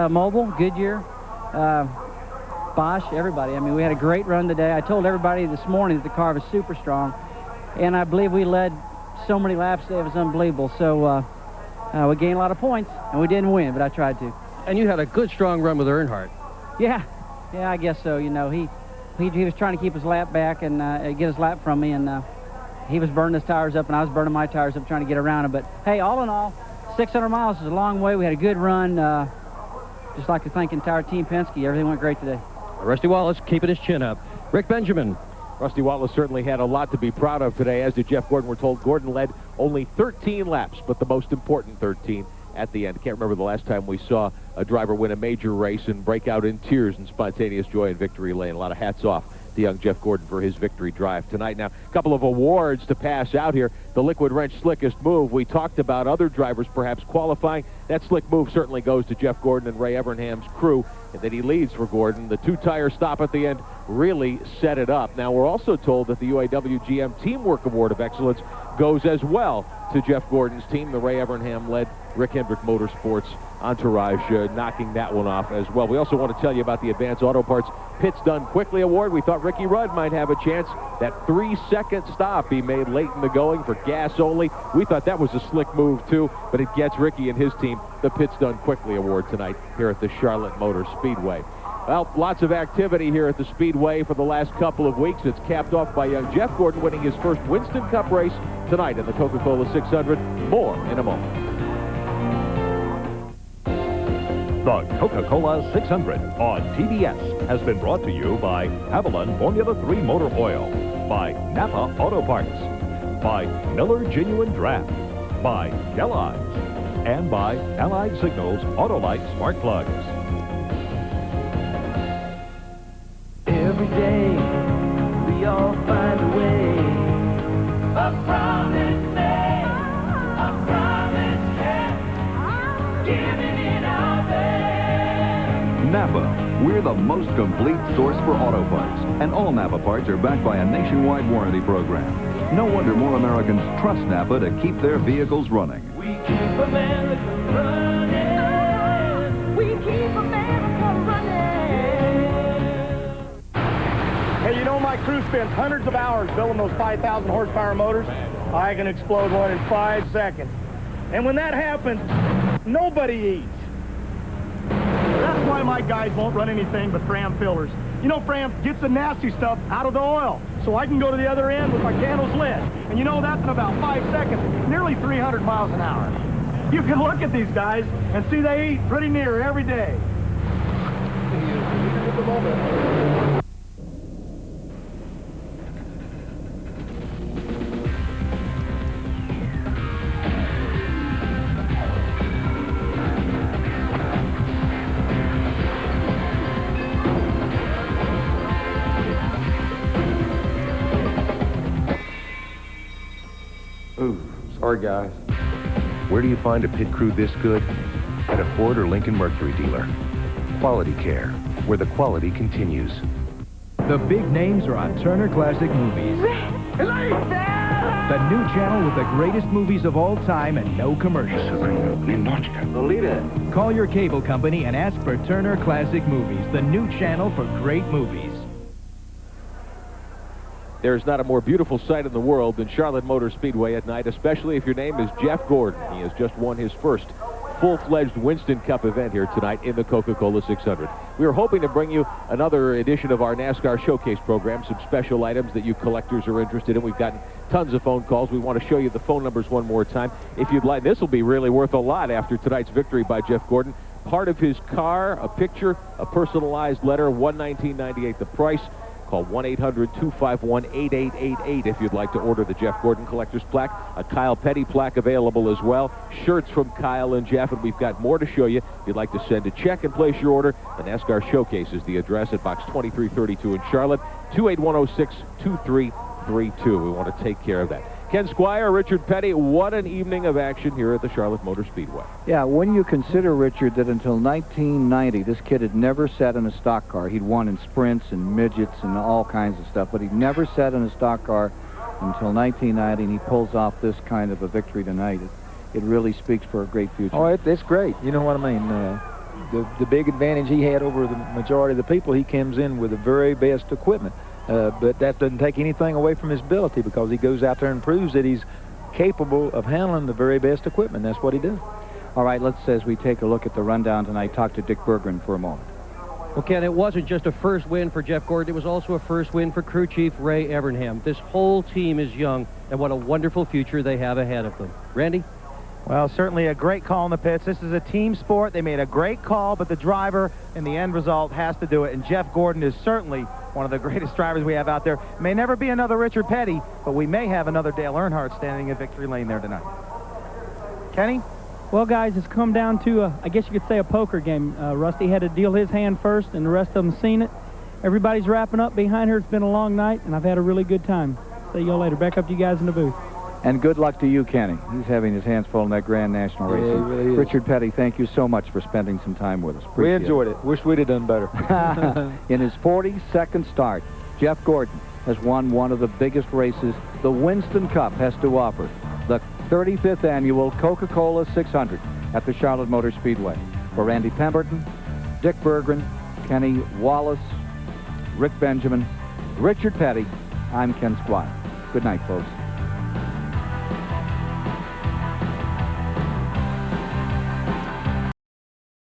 Mobile, Goodyear, Bosch, everybody. I mean, we had a great run today. I told everybody this morning that the car was super strong, and I believe we led so many laps today. It was unbelievable. So we gained a lot of points, and we didn't win, but I tried to. And you had a good, strong run with Earnhardt. Yeah, I guess so. You know, he was trying to keep his lap back and get his lap from me, and he was burning his tires up, and I was burning my tires up trying to get around him. But, hey, all in all, 600 miles is a long way. We had a good run. Just like to thank the entire Team Penske. Everything went great today. Rusty Wallace keeping his chin up. Rick Benjamin. Rusty Wallace certainly had a lot to be proud of today, as did Jeff Gordon. We're told Gordon led only 13 laps, but the most important 13 at the end. Can't remember the last time we saw a driver win a major race and break out in tears and spontaneous joy in victory lane. A lot of hats off to young Jeff Gordon for his victory drive tonight. Now, a couple of awards to pass out here. The Liquid Wrench Slickest Move. We talked about other drivers perhaps qualifying. That slick move certainly goes to Jeff Gordon and Ray Evernham's crew, and that he leads for Gordon. The 2-tire stop at the end really set it up. Now, we're also told that the UAW GM Teamwork Award of Excellence goes as well to Jeff Gordon's team. The Ray Evernham-led Rick Hendrick Motorsports entourage knocking that one off as well. We also want to tell you about the Advance Auto Parts Pits Done Quickly Award. We thought Ricky Rudd might have a chance. That 3-second stop he made late in the going for gas only. We thought that was a slick move too, but it gets Ricky and his team the Pits Done Quickly Award tonight here at the Charlotte Motor Speedway. Well, lots of activity here at the Speedway for the last couple of weeks. It's capped off by young Jeff Gordon winning his first Winston Cup race tonight in the Coca-Cola 600. More in a moment. The Coca-Cola 600 on TBS has been brought to you by Avalon Formula 3 Motor Oil, by Napa Auto Parts, by Miller Genuine Draft, by Kellogg's, and by Allied Signals Autolite Spark Plugs. every day. We all find a way. A promise made, a promise kept, giving it our best. Napa, we're the most complete source for auto parts. And all Napa parts are backed by a nationwide warranty program. No wonder more Americans trust Napa to keep their vehicles running. We keep America running. We keep America running. Hey, you know my crew spends hundreds of hours building those 5,000 horsepower motors. I can explode one in 5 seconds. And when that happens, nobody eats. That's why my guys won't run anything but Fram fillers. You know, Fram gets the nasty stuff out of the oil, so I can go to the other end with my candles lit. And you know, that's in about 5 seconds, nearly 300 miles an hour. You can look at these guys and see they eat pretty near every day. Ooh, sorry guys. Where do you find a pit crew this good? At a Ford or Lincoln Mercury dealer. Quality Care, where the quality continues. The big names are on Turner Classic Movies. The new channel with the greatest movies of all time and no commercials. Call your cable company and ask for Turner Classic Movies, the new channel for great movies. There's not a more beautiful sight in the world than Charlotte Motor Speedway at night, especially if your name is Jeff Gordon. He has just won his first full-fledged Winston Cup event here tonight in the Coca-Cola 600. We are hoping to bring you another edition of our NASCAR Showcase program, some special items that you collectors are interested in. We've gotten tons of phone calls. We want to show you the phone numbers one more time. If you'd like, this will be really worth a lot after tonight's victory by Jeff Gordon. Part of his car, a picture, a personalized letter, $119.98 the price. Call 1-800-251-8888 if you'd like to order the Jeff Gordon Collector's Plaque. A Kyle Petty plaque available as well. Shirts from Kyle and Jeff, and we've got more to show you. If you'd like to send a check and place your order, the NASCAR Showcase is the address at Box 2332 in Charlotte, 28106-2332. We want to take care of that. Ken Squire, Richard Petty, what an evening of action here at the Charlotte Motor Speedway. Yeah, when you consider, Richard, that until 1990, this kid had never sat in a stock car. He'd won in sprints and midgets and all kinds of stuff, but he'd never sat in a stock car until 1990, and he pulls off this kind of a victory tonight. It really speaks for a great future. Oh, it's great. You know what I mean? The big advantage he had over the majority of the people, he comes in with the very best equipment. But that doesn't take anything away from his ability, because he goes out there and proves that he's capable of handling the very best equipment. That's what he does. All right, let's, as we take a look at the rundown tonight, talk to Dick Berggren for a moment. Well, Ken, it wasn't just a first win for Jeff Gordon. It was also a first win for crew chief Ray Evernham. This whole team is young, and what a wonderful future they have ahead of them. Randy? Well, certainly a great call in the pits. This is a team sport. They made a great call, but the driver in the end result has to do it. And Jeff Gordon is certainly one of the greatest drivers we have out there. May never be another Richard Petty, but we may have another Dale Earnhardt standing in victory lane there tonight. Kenny? Well, guys, it's come down to, I guess you could say, a poker game. Rusty had to deal his hand first, and the rest of them seen it. Everybody's wrapping up behind her. It's been a long night, and I've had a really good time. See you all later. Back up to you guys in the booth. And good luck to you, Kenny. He's having his hands full in that Grand National race. Yeah, he really is. Richard Petty, thank you so much for spending some time with us. We Appreciate enjoyed it. Wish we'd have done better. In his 42nd start, Jeff Gordon has won one of the biggest races the Winston Cup has to offer, the 35th annual Coca-Cola 600 at the Charlotte Motor Speedway. For Randy Pemberton, Dick Berggren, Kenny Wallace, Rick Benjamin, Richard Petty, I'm Ken Squire. Good night, folks.